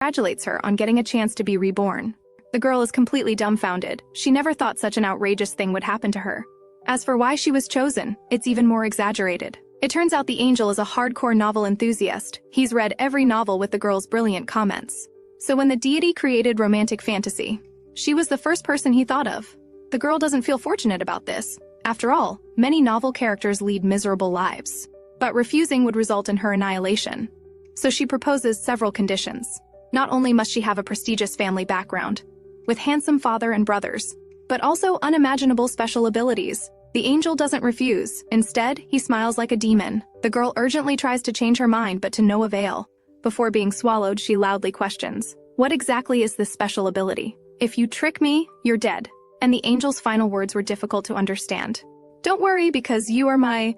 congratulates her on getting a chance to be reborn. The girl is completely dumbfounded. She never thought such an outrageous thing would happen to her. As for why she was chosen, it's even more exaggerated. It turns out the angel is a hardcore novel enthusiast. He's read every novel with the girl's brilliant comments. So when the deity created romantic fantasy, she was the first person he thought of. The girl doesn't feel fortunate about this. After all, many novel characters lead miserable lives. But refusing would result in her annihilation. So she proposes several conditions. Not only must she have a prestigious family background, with handsome father and brothers, but also unimaginable special abilities. The angel doesn't refuse. Instead, he smiles like a demon. The girl urgently tries to change her mind, but to no avail. Before being swallowed, she loudly questions, "What exactly is this special ability? If you trick me, you're dead." And the angel's final words were difficult to understand. "Don't worry, because you are my..."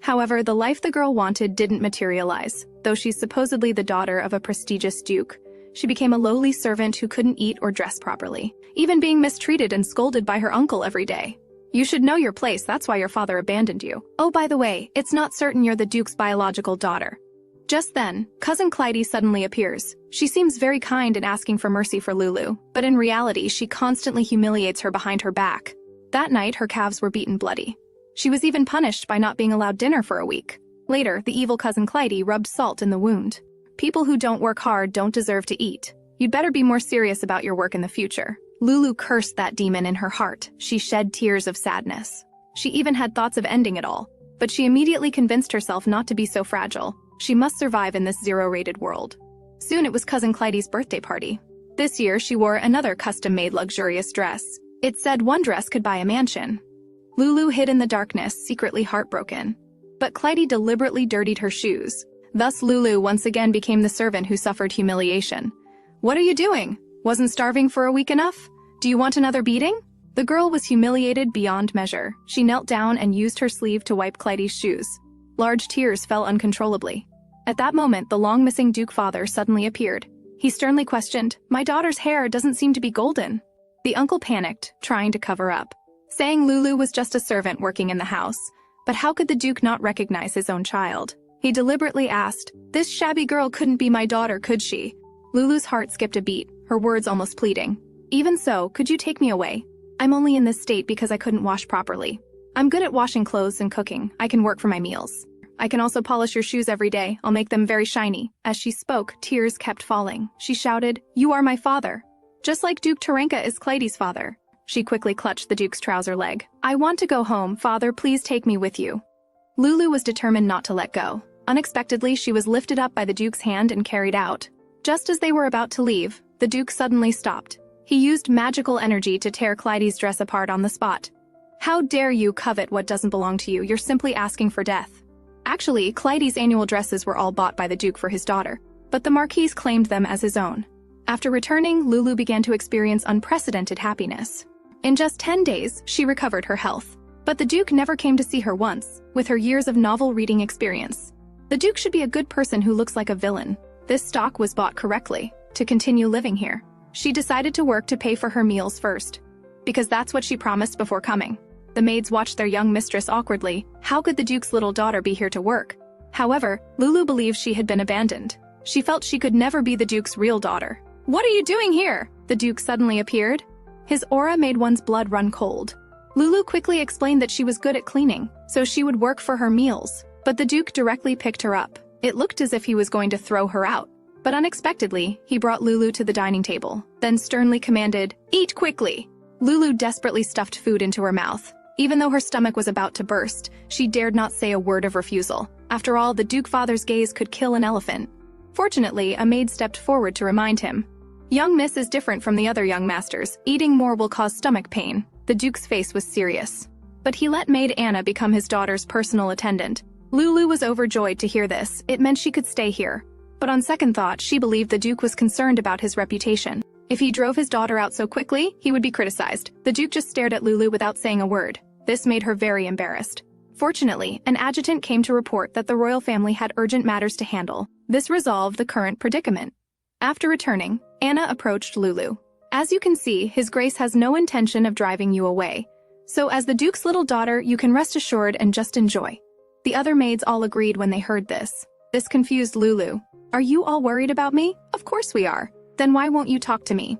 However, the life the girl wanted didn't materialize. Though she's supposedly the daughter of a prestigious duke, she became a lowly servant who couldn't eat or dress properly, even being mistreated and scolded by her uncle every day. "You should know your place, that's why your father abandoned you. Oh, by the way, it's not certain you're the duke's biological daughter." Just then, cousin Clyde suddenly appears. She seems very kind in asking for mercy for Lulu, but in reality she constantly humiliates her behind her back. That night her calves were beaten bloody. She was even punished by not being allowed dinner for a week. Later, the evil cousin Clyde rubbed salt in the wound. "People who don't work hard don't deserve to eat. You'd better be more serious about your work in the future." Lulu cursed that demon in her heart. She shed tears of sadness. She even had thoughts of ending it all. But she immediately convinced herself not to be so fragile. She must survive in this zero-rated world. Soon it was cousin Clyde's birthday party. This year she wore another custom-made luxurious dress. It said one dress could buy a mansion. Lulu hid in the darkness, secretly heartbroken. But Clyde deliberately dirtied her shoes. Thus Lulu once again became the servant who suffered humiliation. "What are you doing? Wasn't starving for a week enough? Do you want another beating?" The girl was humiliated beyond measure. She knelt down and used her sleeve to wipe Clyde's shoes. Large tears fell uncontrollably. At that moment, the long-missing Duke father suddenly appeared. He sternly questioned, "My daughter's hair doesn't seem to be golden." The uncle panicked, trying to cover up, saying Lulu was just a servant working in the house. But how could the Duke not recognize his own child? He deliberately asked, "This shabby girl couldn't be my daughter, could she?" Lulu's heart skipped a beat, her words almost pleading. "Even so, could you take me away? I'm only in this state because I couldn't wash properly. I'm good at washing clothes and cooking. I can work for my meals. I can also polish your shoes every day. I'll make them very shiny." As she spoke, tears kept falling. She shouted, "You are my father. Just like Duke Taranka is Clyde's father." She quickly clutched the Duke's trouser leg. "I want to go home. Father, please take me with you." Lulu was determined not to let go. Unexpectedly, she was lifted up by the Duke's hand and carried out. Just as they were about to leave, the Duke suddenly stopped. He used magical energy to tear Clyde's dress apart on the spot. "How dare you covet what doesn't belong to you? You're simply asking for death." Actually, Clyde's annual dresses were all bought by the Duke for his daughter, but the Marquis claimed them as his own. After returning, Lulu began to experience unprecedented happiness. In just 10 days, she recovered her health. But the Duke never came to see her once, with her years of novel reading experience. The Duke should be a good person who looks like a villain. This stock was bought correctly, to continue living here. She decided to work to pay for her meals first, because that's what she promised before coming. The maids watched their young mistress awkwardly. How could the Duke's little daughter be here to work? However, Lulu believed she had been abandoned. She felt she could never be the Duke's real daughter. "What are you doing here?" The Duke suddenly appeared. His aura made one's blood run cold. Lulu quickly explained that she was good at cleaning, so she would work for her meals. But the Duke directly picked her up. It looked as if he was going to throw her out. But unexpectedly, he brought Lulu to the dining table, then sternly commanded, "Eat quickly!" Lulu desperately stuffed food into her mouth. Even though her stomach was about to burst, she dared not say a word of refusal. After all, the Duke father's gaze could kill an elephant. Fortunately, a maid stepped forward to remind him. "Young Miss is different from the other young masters. Eating more will cause stomach pain." The Duke's face was serious. But he let maid Anna become his daughter's personal attendant. Lulu was overjoyed to hear this. It meant she could stay here. But on second thought, she believed the Duke was concerned about his reputation. If he drove his daughter out so quickly, he would be criticized. The Duke just stared at Lulu without saying a word. This made her very embarrassed. Fortunately, an adjutant came to report that the royal family had urgent matters to handle. This resolved the current predicament. After returning, Anna approached Lulu. "As you can see, His Grace has no intention of driving you away. So as the Duke's little daughter, you can rest assured and just enjoy." The other maids all agreed when they heard this. This confused Lulu. "Are you all worried about me?" "Of course we are. Then why won't you talk to me?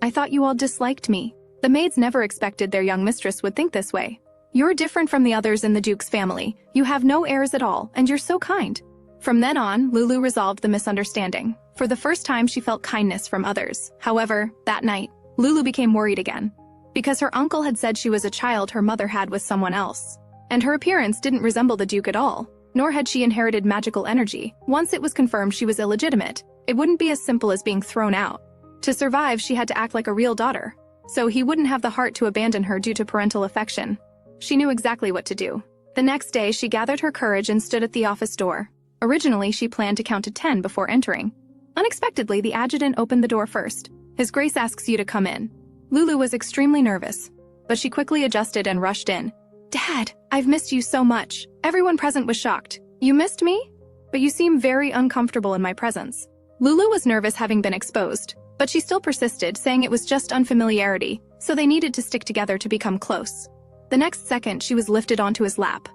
I thought you all disliked me. The maids never expected their young mistress would think this way. You're different from the others in the Duke's family. You have no airs at all, and you're so kind. From then on, Lulu resolved the misunderstanding. For the first time, she felt kindness from others. However, that night, Lulu became worried again. Because her uncle had said she was a child her mother had with someone else. And her appearance didn't resemble the Duke at all, nor had she inherited magical energy. Once it was confirmed she was illegitimate, it wouldn't be as simple as being thrown out. To survive, she had to act like a real daughter. So he wouldn't have the heart to abandon her due to parental affection. She knew exactly what to do. The next day, she gathered her courage and stood at the office door. Originally, she planned to count to 10 before entering. Unexpectedly, the adjutant opened the door first. His Grace asks you to come in. Lulu was extremely nervous, but she quickly adjusted and rushed in. Dad, I've missed you so much. Everyone present was shocked. You missed me? But you seem very uncomfortable in my presence. Lulu was nervous having been exposed, but she still persisted, saying it was just unfamiliarity, so they needed to stick together to become close. The next second, she was lifted onto his lap.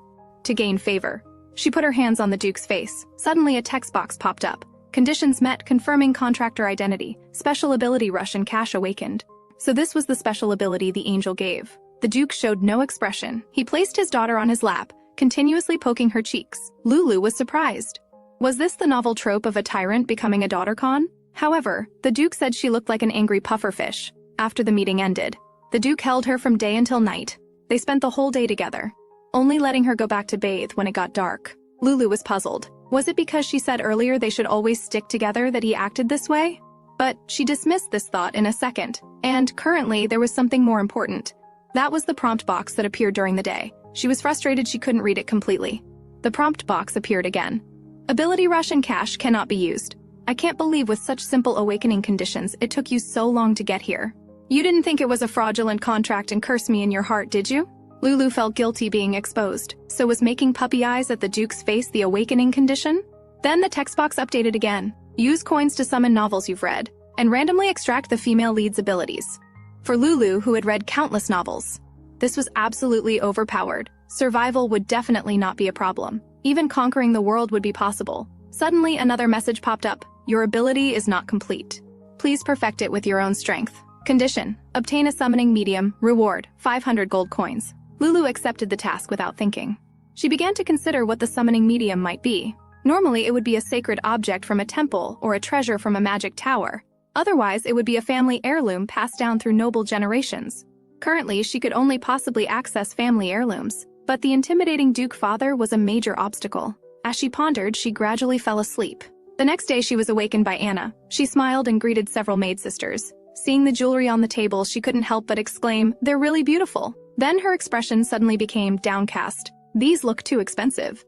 To gain favor, she put her hands on the Duke's face. Suddenly, a text box popped up. Conditions met, confirming contractor identity. Special ability rush and cash awakened. So this was the special ability the angel gave. The Duke showed no expression. He placed his daughter on his lap, continuously poking her cheeks. Lulu was surprised. Was this the novel trope of a tyrant becoming a daughter con? However, the Duke said she looked like an angry pufferfish. After the meeting ended, the Duke held her from day until night. They spent the whole day together, only letting her go back to bathe when it got dark. Lulu was puzzled. Was it because she said earlier they should always stick together that he acted this way? But she dismissed this thought in a second, and currently there was something more important. That was the prompt box that appeared during the day. She was frustrated she couldn't read it completely. The prompt box appeared again. Ability rush and cash cannot be used. I can't believe with such simple awakening conditions it took you so long to get here. You didn't think it was a fraudulent contract and curse me in your heart, did you? Lulu felt guilty being exposed. So was making puppy eyes at the Duke's face the awakening condition? Then the text box updated again. Use coins to summon novels you've read, and randomly extract the female lead's abilities. For Lulu, who had read countless novels, this was absolutely overpowered. Survival would definitely not be a problem. Even conquering the world would be possible. Suddenly, another message popped up. Your ability is not complete. Please perfect it with your own strength. Condition: obtain a summoning medium. Reward: 500 gold coins. Lulu accepted the task without thinking. She began to consider what the summoning medium might be. Normally, it would be a sacred object from a temple or a treasure from a magic tower. Otherwise, it would be a family heirloom passed down through noble generations. Currently, she could only possibly access family heirlooms, but the intimidating Duke father was a major obstacle. As she pondered, she gradually fell asleep. The next day, she was awakened by Anna. She smiled and greeted several maid sisters. Seeing the jewelry on the table, she couldn't help but exclaim, "They're really beautiful." Then her expression suddenly became downcast. These look too expensive.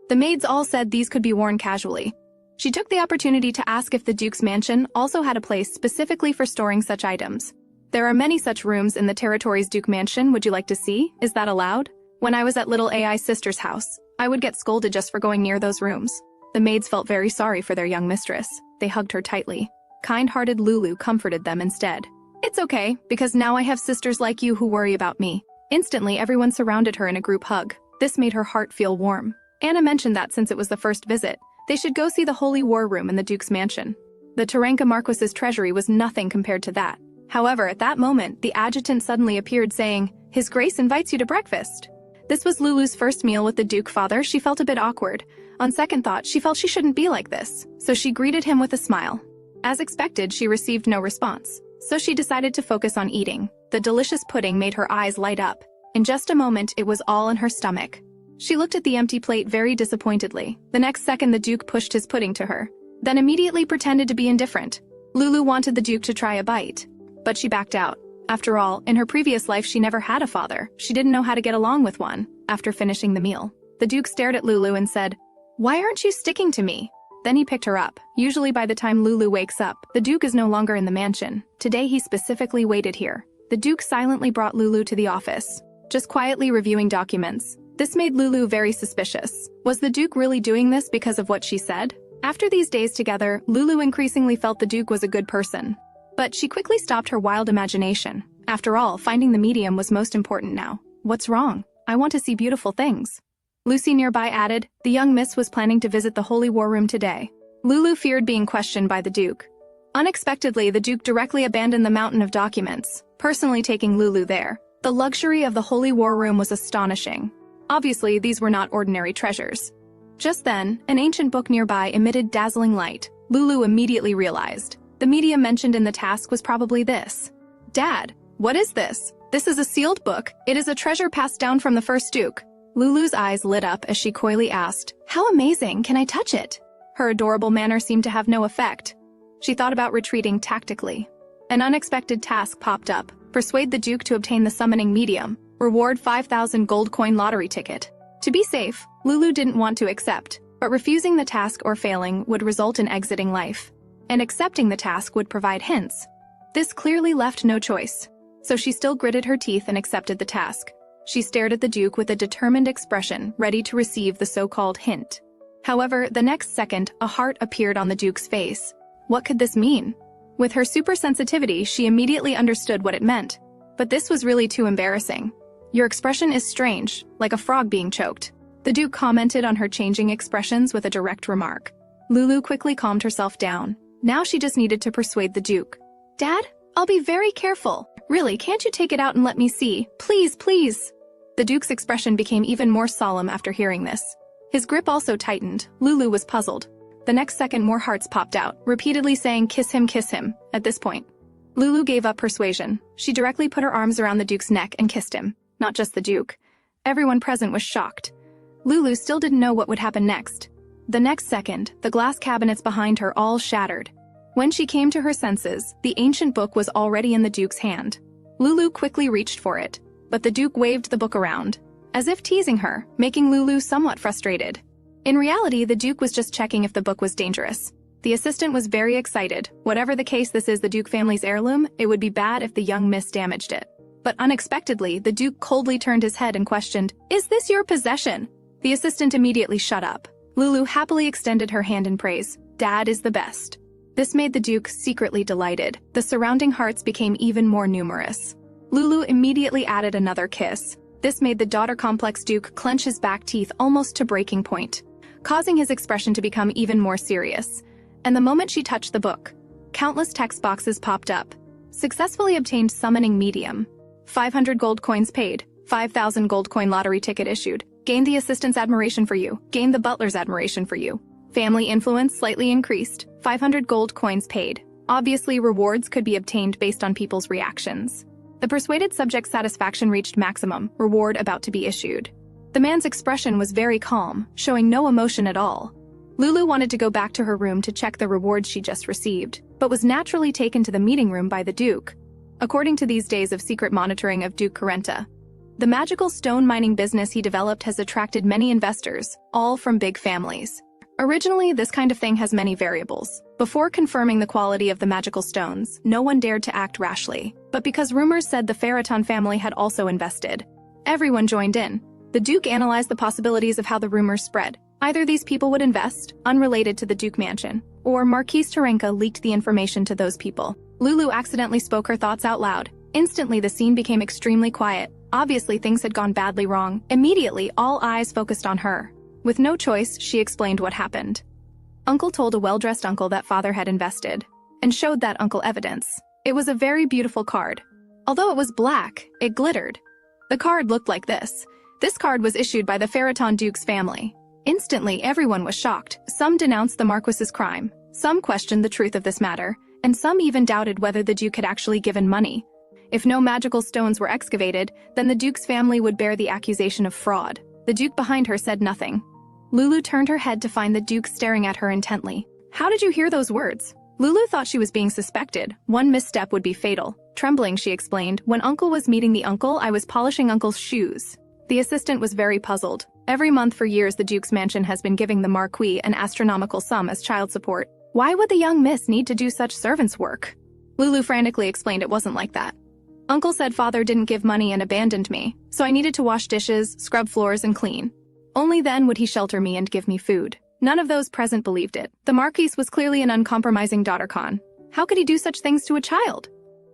The maids all said these could be worn casually. She took the opportunity to ask if the Duke's mansion also had a place specifically for storing such items. There are many such rooms in the territory's Duke mansion. Would you like to see? Is that allowed? When I was at little AI's sister's house, I would get scolded just for going near those rooms. The maids felt very sorry for their young mistress. They hugged her tightly. Kind-hearted Lulu comforted them instead. It's okay, because now I have sisters like you who worry about me. Instantly, everyone surrounded her in a group hug. This made her heart feel warm. Anna mentioned that since it was the first visit, they should go see the Holy War Room in the Duke's mansion. The Taranka Marquis's treasury was nothing compared to that. However, at that moment, the adjutant suddenly appeared saying, "His Grace invites you to breakfast." This was Lulu's first meal with the Duke father. She felt a bit awkward. On second thought, she felt she shouldn't be like this, so she greeted him with a smile. As expected, she received no response, so she decided to focus on eating. The delicious pudding made her eyes light up. In just a moment, it was all in her stomach. She looked at the empty plate very disappointedly. The next second, the Duke pushed his pudding to her, then immediately pretended to be indifferent. Lulu wanted the Duke to try a bite, but she backed out. After all, in her previous life, she never had a father. She didn't know how to get along with one. After finishing the meal, the Duke stared at Lulu and said, "Why aren't you sticking to me?" Then he picked her up. Usually by the time Lulu wakes up, the Duke is no longer in the mansion. Today he specifically waited here. The Duke silently brought Lulu to the office, just quietly reviewing documents. This made Lulu very suspicious. Was the Duke really doing this because of what she said? After these days together, Lulu increasingly felt the Duke was a good person. But she quickly stopped her wild imagination. After all, finding the medium was most important now. What's wrong? I want to see beautiful things. Lucy nearby added, the young miss was planning to visit the Holy War Room today. Lulu feared being questioned by the Duke. Unexpectedly, the Duke directly abandoned the mountain of documents, personally taking Lulu there. The luxury of the Holy War Room was astonishing. Obviously, these were not ordinary treasures. Just then, an ancient book nearby emitted dazzling light. Lulu immediately realized. The medium mentioned in the task was probably this. "Dad, what is this? This is a sealed book. It is a treasure passed down from the first Duke." Lulu's eyes lit up as she coyly asked, "How amazing, can I touch it?" Her adorable manner seemed to have no effect. She thought about retreating tactically. An unexpected task popped up. Persuade the Duke to obtain the summoning medium. Reward 5,000 gold coin lottery ticket. To be safe, Lulu didn't want to accept, but refusing the task or failing would result in exiting life. And accepting the task would provide hints. This clearly left no choice. So she still gritted her teeth and accepted the task. She stared at the Duke with a determined expression, ready to receive the so-called hint. However, the next second, a heart appeared on the Duke's face. What could this mean? With her super sensitivity, she immediately understood what it meant. But this was really too embarrassing. "Your expression is strange, like a frog being choked." The Duke commented on her changing expressions with a direct remark. Lulu quickly calmed herself down. Now she just needed to persuade the Duke. "Dad, I'll be very careful. Really, can't you take it out and let me see? Please, please." The Duke's expression became even more solemn after hearing this. His grip also tightened. Lulu was puzzled. The next second, more hearts popped out, repeatedly saying, kiss him, at this point. Lulu gave up persuasion. She directly put her arms around the Duke's neck and kissed him. Not just the Duke. Everyone present was shocked. Lulu still didn't know what would happen next. The next second, the glass cabinets behind her all shattered. When she came to her senses, the ancient book was already in the Duke's hand. Lulu quickly reached for it, but the Duke waved the book around, as if teasing her, making Lulu somewhat frustrated. In reality, the Duke was just checking if the book was dangerous. The assistant was very excited. Whatever the case, this is the Duke family's heirloom. It would be bad if the young miss damaged it. But unexpectedly, the Duke coldly turned his head and questioned, "Is this your possession?" The assistant immediately shut up. Lulu happily extended her hand in praise. "Dad is the best." This made the Duke secretly delighted. The surrounding hearts became even more numerous. Lulu immediately added another kiss. This made the daughter complex Duke clench his back teeth almost to breaking point, causing his expression to become even more serious. And the moment she touched the book, countless text boxes popped up. Successfully obtained summoning medium. 500 gold coins paid. 5,000 gold coin lottery ticket issued. Gained the assistant's admiration for you. Gained the butler's admiration for you. Family influence slightly increased. 500 gold coins paid. Obviously, rewards could be obtained based on people's reactions. The persuaded subject's satisfaction reached maximum. Reward about to be issued. The man's expression was very calm, showing no emotion at all. Lulu wanted to go back to her room to check the rewards she just received, but was naturally taken to the meeting room by the Duke. According to these days of secret monitoring of Duke Carenta, the magical stone mining business he developed has attracted many investors, all from big families. Originally, this kind of thing has many variables. Before confirming the quality of the magical stones, no one dared to act rashly. But because rumors said the Ferraton family had also invested, everyone joined in. The Duke analyzed the possibilities of how the rumors spread. Either these people would invest, unrelated to the Duke mansion, or Marquise Terenka leaked the information to those people. Lulu accidentally spoke her thoughts out loud. Instantly, the scene became extremely quiet. Obviously, things had gone badly wrong. Immediately, all eyes focused on her. With no choice, she explained what happened. Uncle told a well-dressed uncle that father had invested, and showed that uncle evidence. It was a very beautiful card. Although it was black, it glittered. The card looked like this. This card was issued by the Ferraton Duke's family. Instantly, everyone was shocked. Some denounced the Marquis's crime. Some questioned the truth of this matter, and some even doubted whether the Duke had actually given money. If no magical stones were excavated, then the Duke's family would bear the accusation of fraud. The Duke behind her said nothing. Lulu turned her head to find the Duke staring at her intently. "How did you hear those words?" Lulu thought she was being suspected. One misstep would be fatal. Trembling, she explained, "When Uncle was meeting the uncle, I was polishing Uncle's shoes." The assistant was very puzzled. Every month for years, the Duke's mansion has been giving the Marquis an astronomical sum as child support. Why would the young miss need to do such servant's work? Lulu frantically explained it wasn't like that. "Uncle said father didn't give money and abandoned me, so I needed to wash dishes, scrub floors, and clean. Only then would he shelter me and give me food." None of those present believed it. The Marquise was clearly an uncompromising daughter-con. How could he do such things to a child?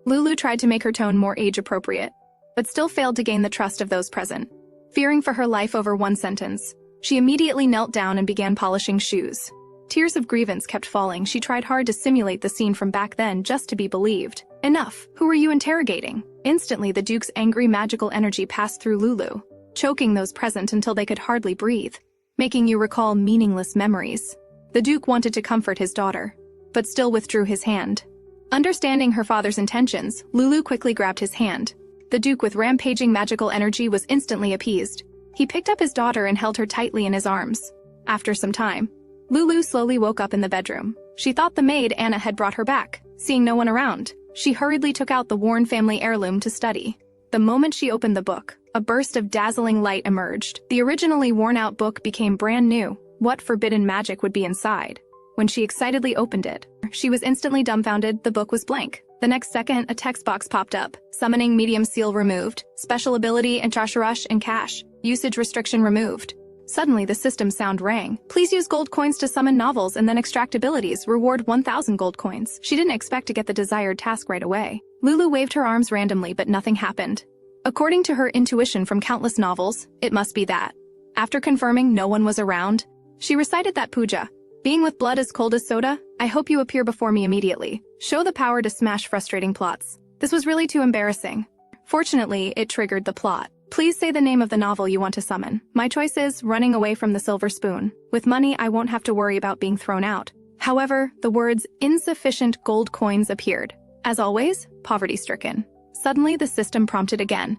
Lulu tried to make her tone more age-appropriate, but still failed to gain the trust of those present. Fearing for her life over one sentence, she immediately knelt down and began polishing shoes. Tears of grievance kept falling. She tried hard to simulate the scene from back then just to be believed. Enough. Who are you interrogating? Instantly, the Duke's angry magical energy passed through Lulu, choking those present until they could hardly breathe, making you recall meaningless memories. The Duke wanted to comfort his daughter, but still withdrew his hand. Understanding her father's intentions, Lulu quickly grabbed his hand. The Duke, with rampaging magical energy, was instantly appeased. He picked up his daughter and held her tightly in his arms. After some time, Lulu slowly woke up in the bedroom. She thought the maid, Anna, had brought her back. Seeing no one around, she hurriedly took out the worn family heirloom to study. The moment she opened the book, a burst of dazzling light emerged. The originally worn-out book became brand new. What forbidden magic would be inside? When she excitedly opened it, she was instantly dumbfounded. The book was blank. The next second, a text box popped up. Summoning medium seal removed. Special ability and rush and cash. Usage restriction removed. Suddenly, the system sound rang. Please use gold coins to summon novels and then extract abilities. Reward 1,000 gold coins. She didn't expect to get the desired task right away. Lulu waved her arms randomly, but nothing happened. According to her intuition from countless novels, it must be that. After confirming no one was around, she recited that puja. Being with blood as cold as soda, I hope you appear before me immediately. Show the power to smash frustrating plots. This was really too embarrassing. Fortunately, it triggered the plot. Please say the name of the novel you want to summon. My choice is Running Away from the Silver Spoon. With money, I won't have to worry about being thrown out. However, the words insufficient gold coins appeared. As always, poverty-stricken. Suddenly, the system prompted again.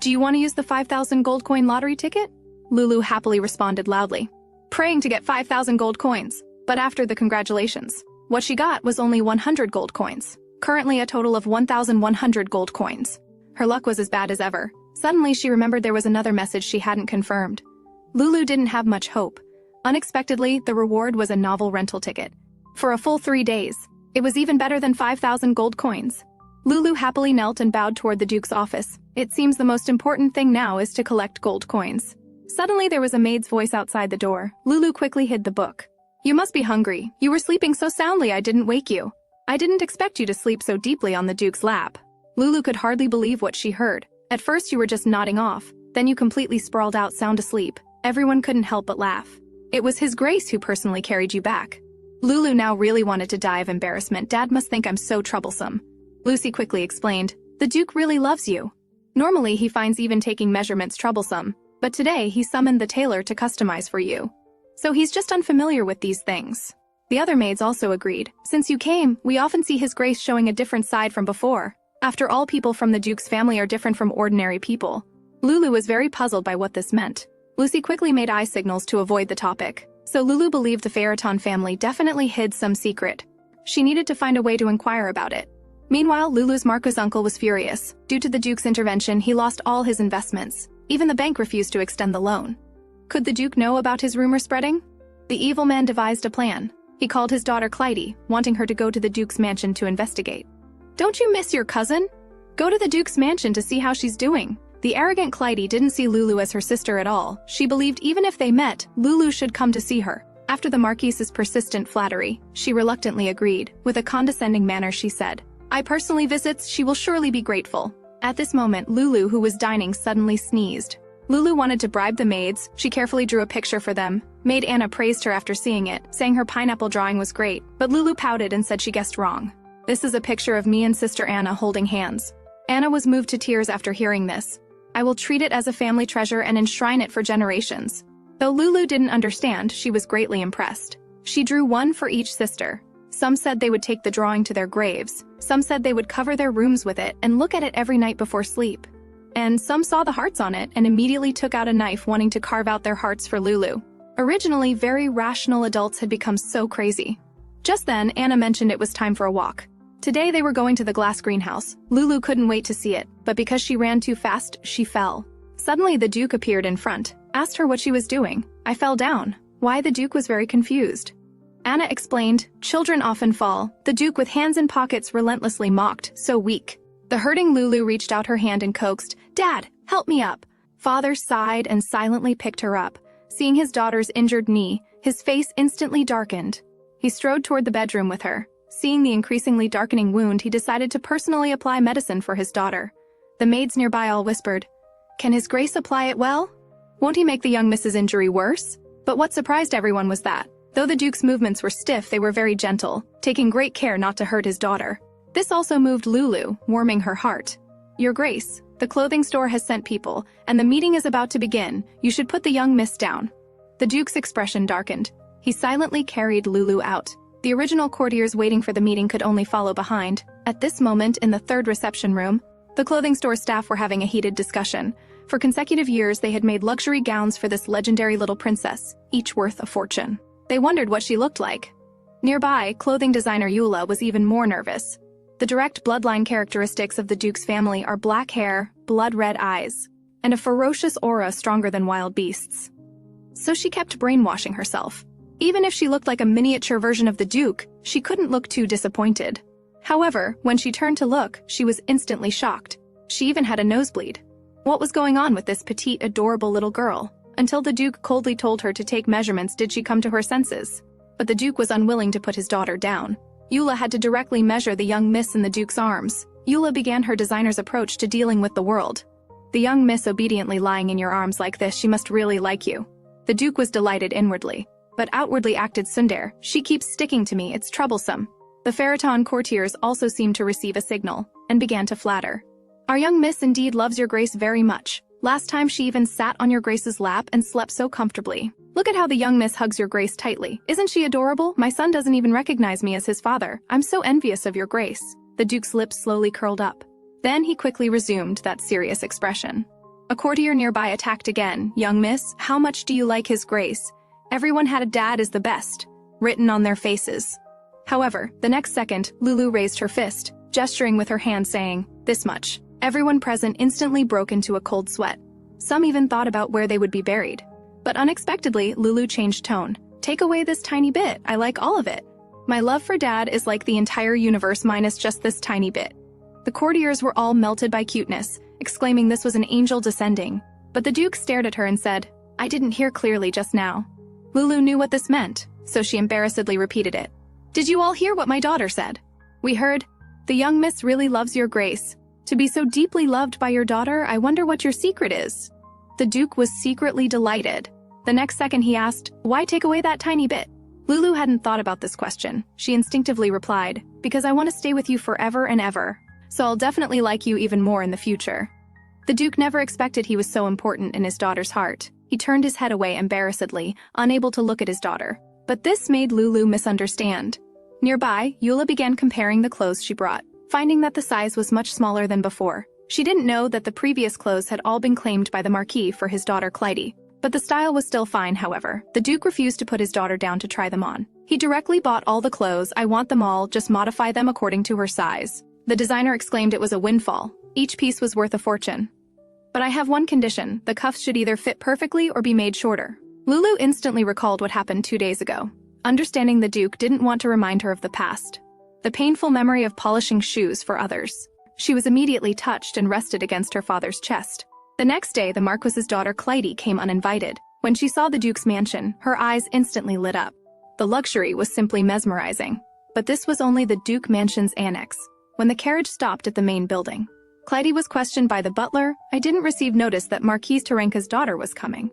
Do you want to use the 5,000 gold coin lottery ticket? Lulu happily responded loudly, praying to get 5,000 gold coins. But after the congratulations, what she got was only 100 gold coins. Currently a total of 1,100 gold coins. Her luck was as bad as ever. Suddenly, she remembered there was another message she hadn't confirmed. Lulu didn't have much hope. Unexpectedly, the reward was a novel rental ticket. For a full 3 days. It was even better than 5,000 gold coins. Lulu happily knelt and bowed toward the Duke's office. It seems the most important thing now is to collect gold coins. Suddenly, there was a maid's voice outside the door. Lulu quickly hid the book. You must be hungry. You were sleeping so soundly I didn't wake you. I didn't expect you to sleep so deeply on the Duke's lap. Lulu could hardly believe what she heard. At first you were just nodding off, then you completely sprawled out sound asleep. Everyone couldn't help but laugh. It was His Grace who personally carried you back. Lulu now really wanted to die of embarrassment. Dad must think I'm so troublesome. Lucy quickly explained, the Duke really loves you. Normally he finds even taking measurements troublesome, but today he summoned the tailor to customize for you. So he's just unfamiliar with these things. The other maids also agreed. Since you came, we often see His Grace showing a different side from before. After all, people from the Duke's family are different from ordinary people. Lulu was very puzzled by what this meant. Lucy quickly made eye signals to avoid the topic. So Lulu believed the Phaeton family definitely hid some secret. She needed to find a way to inquire about it. Meanwhile, Lulu's Marcus uncle was furious. Due to the Duke's intervention, he lost all his investments. Even the bank refused to extend the loan. Could the Duke know about his rumor spreading? The evil man devised a plan. He called his daughter Clyde, wanting her to go to the Duke's mansion to investigate. Don't you miss your cousin? Go to the Duke's mansion to see how she's doing. The arrogant Clyde didn't see Lulu as her sister at all. She believed even if they met, Lulu should come to see her. After the Marquise's persistent flattery, she reluctantly agreed. With a condescending manner, she said, I personally visits, she will surely be grateful. At this moment, Lulu, who was dining, suddenly sneezed. Lulu wanted to bribe the maids. She carefully drew a picture for them. Maid Anna praised her after seeing it, saying her pineapple drawing was great, but Lulu pouted and said she guessed wrong. This is a picture of me and Sister Anna holding hands. Anna was moved to tears after hearing this. I will treat it as a family treasure and enshrine it for generations. Though Lulu didn't understand, she was greatly impressed. She drew one for each sister. Some said they would take the drawing to their graves. Some said they would cover their rooms with it and look at it every night before sleep. And some saw the hearts on it and immediately took out a knife wanting to carve out their hearts for Lulu. Originally, very rational adults had become so crazy. Just then, Anna mentioned it was time for a walk. Today they were going to the glass greenhouse. Lulu couldn't wait to see it, but because she ran too fast, she fell. Suddenly the Duke appeared in front, asked her what she was doing. I fell down. Why? The Duke was very confused. Anna explained, children often fall. The Duke with hands in pockets relentlessly mocked, so weak. The hurting Lulu reached out her hand and coaxed, Dad, help me up. Father sighed and silently picked her up. Seeing his daughter's injured knee, his face instantly darkened. He strode toward the bedroom with her. Seeing the increasingly darkening wound, he decided to personally apply medicine for his daughter. The maids nearby all whispered, Can His Grace apply it well? Won't he make the young Mrs. injury worse? But what surprised everyone was that, Though the Duke's movements were stiff, they were very gentle, taking great care not to hurt his daughter. This also moved Lulu, warming her heart. Your Grace, the clothing store has sent people, and the meeting is about to begin. You should put the young miss down. The Duke's expression darkened. He silently carried Lulu out. The original courtiers waiting for the meeting could only follow behind. At this moment, in the third reception room, the clothing store staff were having a heated discussion. For consecutive years, they had made luxury gowns for this legendary little princess, each worth a fortune. They wondered what she looked like. Nearby, clothing designer Eula was even more nervous. The direct bloodline characteristics of the Duke's family are black hair, blood-red eyes, and a ferocious aura stronger than wild beasts. So she kept brainwashing herself. Even if she looked like a miniature version of the Duke, she couldn't look too disappointed. However, when she turned to look, she was instantly shocked. She even had a nosebleed. What was going on with this petite, adorable little girl? Until the Duke coldly told her to take measurements did she come to her senses. But the Duke was unwilling to put his daughter down. Eula had to directly measure the young miss in the Duke's arms. Eula began her designer's approach to dealing with the world. The young miss obediently lying in your arms like this, she must really like you. The Duke was delighted inwardly, but outwardly acted tsundere. She keeps sticking to me, it's troublesome. The Pharaton courtiers also seemed to receive a signal, and began to flatter. Our young miss indeed loves your Grace very much. Last time she even sat on your Grace's lap and slept so comfortably. Look at how the young miss hugs your Grace tightly. Isn't she adorable? My son doesn't even recognize me as his father. I'm so envious of your Grace. The Duke's lips slowly curled up. Then he quickly resumed that serious expression. A courtier nearby attacked again. Young miss, how much do you like his Grace? Everyone had a dad is the best, written on their faces. However, the next second, Lulu raised her fist, gesturing with her hand saying, this much. Everyone present instantly broke into a cold sweat. Some even thought about where they would be buried. But unexpectedly, Lulu changed tone. Take away this tiny bit, I like all of it. My love for Dad is like the entire universe minus just this tiny bit. The courtiers were all melted by cuteness, exclaiming this was an angel descending. But the Duke stared at her and said, I didn't hear clearly just now. Lulu knew what this meant, so she embarrassedly repeated it. Did you all hear what my daughter said? We heard, the young miss really loves your Grace. To be so deeply loved by your daughter, I wonder what your secret is. The Duke was secretly delighted. The next second he asked, why take away that tiny bit? Lulu hadn't thought about this question. She instinctively replied, because I want to stay with you forever and ever. So I'll definitely like you even more in the future. The Duke never expected he was so important in his daughter's heart. He turned his head away embarrassedly, unable to look at his daughter. But this made Lulu misunderstand. Nearby, Eula began comparing the clothes she brought, finding that the size was much smaller than before. She didn't know that the previous clothes had all been claimed by the Marquis for his daughter Clyde. But the style was still fine, however. The Duke refused to put his daughter down to try them on. He directly bought all the clothes. I want them all, just modify them according to her size. The designer exclaimed it was a windfall. Each piece was worth a fortune. But I have one condition, the cuffs should either fit perfectly or be made shorter. Lulu instantly recalled what happened 2 days ago. Understanding the Duke didn't want to remind her of the past. The painful memory of polishing shoes for others. She was immediately touched and rested against her father's chest. The next day, the Marquis's daughter Clyde came uninvited. When she saw the Duke's mansion, her eyes instantly lit up. The luxury was simply mesmerizing. But this was only the Duke mansion's annex. When the carriage stopped at the main building, Clyde was questioned by the butler. I didn't receive notice that Marquise Terenka's daughter was coming.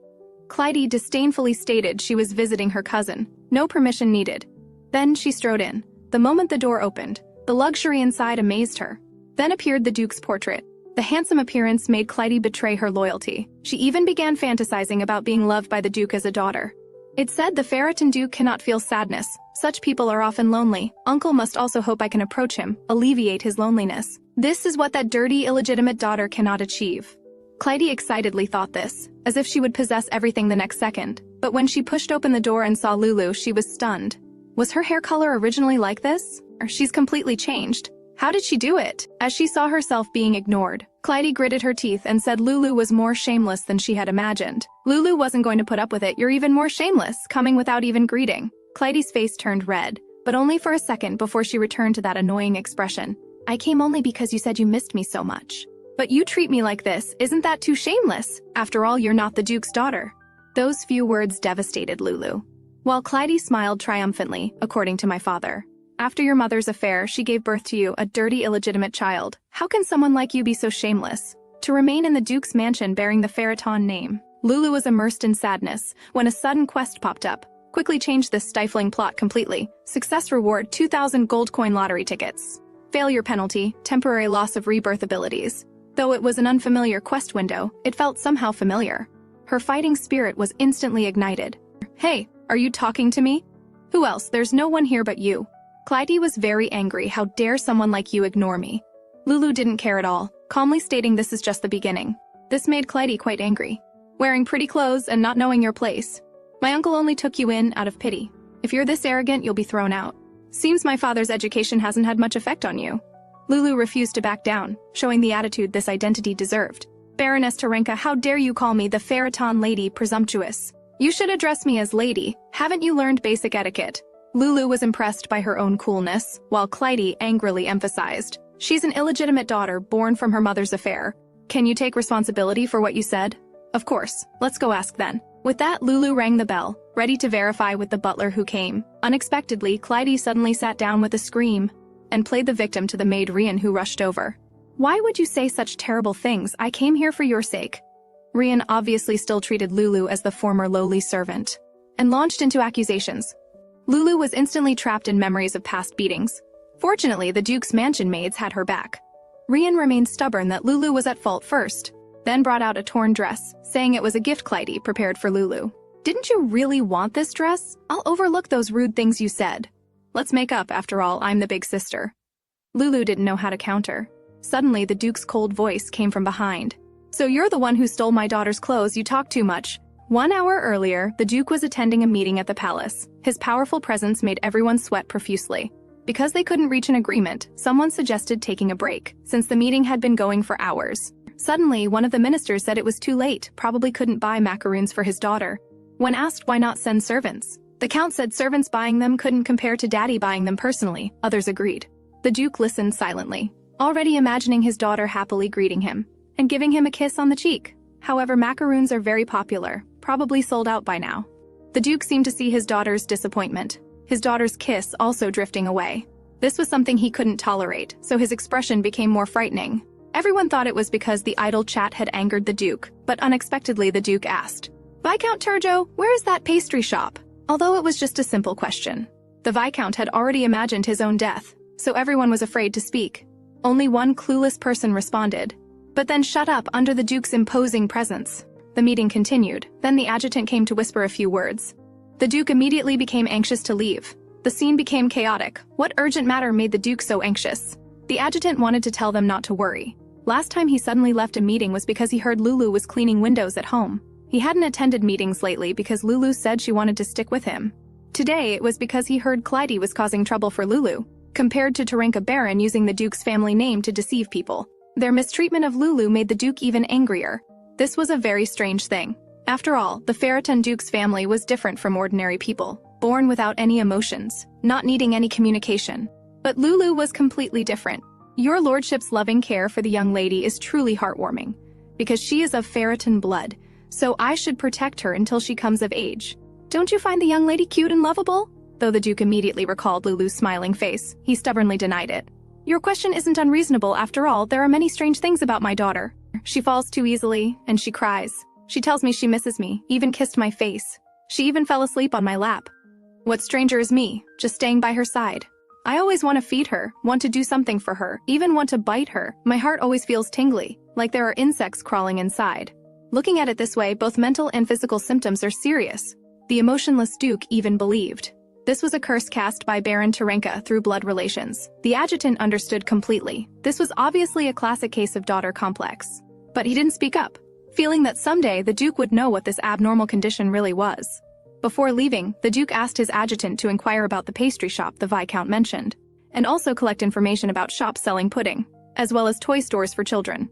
Clyde disdainfully stated she was visiting her cousin. No permission needed. Then she strode in. The moment the door opened, the luxury inside amazed her. Then appeared the Duke's portrait. The handsome appearance made Clyde betray her loyalty. She even began fantasizing about being loved by the Duke as a daughter. It said the Pharaton Duke cannot feel sadness. Such people are often lonely. Uncle must also hope I can approach him, alleviate his loneliness. This is what that dirty, illegitimate daughter cannot achieve. Clyde excitedly thought this, as if she would possess everything the next second. But when she pushed open the door and saw Lulu, she was stunned. Was her hair color originally like this? Or she's completely changed? How did she do it? As she saw herself being ignored, Clyde gritted her teeth and said Lulu was more shameless than she had imagined. Lulu wasn't going to put up with it. You're even more shameless, coming without even greeting. Clyde's face turned red, but only for a second before she returned to that annoying expression. I came only because you said you missed me so much. But you treat me like this, isn't that too shameless? After all, you're not the Duke's daughter. Those few words devastated Lulu. While Clyde smiled triumphantly, according to my father. After your mother's affair, she gave birth to you, a dirty, illegitimate child. How can someone like you be so shameless? To remain in the Duke's mansion bearing the Pharaton name. Lulu was immersed in sadness when a sudden quest popped up. Quickly change this stifling plot completely. Success reward 2,000 gold coin lottery tickets. Failure penalty, temporary loss of rebirth abilities. Though it was an unfamiliar quest window, it felt somehow familiar. Her fighting spirit was instantly ignited. Hey, are you talking to me? Who else? There's no one here but you. Clyde was very angry. How dare someone like you ignore me? Lulu didn't care at all, calmly stating this is just the beginning. This made Clyde quite angry. Wearing pretty clothes and not knowing your place. My uncle only took you in out of pity. If you're this arrogant, you'll be thrown out. Seems my father's education hasn't had much effect on you. Lulu refused to back down, showing the attitude this identity deserved. Baroness Tarenka, how dare you call me the Pharaton lady presumptuous? You should address me as lady. Haven't you learned basic etiquette? Lulu was impressed by her own coolness, while Clyde angrily emphasized, she's an illegitimate daughter born from her mother's affair. Can you take responsibility for what you said? Of course, let's go ask then. With that, Lulu rang the bell, ready to verify with the butler who came. Unexpectedly, Clyde suddenly sat down with a scream and played the victim to the maid Ryan, who rushed over. Why would you say such terrible things? I came here for your sake. Ryan obviously still treated Lulu as the former lowly servant and launched into accusations. Lulu was instantly trapped in memories of past beatings. Fortunately, the Duke's mansion maids had her back. Ryan remained stubborn that Lulu was at fault first, then brought out a torn dress, saying it was a gift Clyde prepared for Lulu. Didn't you really want this dress? I'll overlook those rude things you said. Let's make up, after all, I'm the big sister. Lulu didn't know how to counter. Suddenly, the Duke's cold voice came from behind. So you're the one who stole my daughter's clothes, you talk too much. 1 hour earlier, the Duke was attending a meeting at the palace. His powerful presence made everyone sweat profusely. Because they couldn't reach an agreement, someone suggested taking a break, since the meeting had been going for hours. Suddenly, one of the ministers said it was too late, probably couldn't buy macaroons for his daughter. When asked why not send servants, the count said servants buying them couldn't compare to daddy buying them personally. Others agreed. The Duke listened silently, already imagining his daughter happily greeting him and giving him a kiss on the cheek. However, macaroons are very popular, probably sold out by now. The Duke seemed to see his daughter's disappointment, his daughter's kiss also drifting away. This was something he couldn't tolerate, so his expression became more frightening. Everyone thought it was because the idle chat had angered the Duke, but unexpectedly the Duke asked, Viscount Turjo, where is that pastry shop? Although it was just a simple question. The Viscount had already imagined his own death, so everyone was afraid to speak. Only one clueless person responded, but then shut up under the Duke's imposing presence. The meeting continued, then the adjutant came to whisper a few words. The Duke immediately became anxious to leave. The scene became chaotic. What urgent matter made the Duke so anxious? The adjutant wanted to tell them not to worry. Last time he suddenly left a meeting was because he heard Lulu was cleaning windows at home. He hadn't attended meetings lately because Lulu said she wanted to stick with him. Today, it was because he heard Clyde was causing trouble for Lulu, compared to Tarenka Baron using the Duke's family name to deceive people. Their mistreatment of Lulu made the Duke even angrier. This was a very strange thing. After all, the Pharaton Duke's family was different from ordinary people, born without any emotions, not needing any communication. But Lulu was completely different. Your lordship's loving care for the young lady is truly heartwarming, because she is of Pharaton blood, so I should protect her until she comes of age. Don't you find the young lady cute and lovable? Though the Duke immediately recalled Lulu's smiling face, he stubbornly denied it. Your question isn't unreasonable. After all, there are many strange things about my daughter. She falls too easily, and she cries. She tells me she misses me, even kissed my face. She even fell asleep on my lap. What's stranger is me, just staying by her side. I always want to feed her, want to do something for her, even want to bite her. My heart always feels tingly, like there are insects crawling inside. Looking at it this way, both mental and physical symptoms are serious. The emotionless Duke even believed. This was a curse cast by Baron Tarenka through blood relations. The adjutant understood completely. This was obviously a classic case of daughter complex. But he didn't speak up, feeling that someday the Duke would know what this abnormal condition really was. Before leaving, the Duke asked his adjutant to inquire about the pastry shop the Viscount mentioned, and also collect information about shops selling pudding, as well as toy stores for children.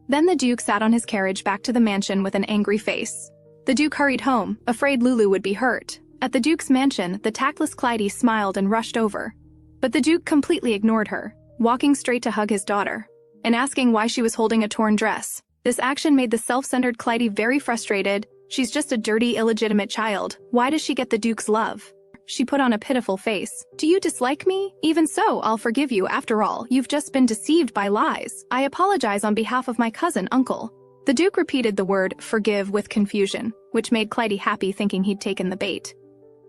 Then the Duke sat on his carriage back to the mansion with an angry face. The Duke hurried home, afraid Lulu would be hurt. At the Duke's mansion, the tactless Clyde smiled and rushed over. But the Duke completely ignored her, walking straight to hug his daughter, and asking why she was holding a torn dress. This action made the self-centered Clyde very frustrated. She's just a dirty, illegitimate child. Why does she get the Duke's love? She put on a pitiful face. Do you dislike me? Even so, I'll forgive you. After all, you've just been deceived by lies. I apologize on behalf of my cousin, uncle. The Duke repeated the word forgive with confusion, which made Clyde happy, thinking he'd taken the bait.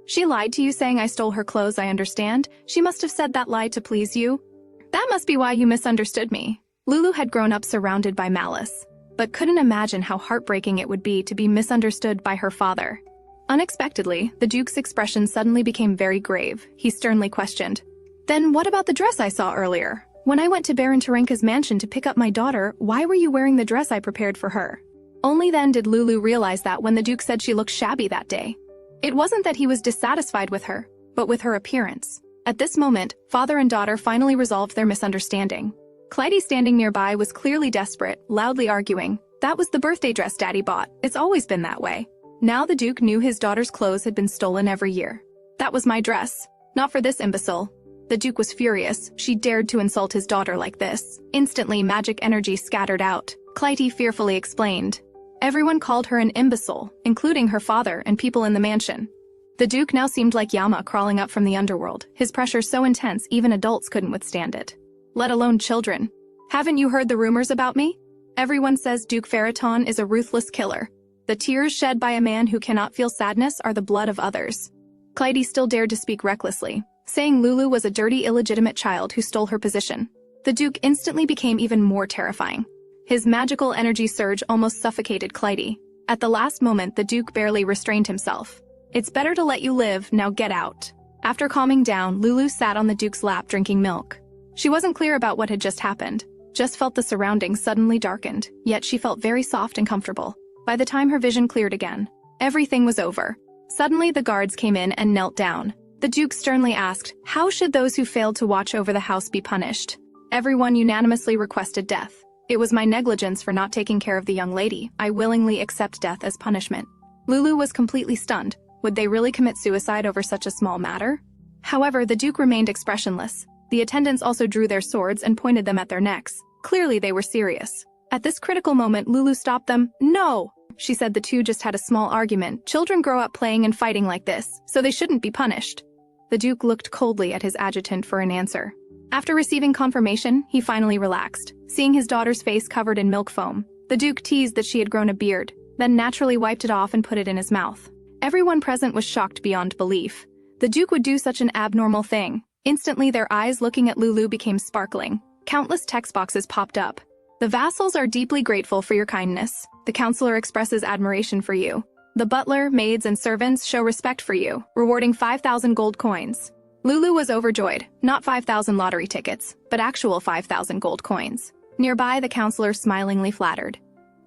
She lied to you saying I stole her clothes, I understand. She must have said that lie to please you. That must be why you misunderstood me. Lulu had grown up surrounded by malice, but couldn't imagine how heartbreaking it would be to be misunderstood by her father. Unexpectedly, the Duke's expression suddenly became very grave. He sternly questioned, "Then what about the dress I saw earlier? When I went to Baron Terenka's mansion to pick up my daughter, why were you wearing the dress I prepared for her?" Only then did Lulu realize that when the Duke said she looked shabby that day, it wasn't that he was dissatisfied with her, but with her appearance. At this moment, father and daughter finally resolved their misunderstanding. Clyde, standing nearby, was clearly desperate, loudly arguing, "That was the birthday dress Daddy bought. It's always been that way." Now the Duke knew his daughter's clothes had been stolen every year. "That was my dress. Not for this imbecile." The Duke was furious. She dared to insult his daughter like this. Instantly, magic energy scattered out. Clyde fearfully explained. Everyone called her an imbecile, including her father and people in the mansion. The Duke now seemed like Yama crawling up from the underworld, his pressure so intense even adults couldn't withstand it. Let alone children. "Haven't you heard the rumors about me? Everyone says Duke Faraton is a ruthless killer. The tears shed by a man who cannot feel sadness are the blood of others." Clyde still dared to speak recklessly, saying Lulu was a dirty, illegitimate child who stole her position. The Duke instantly became even more terrifying. His magical energy surge almost suffocated Clyde. At the last moment, the Duke barely restrained himself. "It's better to let you live, now get out." After calming down, Lulu sat on the Duke's lap drinking milk. She wasn't clear about what had just happened, just felt the surroundings suddenly darkened, yet she felt very soft and comfortable. By the time her vision cleared again, everything was over. Suddenly the guards came in and knelt down. The Duke sternly asked, "How should those who failed to watch over the house be punished?" Everyone unanimously requested death. "It was my negligence for not taking care of the young lady. I willingly accept death as punishment." Lulu was completely stunned. Would they really commit suicide over such a small matter? However, the Duke remained expressionless. The attendants also drew their swords and pointed them at their necks. Clearly they were serious. At this critical moment, Lulu stopped them. "No!" She said the two just had a small argument. Children grow up playing and fighting like this, so they shouldn't be punished. The Duke looked coldly at his adjutant for an answer. After receiving confirmation, he finally relaxed. Seeing his daughter's face covered in milk foam, the Duke teased that she had grown a beard, then naturally wiped it off and put it in his mouth. Everyone present was shocked beyond belief. The Duke would do such an abnormal thing. Instantly, their eyes looking at Lulu became sparkling. Countless text boxes popped up. "The vassals are deeply grateful for your kindness. The counselor expresses admiration for you. The butler, maids, and servants show respect for you, rewarding 5,000 gold coins." Lulu was overjoyed, not 5,000 lottery tickets, but actual 5,000 gold coins. Nearby, the counselor smilingly flattered.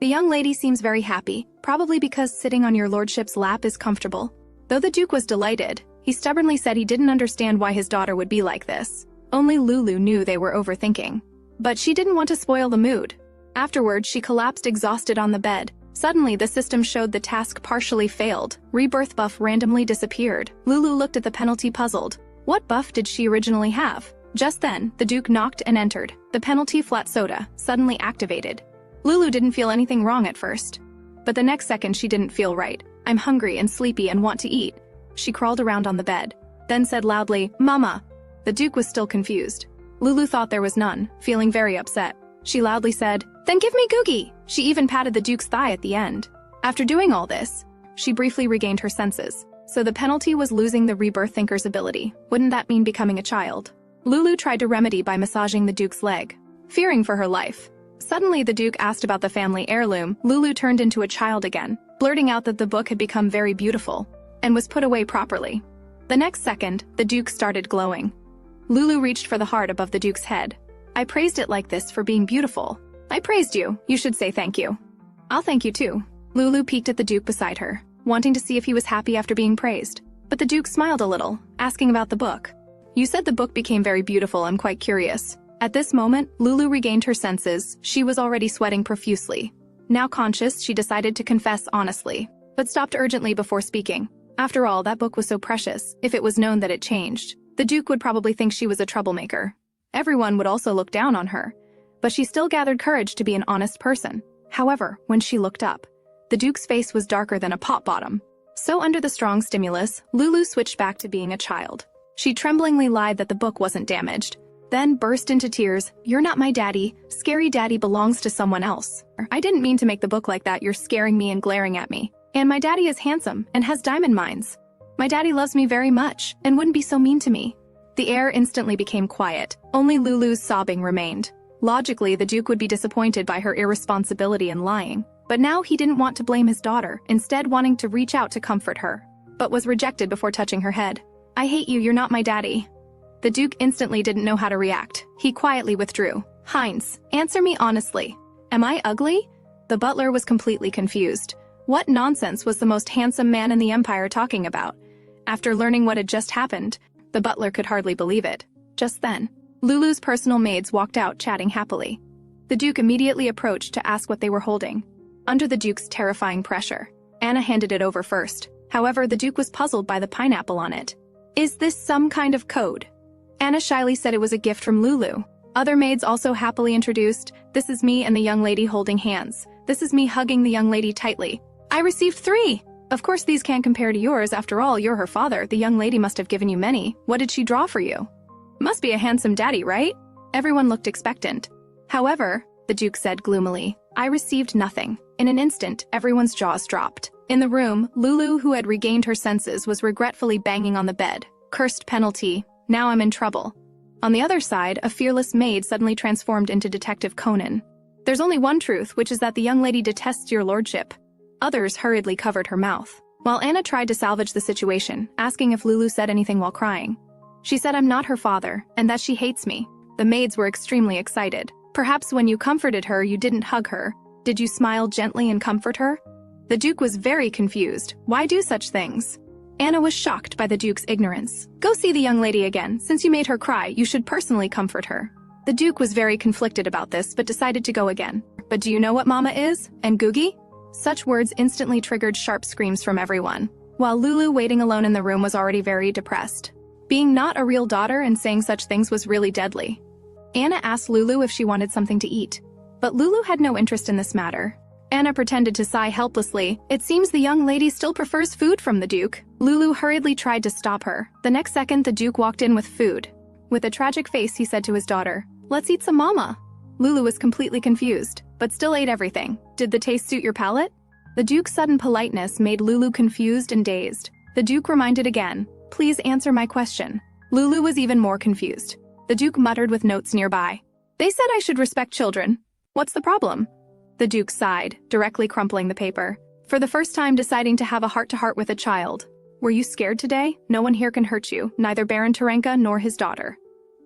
"The young lady seems very happy, probably because sitting on your lordship's lap is comfortable." Though the Duke was delighted, he stubbornly said he didn't understand why his daughter would be like this. Only Lulu knew they were overthinking. But she didn't want to spoil the mood. Afterwards, she collapsed exhausted on the bed. Suddenly, the system showed the task partially failed. Rebirth buff randomly disappeared. Lulu looked at the penalty puzzled. What buff did she originally have? Just then, the Duke knocked and entered. The penalty flat soda, suddenly activated. Lulu didn't feel anything wrong at first. But the next second she didn't feel right. "I'm hungry and sleepy and want to eat." She crawled around on the bed, then said loudly, "Mama." The Duke was still confused. Lulu thought there was none, feeling very upset. She loudly said, "Then give me Googie." She even patted the Duke's thigh at the end. After doing all this, she briefly regained her senses. So the penalty was losing the Rebirth Thinker's ability. Wouldn't that mean becoming a child? Lulu tried to remedy by massaging the Duke's leg, fearing for her life. Suddenly the Duke asked about the family heirloom. Lulu turned into a child again, blurting out that the book had become very beautiful and was put away properly. The next second, the Duke started glowing. Lulu reached for the heart above the Duke's head. "I praised it like this for being beautiful." "I praised you. You should say thank you." "I'll thank you too." Lulu peeked at the Duke beside her, wanting to see if he was happy after being praised. But the Duke smiled a little, asking about the book. "You said the book became very beautiful. I'm quite curious." At this moment, Lulu regained her senses. She was already sweating profusely. Now conscious, she decided to confess honestly, but stopped urgently before speaking. After all, that book was so precious. If it was known that it changed, the Duke would probably think she was a troublemaker. Everyone would also look down on her. But she still gathered courage to be an honest person. However, when she looked up, the Duke's face was darker than a pot bottom. So under the strong stimulus, Lulu switched back to being a child. She tremblingly lied that the book wasn't damaged, then burst into tears. "You're not my daddy. Scary daddy belongs to someone else. I didn't mean to make the book like that. You're scaring me and glaring at me. And my daddy is handsome and has diamond mines." My daddy loves me very much and wouldn't be so mean to me. The air instantly became quiet. Only Lulu's sobbing remained. Logically, the Duke would be disappointed by her irresponsibility and lying. But now he didn't want to blame his daughter, instead wanting to reach out to comfort her, but was rejected before touching her head. I hate you, you're not my daddy. The Duke instantly didn't know how to react. He quietly withdrew. Heinz, answer me honestly. Am I ugly? The butler was completely confused. What nonsense was the most handsome man in the empire talking about? After learning what had just happened, the butler could hardly believe it. Just then, Lulu's personal maids walked out chatting happily. The Duke immediately approached to ask what they were holding. Under the Duke's terrifying pressure, Anna handed it over first. However, the Duke was puzzled by the pineapple on it. Is this some kind of code? Anna shyly said it was a gift from Lulu. Other maids also happily introduced, this is me and the young lady holding hands. This is me hugging the young lady tightly. I received 3. Of course these can't compare to yours, after all, you're her father. The young lady must have given you many. What did she draw for you? Must be a handsome daddy, right? Everyone looked expectant. However, the Duke said gloomily, I received nothing. In an instant, everyone's jaws dropped. In the room, Lulu, who had regained her senses, was regretfully banging on the bed. Cursed penalty. Now I'm in trouble. On the other side, a fearless maid suddenly transformed into Detective Conan. There's only one truth, which is that the young lady detests your lordship. Others hurriedly covered her mouth, while Anna tried to salvage the situation, asking if Lulu said anything while crying. She said I'm not her father, and that she hates me. The maids were extremely excited. Perhaps when you comforted her, you didn't hug her. Did you smile gently and comfort her? The Duke was very confused. Why do such things? Anna was shocked by the Duke's ignorance. Go see the young lady again. Since you made her cry, you should personally comfort her. The Duke was very conflicted about this, but decided to go again. But do you know what Mama is? And Googie? Such words instantly triggered sharp screams from everyone, while Lulu, waiting alone in the room, was already very depressed. Being not a real daughter and saying such things was really deadly. Anna asked Lulu if she wanted something to eat, but Lulu had no interest in this matter. Anna pretended to sigh helplessly. It seems the young lady still prefers food from the Duke. Lulu hurriedly tried to stop her. The next second, the Duke walked in with food. With a tragic face, he said to his daughter, Let's eat some mama. Lulu was completely confused, but still ate everything. Did the taste suit your palate? The Duke's sudden politeness made Lulu confused and dazed. The Duke reminded again, Please answer my question. Lulu was even more confused. The Duke muttered with notes nearby. They said I should respect children. What's the problem? The Duke sighed, directly crumpling the paper. For the first time deciding to have a heart-to-heart with a child. Were you scared today? No one here can hurt you, neither Baron Terenka nor his daughter.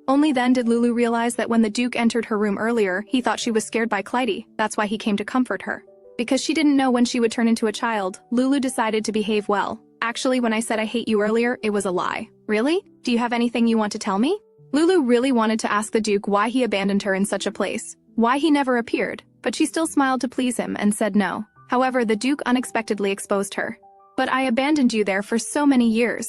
Only then did Lulu realize that when the Duke entered her room earlier, he thought she was scared by Clytie. That's why he came to comfort her. Because she didn't know when she would turn into a child, Lulu decided to behave well. Actually, when I said I hate you earlier, it was a lie. Really? Do you have anything you want to tell me? Lulu really wanted to ask the Duke why he abandoned her in such a place, why he never appeared, but she still smiled to please him and said no. However, the Duke unexpectedly exposed her. But I abandoned you there for so many years.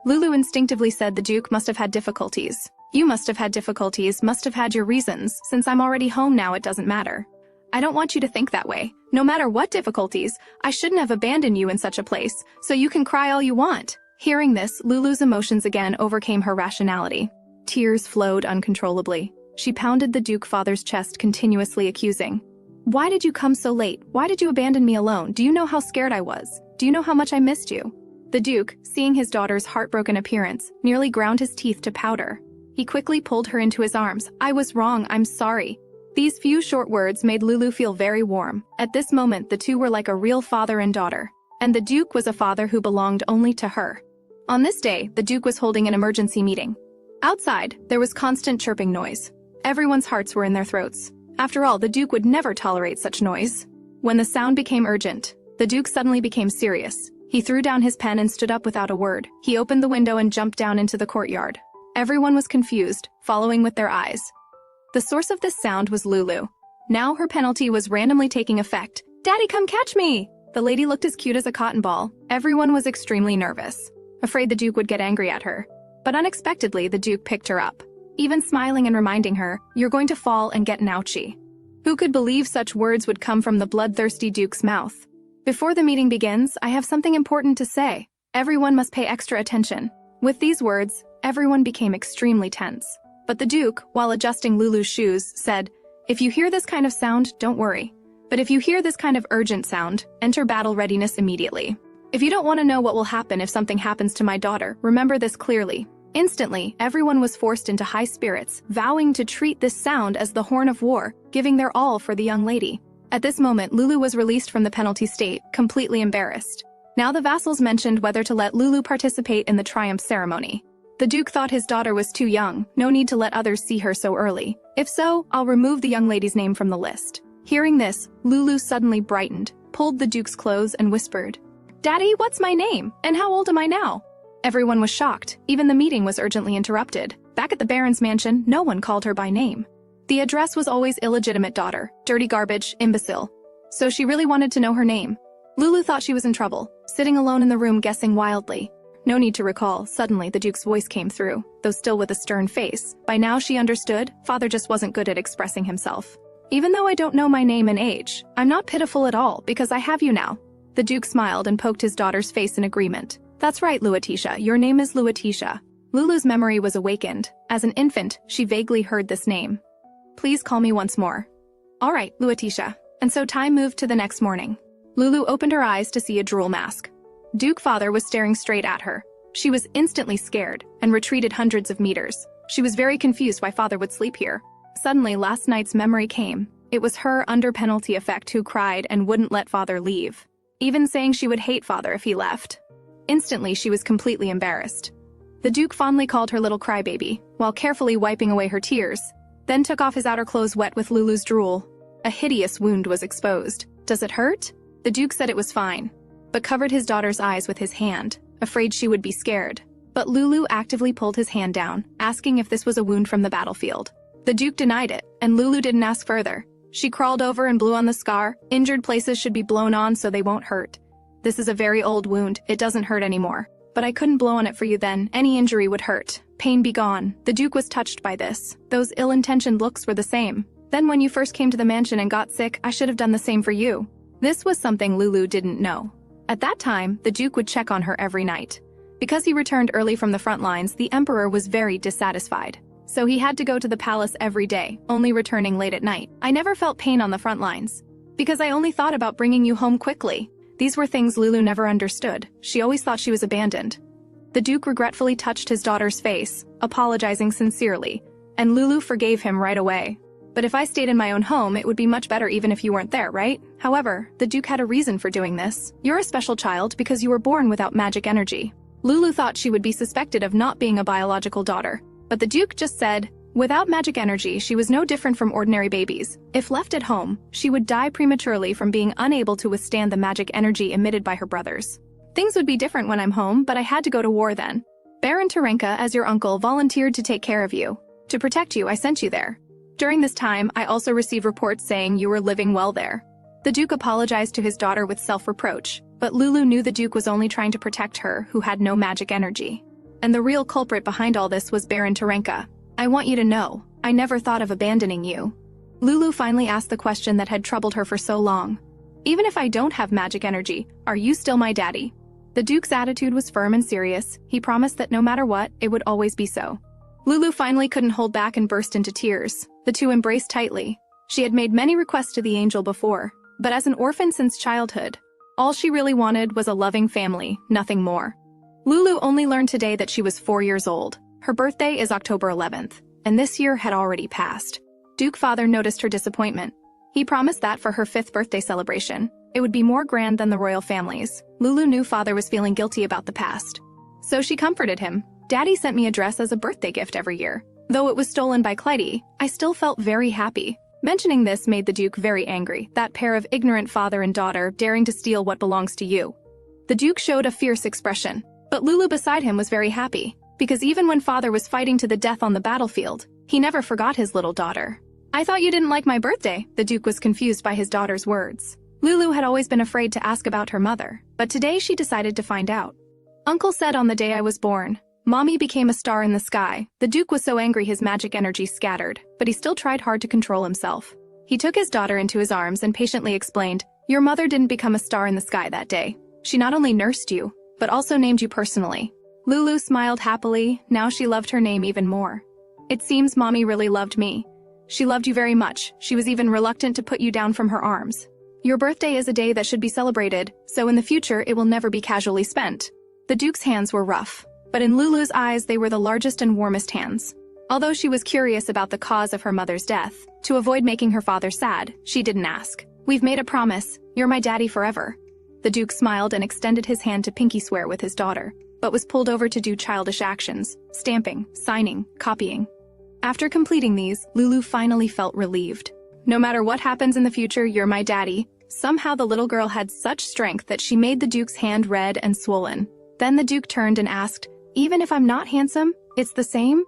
Lulu instinctively said the Duke must have had difficulties. You must have had difficulties, must have had your reasons. Since I'm already home now, it doesn't matter. I don't want you to think that way. No matter what difficulties, I shouldn't have abandoned you in such a place, so you can cry all you want. Hearing this, Lulu's emotions again overcame her rationality. Tears flowed uncontrollably. She pounded the Duke father's chest, continuously accusing. Why did you come so late? Why did you abandon me alone? Do you know how scared I was? Do you know how much I missed you? The Duke, seeing his daughter's heartbroken appearance, nearly ground his teeth to powder. He quickly pulled her into his arms. I was wrong, I'm sorry. These few short words made Lulu feel very warm. At this moment, the two were like a real father and daughter. And the Duke was a father who belonged only to her. On this day, the Duke was holding an emergency meeting. Outside, there was constant chirping noise. Everyone's hearts were in their throats. After all, the Duke would never tolerate such noise. When the sound became urgent, the Duke suddenly became serious. He threw down his pen and stood up without a word. He opened the window and jumped down into the courtyard. Everyone was confused, following with their eyes. The source of this sound was Lulu. Now her penalty was randomly taking effect. Daddy, come catch me! The lady looked as cute as a cotton ball. Everyone was extremely nervous, afraid the Duke would get angry at her. But unexpectedly, the Duke picked her up, even smiling and reminding her, You're going to fall and get an ouchie. Who could believe such words would come from the bloodthirsty Duke's mouth? Before the meeting begins, I have something important to say. Everyone must pay extra attention. With these words, everyone became extremely tense. But the Duke, while adjusting Lulu's shoes, said, If you hear this kind of sound, don't worry. But if you hear this kind of urgent sound, enter battle readiness immediately. If you don't want to know what will happen if something happens to my daughter, remember this clearly. Instantly, everyone was forced into high spirits, vowing to treat this sound as the horn of war, giving their all for the young lady. At this moment, Lulu was released from the penalty state, completely embarrassed. Now the vassals mentioned whether to let Lulu participate in the triumph ceremony. The Duke thought his daughter was too young, no need to let others see her so early. If so, I'll remove the young lady's name from the list. Hearing this, Lulu suddenly brightened, pulled the Duke's clothes and whispered, "Daddy, what's my name? And how old am I now?" Everyone was shocked, even the meeting was urgently interrupted. Back at the Baron's mansion, no one called her by name. The address was always illegitimate daughter, dirty garbage, imbecile. So she really wanted to know her name. Lulu thought she was in trouble, sitting alone in the room guessing wildly. No need to recall, suddenly the Duke's voice came through, though still with a stern face. By now she understood, father just wasn't good at expressing himself. Even though I don't know my name and age, I'm not pitiful at all because I have you now. The Duke smiled and poked his daughter's face in agreement. That's right, Luyadisha, your name is Luyadisha. Lulu's memory was awakened. As an infant, she vaguely heard this name. Please call me once more. All right, Luyadisha. And so time moved to the next morning. Lulu opened her eyes to see a drool mask. Duke father was staring straight at her. She was instantly scared and retreated hundreds of meters. She was very confused why father would sleep here. Suddenly, last night's memory came. It was her under penalty effect who cried and wouldn't let father leave, even saying she would hate father if he left. Instantly, she was completely embarrassed. The Duke fondly called her little crybaby, while carefully wiping away her tears, then took off his outer clothes wet with Lulu's drool. A hideous wound was exposed. Does it hurt? The Duke said it was fine, but covered his daughter's eyes with his hand, afraid she would be scared. But Lulu actively pulled his hand down, asking if this was a wound from the battlefield. The Duke denied it, and Lulu didn't ask further. She crawled over and blew on the scar. Injured places should be blown on so they won't hurt. This is a very old wound, it doesn't hurt anymore. But I couldn't blow on it for you then, any injury would hurt. Pain be gone. The Duke was touched by this. Those ill-intentioned looks were the same. Then when you first came to the mansion and got sick, I should have done the same for you. This was something Lulu didn't know. At that time, the Duke would check on her every night. Because he returned early from the front lines, the Emperor was very dissatisfied. So he had to go to the palace every day, only returning late at night. I never felt pain on the front lines, because I only thought about bringing you home quickly. These were things Lulu never understood. She always thought she was abandoned. The Duke regretfully touched his daughter's face, apologizing sincerely, and Lulu forgave him right away. But if I stayed in my own home, it would be much better even if you weren't there, right? However, the Duke had a reason for doing this. You're a special child because you were born without magic energy. Lulu thought she would be suspected of not being a biological daughter. But the Duke just said, without magic energy, she was no different from ordinary babies. If left at home, she would die prematurely from being unable to withstand the magic energy emitted by her brothers. Things would be different when I'm home, but I had to go to war then. Baron Terenka, as your uncle, volunteered to take care of you. To protect you, I sent you there. During this time, I also received reports saying you were living well there. The Duke apologized to his daughter with self-reproach, but Lulu knew the Duke was only trying to protect her, who had no magic energy. And the real culprit behind all this was Baron Terenka. I want you to know, I never thought of abandoning you. Lulu finally asked the question that had troubled her for so long. Even if I don't have magic energy, are you still my daddy? The Duke's attitude was firm and serious. He promised that no matter what, it would always be so. Lulu finally couldn't hold back and burst into tears. The two embraced tightly. She had made many requests to the angel before, but as an orphan since childhood, all she really wanted was a loving family, nothing more. Lulu only learned today that she was 4 years old. Her birthday is October 11th, and this year had already passed. Duke father noticed her disappointment. He promised that for her 5th birthday celebration, it would be more grand than the royal families. Lulu knew father was feeling guilty about the past. So she comforted him. Daddy sent me a dress as a birthday gift every year. Though it was stolen by Clyde, I still felt very happy. Mentioning this made the Duke very angry, that pair of ignorant father and daughter daring to steal what belongs to you. The Duke showed a fierce expression. But Lulu beside him was very happy, because even when father was fighting to the death on the battlefield, he never forgot his little daughter. I thought you didn't like my birthday, the Duke was confused by his daughter's words. Lulu had always been afraid to ask about her mother, but today she decided to find out. Uncle said on the day I was born, Mommy became a star in the sky. The Duke was so angry his magic energy scattered, but he still tried hard to control himself. He took his daughter into his arms and patiently explained, your mother didn't become a star in the sky that day. She not only nursed you, but also named you personally. Lulu smiled happily. Now she loved her name even more. It seems Mommy really loved me. She loved you very much. She was even reluctant to put you down from her arms. Your birthday is a day that should be celebrated, so in the future it will never be casually spent. The Duke's hands were rough, but in Lulu's eyes they were the largest and warmest hands. Although she was curious about the cause of her mother's death, to avoid making her father sad, she didn't ask. We've made a promise, you're my daddy forever. The Duke smiled and extended his hand to pinky swear with his daughter, but was pulled over to do childish actions, stamping, signing, copying. After completing these, Lulu finally felt relieved. No matter what happens in the future, you're my daddy. Somehow the little girl had such strength that she made the Duke's hand red and swollen. Then the Duke turned and asked, even if I'm not handsome, it's the same?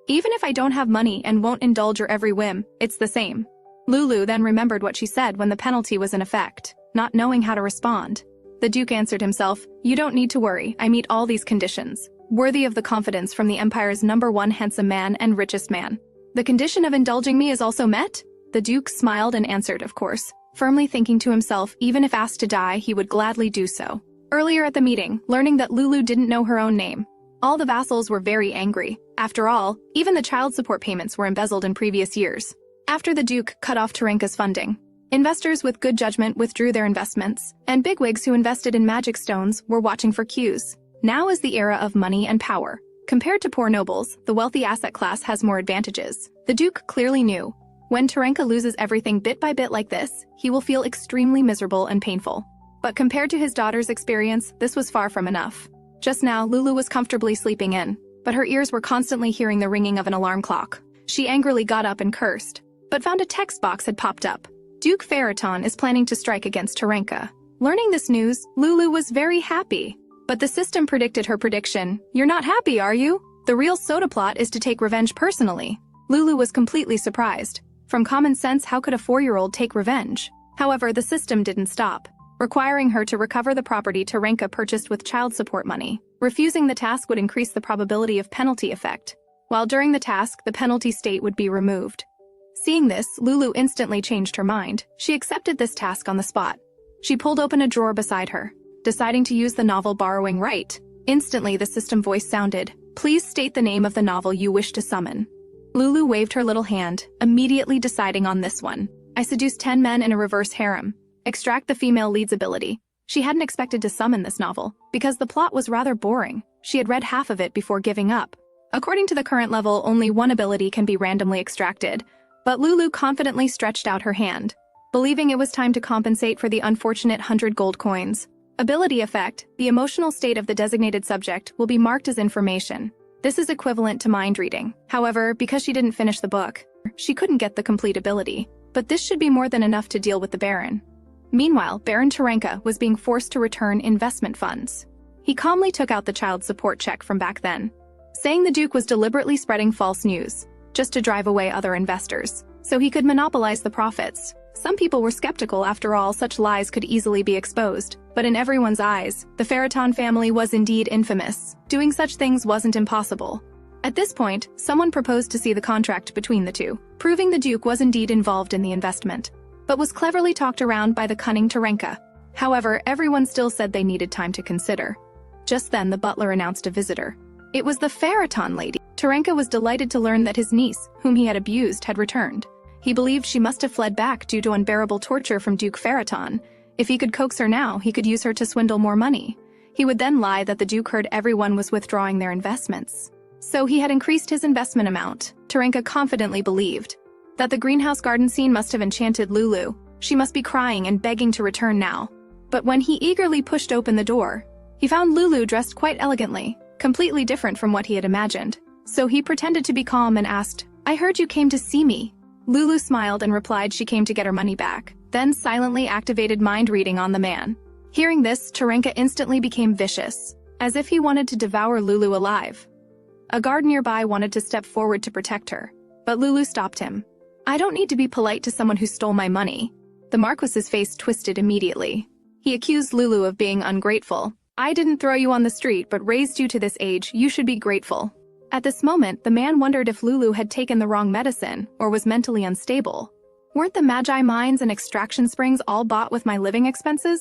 Even if I don't have money and won't indulge your every whim, it's the same. Lulu then remembered what she said when the penalty was in effect, not knowing how to respond. The Duke answered himself, you don't need to worry, I meet all these conditions. Worthy of the confidence from the Empire's #1 handsome man and richest man. The condition of indulging me is also met? The Duke smiled and answered, of course, firmly thinking to himself even if asked to die, he would gladly do so. Earlier at the meeting, learning that Lulu didn't know her own name, all the vassals were very angry. After all, even the child support payments were embezzled in previous years. After the Duke cut off Tarenka's funding, investors with good judgment withdrew their investments, and bigwigs who invested in magic stones were watching for cues. Now is the era of money and power. Compared to poor nobles, the wealthy asset class has more advantages. The Duke clearly knew. When Tarenka loses everything bit by bit like this, he will feel extremely miserable and painful. But compared to his daughter's experience, this was far from enough. Just now, Lulu was comfortably sleeping in, but her ears were constantly hearing the ringing of an alarm clock. She angrily got up and cursed, but found a text box had popped up. Duke Pharaton is planning to strike against Tarenka. Learning this news, Lulu was very happy. But the system predicted her prediction. You're not happy, are you? The real soda plot is to take revenge personally. Lulu was completely surprised. From common sense, how could a 4-year-old take revenge? However, the system didn't stop, requiring her to recover the property Tarenka purchased with child support money. Refusing the task would increase the probability of penalty effect, while during the task, the penalty state would be removed. Seeing this, Lulu instantly changed her mind. She accepted this task on the spot. She pulled open a drawer beside her, deciding to use the novel borrowing right. Instantly, the system voice sounded, please state the name of the novel you wish to summon. Lulu waved her little hand, immediately deciding on this one. I seduced 10 men in a reverse harem. Extract the female lead's ability. She hadn't expected to summon this novel, because the plot was rather boring. She had read half of it before giving up. According to the current level, only one ability can be randomly extracted, but Lulu confidently stretched out her hand, believing it was time to compensate for the unfortunate 100 gold coins. Ability effect, the emotional state of the designated subject will be marked as information. This is equivalent to mind reading. However, because she didn't finish the book, she couldn't get the complete ability. But this should be more than enough to deal with the Baron. Meanwhile, Baron Tarenka was being forced to return investment funds. He calmly took out the child support check from back then, saying the Duke was deliberately spreading false news, just to drive away other investors, so he could monopolize the profits. Some people were skeptical. After all, such lies could easily be exposed. But in everyone's eyes, the Pharaton family was indeed infamous. Doing such things wasn't impossible. At this point, someone proposed to see the contract between the two, proving the Duke was indeed involved in the investment, but was cleverly talked around by the cunning Tarenka. However, everyone still said they needed time to consider. Just then, the butler announced a visitor. It was the Pharaton lady. Tarenka was delighted to learn that his niece, whom he had abused, had returned. He believed she must have fled back due to unbearable torture from Duke Pharaton. If he could coax her now, he could use her to swindle more money. He would then lie that the Duke heard everyone was withdrawing their investments. So he had increased his investment amount. Tarenka confidently believed that the greenhouse garden scene must have enchanted Lulu. She must be crying and begging to return now. But when he eagerly pushed open the door, he found Lulu dressed quite elegantly, completely different from what he had imagined. So he pretended to be calm and asked, I heard you came to see me. Lulu smiled and replied she came to get her money back, then silently activated mind reading on the man. Hearing this, Tarenka instantly became vicious, as if he wanted to devour Lulu alive. A guard nearby wanted to step forward to protect her, but Lulu stopped him. I don't need to be polite to someone who stole my money. The Marquis's face twisted immediately. He accused Lulu of being ungrateful. I didn't throw you on the street but raised you to this age, you should be grateful. At this moment, the man wondered if Lulu had taken the wrong medicine or was mentally unstable. Weren't the Magi mines and extraction springs all bought with my living expenses?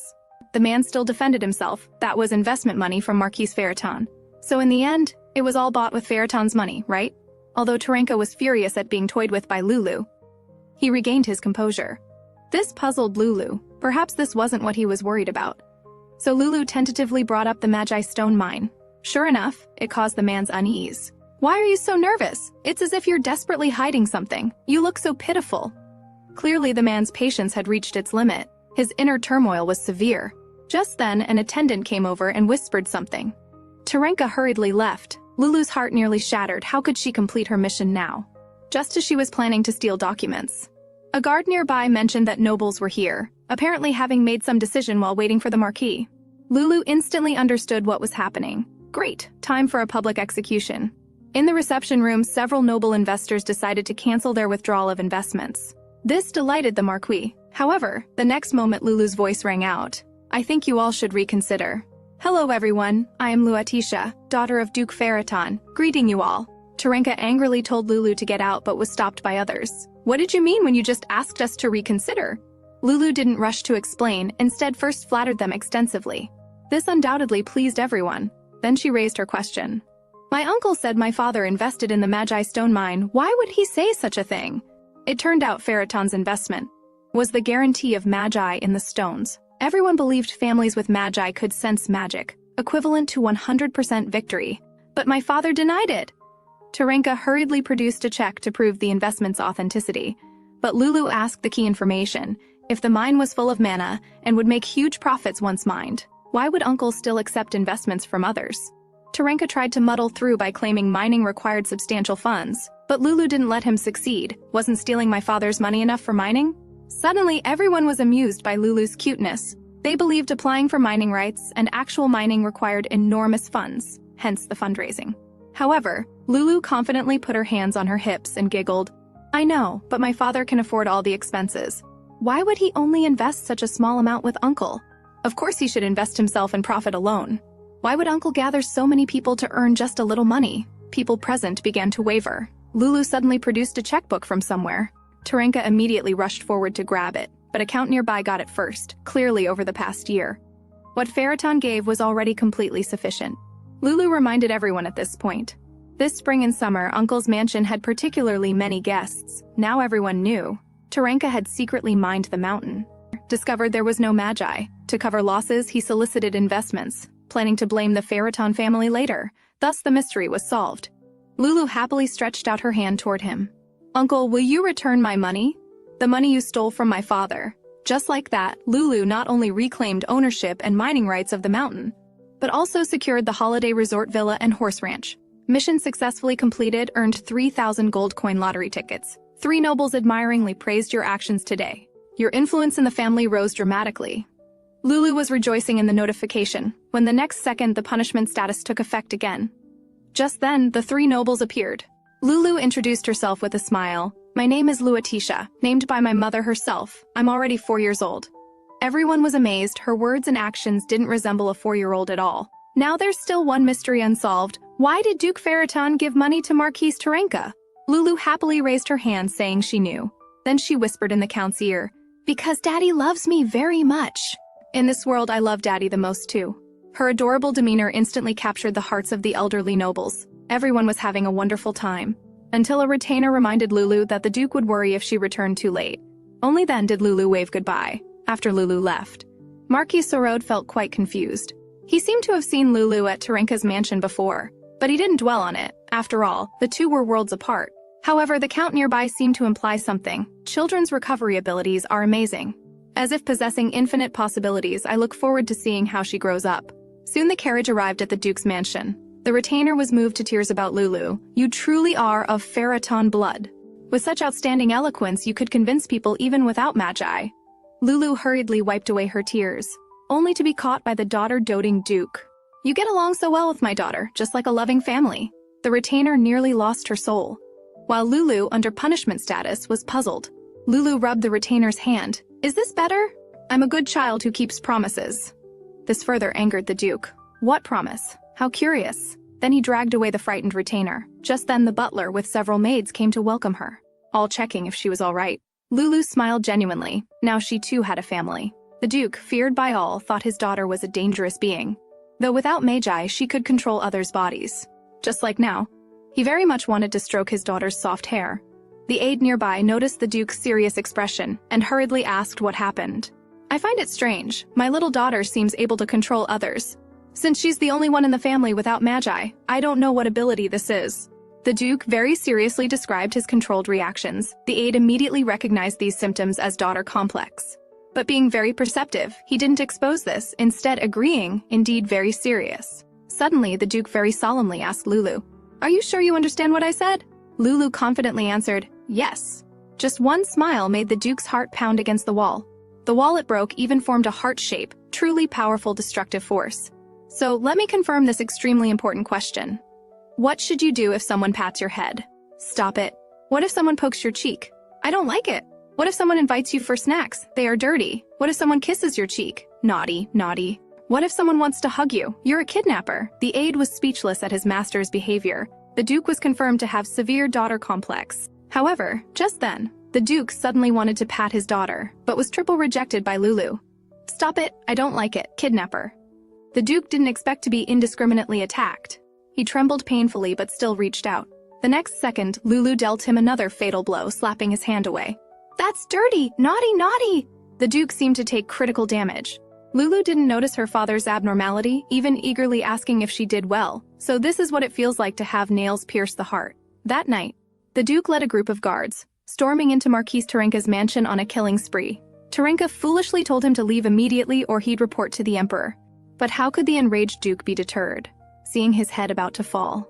The man still defended himself. That was investment money from Marquis Pharaton. So in the end, it was all bought with Pharaton's money, right? Although Tarenka was furious at being toyed with by Lulu, he regained his composure. This puzzled Lulu. Perhaps this wasn't what he was worried about. So Lulu tentatively brought up the Magi stone mine. Sure enough, it caused the man's unease. "Why are you so nervous? It's as if you're desperately hiding something. You look so pitiful." Clearly, the man's patience had reached its limit. His inner turmoil was severe. Just then, an attendant came over and whispered something. Terenka hurriedly left. Lulu's heart nearly shattered. How could she complete her mission now? Just as she was planning to steal documents. A guard nearby mentioned that nobles were here, apparently having made some decision while waiting for the marquis. Lulu instantly understood what was happening. Great, time for a public execution. In the reception room, several noble investors decided to cancel their withdrawal of investments. This delighted the marquis. However, the next moment Lulu's voice rang out. "I think you all should reconsider. Hello everyone, I am Luyadisha, daughter of Duke Pharaton, greeting you all." Terenka angrily told Lulu to get out but was stopped by others. "What did you mean when you just asked us to reconsider?" Lulu didn't rush to explain, instead first flattered them extensively. This undoubtedly pleased everyone. Then she raised her question. "My uncle said my father invested in the Magi stone mine. Why would he say such a thing?" It turned out Pharaton's investment was the guarantee of Magi in the stones. Everyone believed families with Magi could sense magic, equivalent to 100% victory. But my father denied it. Terenka hurriedly produced a check to prove the investment's authenticity. But Lulu asked the key information: if the mine was full of mana and would make huge profits once mined, why would uncle still accept investments from others? Terenka tried to muddle through by claiming mining required substantial funds, but Lulu didn't let him succeed. Wasn't stealing my father's money enough for mining? Suddenly, everyone was amused by Lulu's cuteness. They believed applying for mining rights and actual mining required enormous funds, hence the fundraising. However, Lulu confidently put her hands on her hips and giggled. "I know, but my father can afford all the expenses. Why would he only invest such a small amount with uncle? Of course he should invest himself and profit alone. Why would uncle gather so many people to earn just a little money?" People present began to waver. Lulu suddenly produced a checkbook from somewhere. Terenka immediately rushed forward to grab it, but a count nearby got it first, clearly over the past year. What Pharaton gave was already completely sufficient. Lulu reminded everyone at this point. This spring and summer, Uncle's mansion had particularly many guests. Now everyone knew. Terenka had secretly mined the mountain. Discovered there was no Magi. To cover losses, he solicited investments, planning to blame the Pharaton family later. Thus the mystery was solved. Lulu happily stretched out her hand toward him. "Uncle, will you return my money? The money you stole from my father." Just like that, Lulu not only reclaimed ownership and mining rights of the mountain, but also secured the holiday resort villa and horse ranch. Mission successfully completed, earned 3,000 gold coin lottery tickets. 3 nobles admiringly praised your actions today. Your influence in the family rose dramatically. Lulu was rejoicing in the notification, when the next second the punishment status took effect again. Just then, the 3 nobles appeared. Lulu introduced herself with a smile. "My name is Luyadisha, named by my mother herself. I'm already 4 years old." Everyone was amazed. Her words and actions didn't resemble a 4-year-old at all. Now there's still one mystery unsolved. Why did Duke Pharaton give money to Marquise Terenka? Lulu happily raised her hand, saying she knew. Then she whispered in the Count's ear, "Because Daddy loves me very much. In this world, I love Daddy the most too." Her adorable demeanor instantly captured the hearts of the elderly nobles. Everyone was having a wonderful time. Until a retainer reminded Lulu that the Duke would worry if she returned too late. Only then did Lulu wave goodbye. After Lulu left, Marquis Sorode felt quite confused. He seemed to have seen Lulu at Terenka's mansion before, but he didn't dwell on it. After all, the two were worlds apart. However, the Count nearby seemed to imply something. Children's recovery abilities are amazing. As if possessing infinite possibilities, I look forward to seeing how she grows up. Soon the carriage arrived at the Duke's mansion. The retainer was moved to tears about Lulu. "You truly are of Pharaton blood. With such outstanding eloquence, you could convince people even without Magi." Lulu hurriedly wiped away her tears, only to be caught by the daughter-doting Duke. "You get along so well with my daughter, just like a loving family." The retainer nearly lost her soul. While Lulu, under punishment status, was puzzled. Lulu rubbed the retainer's hand. "Is this better? I'm a good child who keeps promises." This further angered the Duke. What promise? How curious. Then he dragged away the frightened retainer. Just then the butler with several maids came to welcome her, all checking if she was all right. Lulu smiled genuinely. Now she too had a family. The Duke, feared by all, thought his daughter was a dangerous being. Though without Magi, she could control others' bodies. Just like now, he very much wanted to stroke his daughter's soft hair. The aide nearby noticed the Duke's serious expression and hurriedly asked what happened. I find it strange. My little daughter seems able to control others. Since she's the only one in the family without magi, I don't know what ability this is. The Duke very seriously described his controlled reactions. The aide immediately recognized these symptoms as daughter complex. But being very perceptive, he didn't expose this, instead agreeing, indeed very serious. Suddenly, the Duke very solemnly asked Lulu, "Are you sure you understand what I said?" Lulu confidently answered, "Yes." Just one smile made the Duke's heart pound against the wall. The wall it broke even formed a heart shape, truly powerful destructive force. So let me confirm this extremely important question. What should you do if someone pats your head? Stop it. What if someone pokes your cheek? I don't like it. What if someone invites you for snacks? They are dirty. What if someone kisses your cheek? Naughty, naughty. What if someone wants to hug you? You're a kidnapper. The aide was speechless at his master's behavior. The Duke was confirmed to have severe daughter complex. However, just then, the Duke suddenly wanted to pat his daughter, but was triple rejected by Lulu. Stop it, I don't like it, kidnapper. The Duke didn't expect to be indiscriminately attacked. He trembled painfully but still reached out. The next second, Lulu dealt him another fatal blow, slapping his hand away. That's dirty! Naughty, naughty! The Duke seemed to take critical damage. Lulu didn't notice her father's abnormality, even eagerly asking if she did well. So this is what it feels like to have nails pierce the heart. That night, the Duke led a group of guards, storming into Marquise Terenka's mansion on a killing spree. Terenka foolishly told him to leave immediately or he'd report to the Emperor. But how could the enraged Duke be deterred, seeing his head about to fall?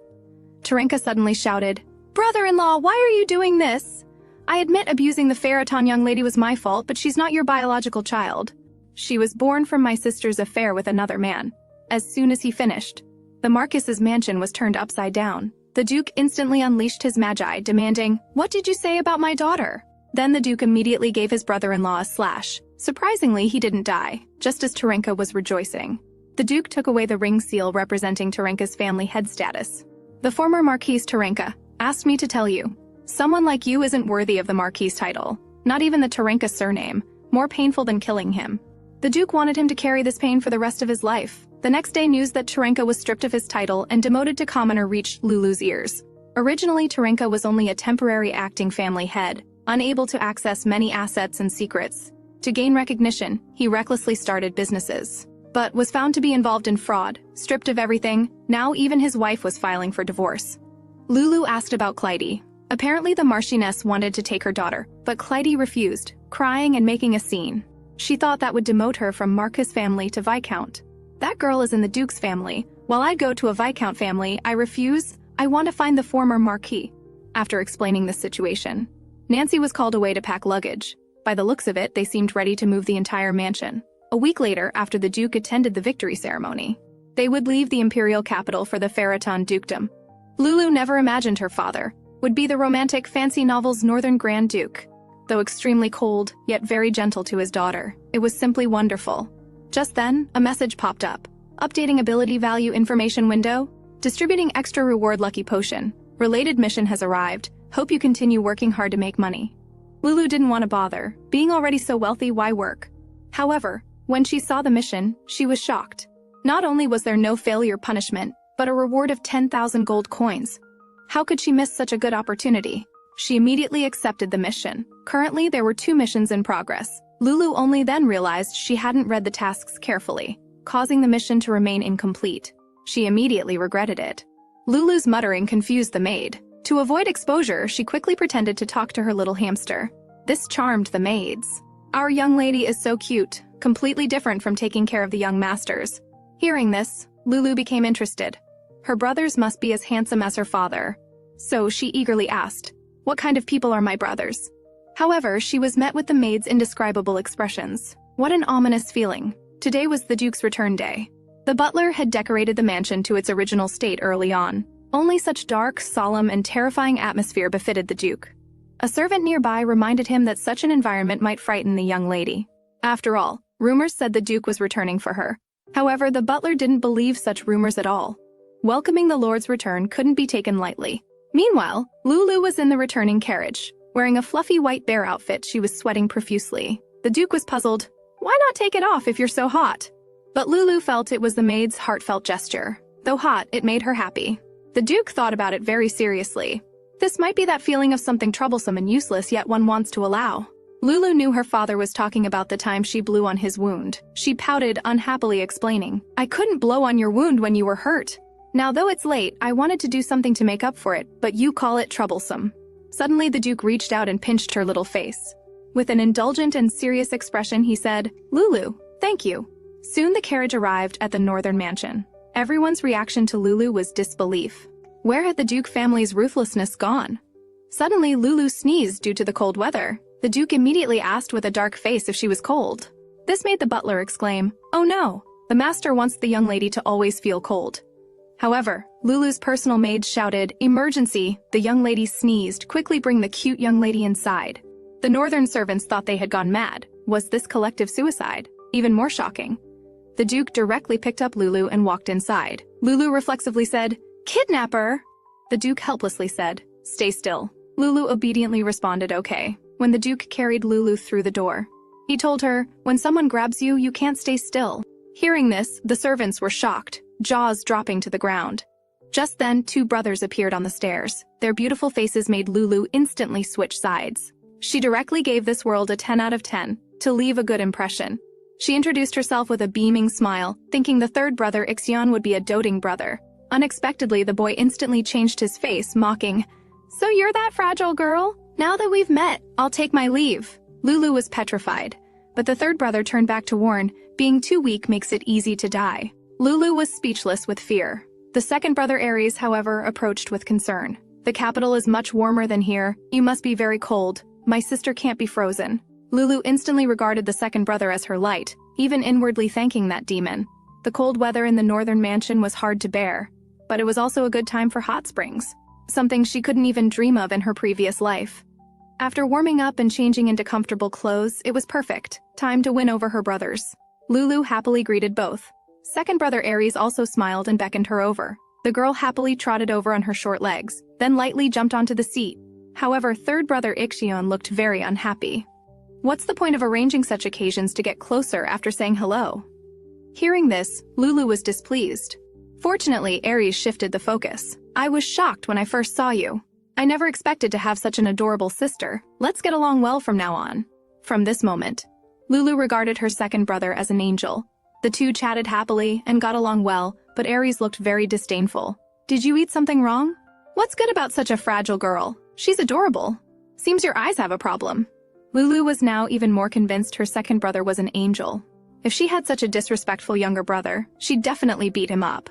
Terenka suddenly shouted, "Brother-in-law, why are you doing this? I admit abusing the Pharaoh young lady was my fault, but she's not your biological child. She was born from my sister's affair with another man." As soon as he finished, the Marquis's mansion was turned upside down. The Duke instantly unleashed his magi, demanding, "What did you say about my daughter?" Then the Duke immediately gave his brother-in-law a slash. Surprisingly, he didn't die, just as Terenka was rejoicing. The Duke took away the ring seal representing Terenka's family head status. "The former Marquise Terenka asked me to tell you, someone like you isn't worthy of the Marquise title, not even the Terenka surname, more painful than killing him." The Duke wanted him to carry this pain for the rest of his life. The next day, news that Terenka was stripped of his title and demoted to commoner reached Lulu's ears. Originally, Terenka was only a temporary acting family head, unable to access many assets and secrets. To gain recognition, he recklessly started businesses, but was found to be involved in fraud. Stripped of everything, now even his wife was filing for divorce. Lulu asked about Clyde. Apparently the Marchioness wanted to take her daughter, but Clyde refused, crying and making a scene. She thought that would demote her from Marquis family to Viscount. "That girl is in the Duke's family. While I'd go to a Viscount family, I refuse. I want to find the former Marquis." After explaining the situation, Nancy was called away to pack luggage. By the looks of it, they seemed ready to move the entire mansion. A week later, after the Duke attended the victory ceremony, they would leave the imperial capital for the Pharaoh dukedom. Lulu never imagined her father would be the romantic fancy novel's Northern Grand Duke. Though extremely cold, yet very gentle to his daughter, it was simply wonderful. Just then, a message popped up. Updating ability value information window. Distributing extra reward lucky potion. Related mission has arrived. Hope you continue working hard to make money. Lulu didn't want to bother. Being already so wealthy, why work? However, when she saw the mission, she was shocked. Not only was there no failure punishment, but a reward of 10,000 gold coins. How could she miss such a good opportunity? She immediately accepted the mission. Currently, there were 2 missions in progress. Lulu only then realized she hadn't read the tasks carefully, causing the mission to remain incomplete. She immediately regretted it. Lulu's muttering confused the maid. To avoid exposure, she quickly pretended to talk to her little hamster. This charmed the maids. "Our young lady is so cute, completely different from taking care of the young masters." Hearing this, Lulu became interested. Her brothers must be as handsome as her father. So she eagerly asked, "What kind of people are my brothers?" However, she was met with the maid's indescribable expressions. What an ominous feeling. Today was the Duke's return day. The butler had decorated the mansion to its original state early on. Only such dark, solemn, and terrifying atmosphere befitted the Duke. A servant nearby reminded him that such an environment might frighten the young lady. After all, rumors said the Duke was returning for her. However, the butler didn't believe such rumors at all. Welcoming the Lord's return couldn't be taken lightly. Meanwhile, Lulu was in the returning carriage. Wearing a fluffy white bear outfit, she was sweating profusely. The Duke was puzzled. Why not take it off if you're so hot? But Lulu felt it was the maid's heartfelt gesture. Though hot, it made her happy. The Duke thought about it very seriously. This might be that feeling of something troublesome and useless, yet one wants to allow. Lulu knew her father was talking about the time she blew on his wound. She pouted, unhappily explaining, "I couldn't blow on your wound when you were hurt. Now, though it's late, I wanted to do something to make up for it, but you call it troublesome." Suddenly, the Duke reached out and pinched her little face. With an indulgent and serious expression, he said, "Lulu, thank you." Soon the carriage arrived at the northern mansion. Everyone's reaction to Lulu was disbelief. Where had the Duke family's ruthlessness gone? Suddenly, Lulu sneezed due to the cold weather. The Duke immediately asked with a dark face if she was cold. This made the butler exclaim, "Oh no, the master wants the young lady to always feel cold." However, Lulu's personal maid shouted, "Emergency!" The young lady sneezed, "Quickly bring the cute young lady inside." The northern servants thought they had gone mad. Was this collective suicide? Even more shocking. The Duke directly picked up Lulu and walked inside. Lulu reflexively said, "Kidnapper!" The Duke helplessly said, "Stay still." Lulu obediently responded, "Okay." When the Duke carried Lulu through the door, he told her, "When someone grabs you, you can't stay still." Hearing this, the servants were shocked, jaws dropping to the ground. Just then, two brothers appeared on the stairs. Their beautiful faces made Lulu instantly switch sides. She directly gave this world a 10 out of 10, to leave a good impression. She introduced herself with a beaming smile, thinking the third brother, Ixion, would be a doting brother. Unexpectedly, the boy instantly changed his face, mocking, "So you're that fragile girl? Now that we've met, I'll take my leave." Lulu was petrified, but the third brother turned back to warn, "Being too weak makes it easy to die." Lulu was speechless with fear. The second brother, Aries, however, approached with concern. "The capital is much warmer than here. You must be very cold. My sister can't be frozen." Lulu instantly regarded the second brother as her light, even inwardly thanking that demon. The cold weather in the northern mansion was hard to bear, but it was also a good time for hot springs, something she couldn't even dream of in her previous life. After warming up and changing into comfortable clothes, it was perfect. Time to win over her brothers. Lulu happily greeted both. Second brother Aries also smiled and beckoned her over. The girl happily trotted over on her short legs, then lightly jumped onto the seat. However, third brother Ixion looked very unhappy. What's the point of arranging such occasions to get closer after saying hello? Hearing this, Lulu was displeased. Fortunately, Aries shifted the focus. "I was shocked when I first saw you. I never expected to have such an adorable sister. Let's get along well from now on." From this moment, Lulu regarded her second brother as an angel. The two chatted happily and got along well, but Aries looked very disdainful. "Did you eat something wrong? What's good about such a fragile girl? She's adorable. Seems your eyes have a problem." Lulu was now even more convinced her second brother was an angel. If she had such a disrespectful younger brother, she'd definitely beat him up.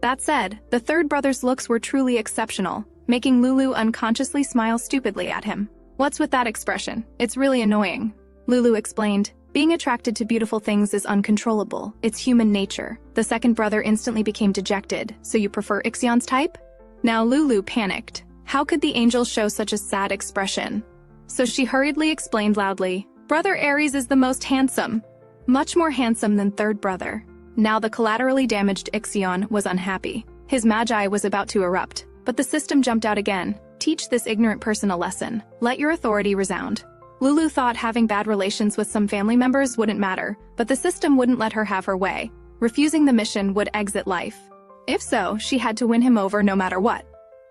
That said, the third brother's looks were truly exceptional, making Lulu unconsciously smile stupidly at him. "What's with that expression? It's really annoying." Lulu explained, "Being attracted to beautiful things is uncontrollable. It's human nature." The second brother instantly became dejected. "So you prefer Ixion's type?" Now Lulu panicked. How could the angel show such a sad expression? So she hurriedly explained loudly, "Brother Aries is the most handsome. Much more handsome than third brother." Now the collaterally damaged Ixion was unhappy. His magi was about to erupt, but the system jumped out again. "Teach this ignorant person a lesson. Let your authority resound." Lulu thought having bad relations with some family members wouldn't matter, but the system wouldn't let her have her way. Refusing the mission would exit life. If so, she had to win him over no matter what.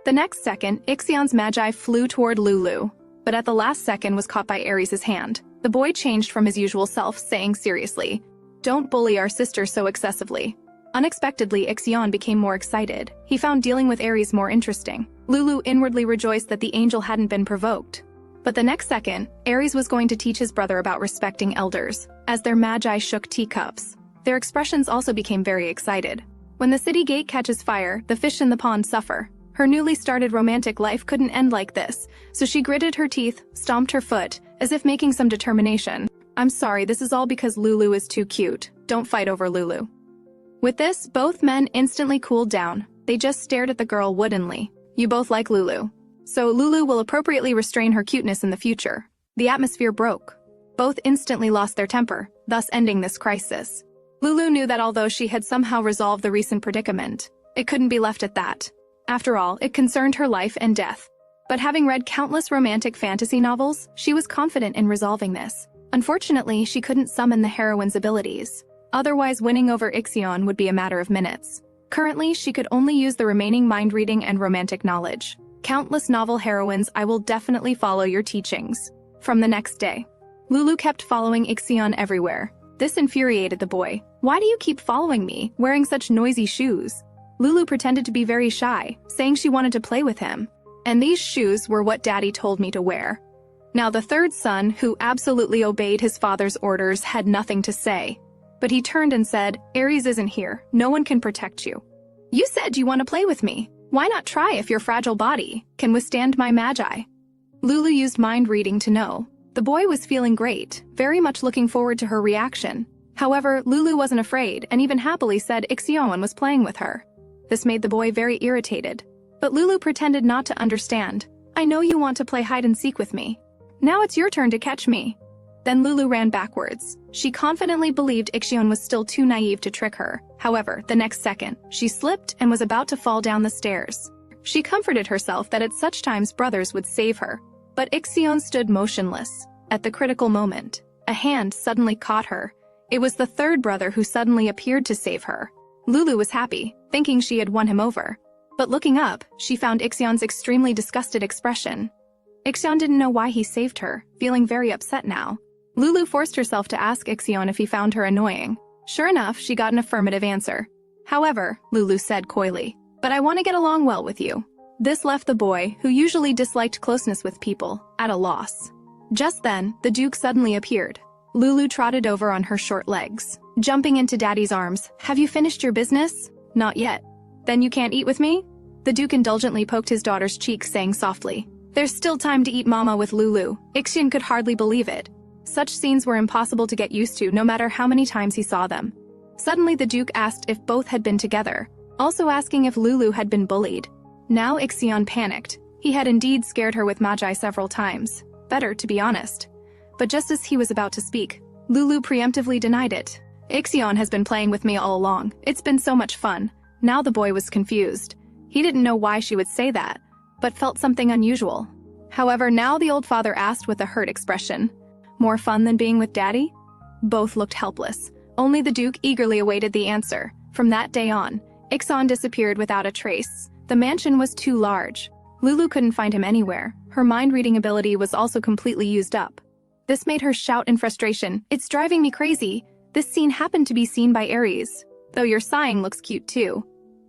The next second, Ixion's magi flew toward Lulu, but at the last second was caught by Aries' hand. The boy changed from his usual self, saying seriously, "Don't bully our sister so excessively." Unexpectedly, Ixion became more excited. He found dealing with Aries more interesting. Lulu inwardly rejoiced that the angel hadn't been provoked. But the next second, Aries was going to teach his brother about respecting elders. As their magi shook teacups, their expressions also became very excited. When the city gate catches fire, the fish in the pond suffer. Her newly started romantic life couldn't end like this, so she gritted her teeth, stomped her foot, as if making some determination. "I'm sorry, this is all because Lulu is too cute. Don't fight over Lulu." With this, both men instantly cooled down. They just stared at the girl woodenly. "You both like Lulu. So Lulu will appropriately restrain her cuteness in the future." The atmosphere broke. Both instantly lost their temper, thus ending this crisis. Lulu knew that although she had somehow resolved the recent predicament, it couldn't be left at that. After all, it concerned her life and death. But having read countless romantic fantasy novels, she was confident in resolving this. Unfortunately, she couldn't summon the heroine's abilities. Otherwise, winning over Ixion would be a matter of minutes. Currently, she could only use the remaining mind-reading and romantic knowledge. Countless novel heroines, I will definitely follow your teachings. From the next day, Lulu kept following Ixion everywhere. This infuriated the boy. "Why do you keep following me, wearing such noisy shoes?" Lulu pretended to be very shy, saying she wanted to play with him. "And these shoes were what Daddy told me to wear." Now the third son, who absolutely obeyed his father's orders, had nothing to say. But he turned and said, "Aries isn't here. No one can protect you. You said you want to play with me. Why not try if your fragile body can withstand my magi?" Lulu used mind reading to know. The boy was feeling great, very much looking forward to her reaction. However, Lulu wasn't afraid and even happily said Ixion was playing with her. This made the boy very irritated. But Lulu pretended not to understand. "I know you want to play hide and seek with me. Now it's your turn to catch me." Then Lulu ran backwards. She confidently believed Ixion was still too naive to trick her. However, the next second, she slipped and was about to fall down the stairs. She comforted herself that at such times brothers would save her. But Ixion stood motionless. At the critical moment, a hand suddenly caught her. It was the third brother who suddenly appeared to save her. Lulu was happy, thinking she had won him over. But looking up, she found Ixion's extremely disgusted expression. Ixion didn't know why he saved her, feeling very upset now. Lulu forced herself to ask Ixion if he found her annoying. Sure enough, she got an affirmative answer. "However," Lulu said coyly, "but I want to get along well with you." This left the boy, who usually disliked closeness with people, at a loss. Just then, the Duke suddenly appeared. Lulu trotted over on her short legs, jumping into Daddy's arms. "Have you finished your business?" "Not yet." "Then you can't eat with me?" The Duke indulgently poked his daughter's cheek, saying softly, "There's still time to eat Mama with Lulu." Ixion could hardly believe it. Such scenes were impossible to get used to no matter how many times he saw them. Suddenly the Duke asked if both had been together, also asking if Lulu had been bullied. Now Ixion panicked. He had indeed scared her with magi several times. Better, to be honest. But just as he was about to speak, Lulu preemptively denied it. "Ixion has been playing with me all along. It's been so much fun." Now the boy was confused. He didn't know why she would say that, but felt something unusual. However, now the old father asked with a hurt expression, "More fun than being with Daddy?" Both looked helpless. Only the Duke eagerly awaited the answer. From that day on, Ixion disappeared without a trace. The mansion was too large. Lulu couldn't find him anywhere. Her mind-reading ability was also completely used up. This made her shout in frustration, "It's driving me crazy. This scene happened to be seen by Aries. Though your sighing looks cute too.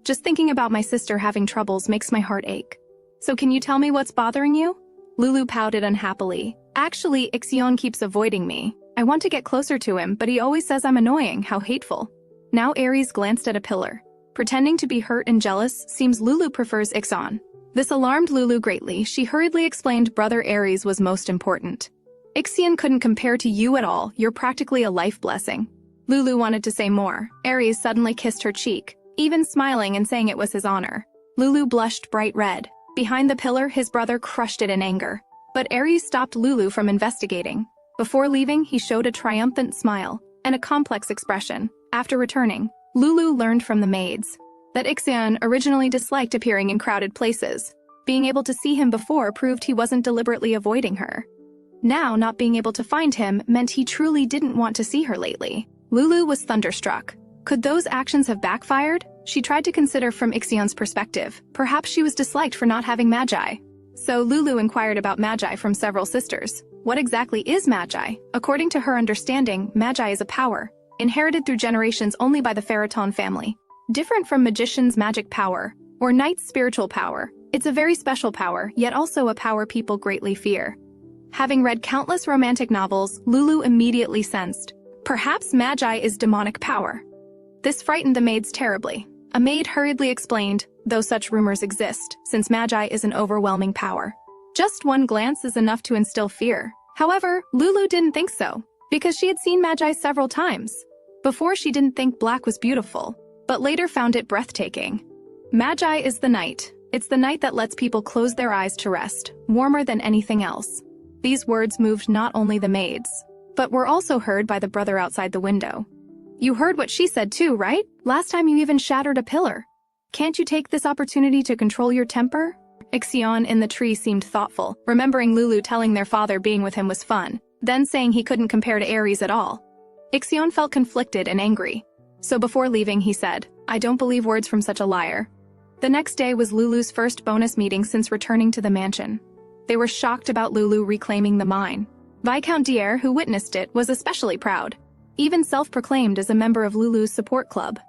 Just thinking about my sister having troubles makes my heart ache. So can you tell me what's bothering you?" Lulu pouted unhappily. "Actually, Ixion keeps avoiding me. I want to get closer to him, but he always says I'm annoying. How hateful." Now Aries glanced at a pillar. Pretending to be hurt and jealous, seems Lulu prefers Ixion. This alarmed Lulu greatly. She hurriedly explained brother Aries was most important. "Ixion couldn't compare to you at all. You're practically a life blessing." Lulu wanted to say more. Aries suddenly kissed her cheek, even smiling and saying it was his honor. Lulu blushed bright red. Behind the pillar, his brother crushed it in anger. But Aries stopped Lulu from investigating. Before leaving, he showed a triumphant smile and a complex expression. After returning, Lulu learned from the maids that Ixion originally disliked appearing in crowded places. Being able to see him before proved he wasn't deliberately avoiding her. Now, not being able to find him meant he truly didn't want to see her lately. Lulu was thunderstruck. Could those actions have backfired? She tried to consider from Ixion's perspective. Perhaps she was disliked for not having magi. So Lulu inquired about magi from several sisters. What exactly is magi? According to her understanding, magi is a power, inherited through generations only by the Pharaton family. Different from magician's magic power, or knight's spiritual power, it's a very special power, yet also a power people greatly fear. Having read countless romantic novels, Lulu immediately sensed, perhaps magi is demonic power. This frightened the maids terribly. A maid hurriedly explained, though such rumors exist, since magi is an overwhelming power. Just one glance is enough to instill fear. However, Lulu didn't think so, because she had seen magi several times. Before, she didn't think black was beautiful, but later found it breathtaking. Magi is the night. It's the night that lets people close their eyes to rest, warmer than anything else. These words moved not only the maids, but were also heard by the brother outside the window. You heard what she said too, right? Last time you even shattered a pillar. Can't you take this opportunity to control your temper? Ixion in the tree seemed thoughtful, remembering Lulu telling their father being with him was fun, then saying he couldn't compare to Aries at all. Ixion felt conflicted and angry. So before leaving, he said, I don't believe words from such a liar. The next day was Lulu's first bonus meeting since returning to the mansion. They were shocked about Lulu reclaiming the mine. Viscount Dier, who witnessed it, was especially proud, even self-proclaimed as a member of Lulu's support club.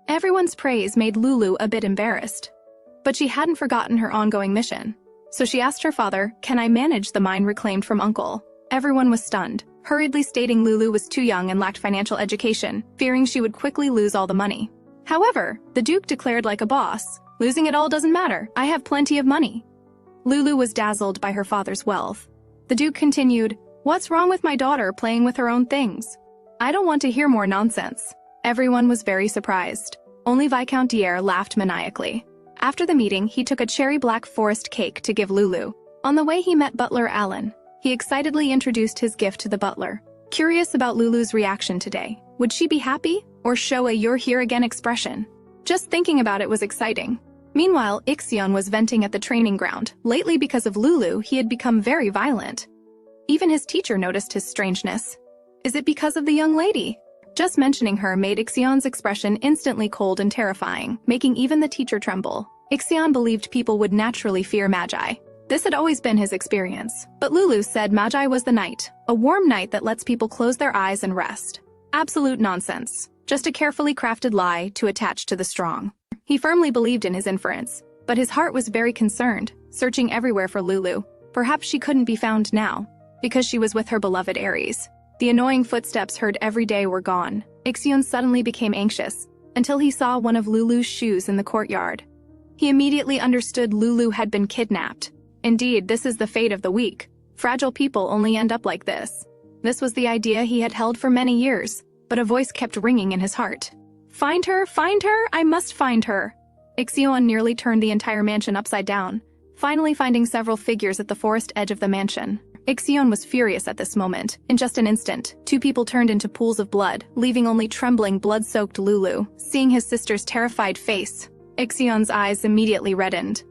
Everyone's praise made Lulu a bit embarrassed. But she hadn't forgotten her ongoing mission. So she asked her father, "Can I manage the mine reclaimed from Uncle?" Everyone was stunned, hurriedly stating Lulu was too young and lacked financial education, fearing she would quickly lose all the money. However, the Duke declared like a boss, "Losing it all doesn't matter, I have plenty of money." Lulu was dazzled by her father's wealth. The Duke continued, "What's wrong with my daughter playing with her own things? I don't want to hear more nonsense." Everyone was very surprised. Only Viscount Dier laughed maniacally. After the meeting, he took a cherry black forest cake to give Lulu. On the way, he met butler Alan. He excitedly introduced his gift to the butler. Curious about Lulu's reaction today. Would she be happy or show a "you're here again" expression? Just thinking about it was exciting. Meanwhile, Ixion was venting at the training ground. Lately, because of Lulu, he had become very violent. Even his teacher noticed his strangeness. Is it because of the young lady? Just mentioning her made Ixion's expression instantly cold and terrifying, making even the teacher tremble. Ixion believed people would naturally fear Magi. This had always been his experience. But Lulu said Magi was the night, a warm night that lets people close their eyes and rest. Absolute nonsense. Just a carefully crafted lie to attach to the strong. He firmly believed in his inference, but his heart was very concerned, searching everywhere for Lulu. Perhaps she couldn't be found now, because she was with her beloved Aries. The annoying footsteps heard every day were gone. Ixion suddenly became anxious, until he saw one of Lulu's shoes in the courtyard. He immediately understood Lulu had been kidnapped. Indeed, this is the fate of the weak. Fragile people only end up like this. This was the idea he had held for many years, but a voice kept ringing in his heart. Find her, I must find her. Ixion nearly turned the entire mansion upside down, finally finding several figures at the forest edge of the mansion. Ixion was furious at this moment. In just an instant, two people turned into pools of blood, leaving only trembling, blood-soaked Lulu. Seeing his sister's terrified face, Ixion's eyes immediately reddened.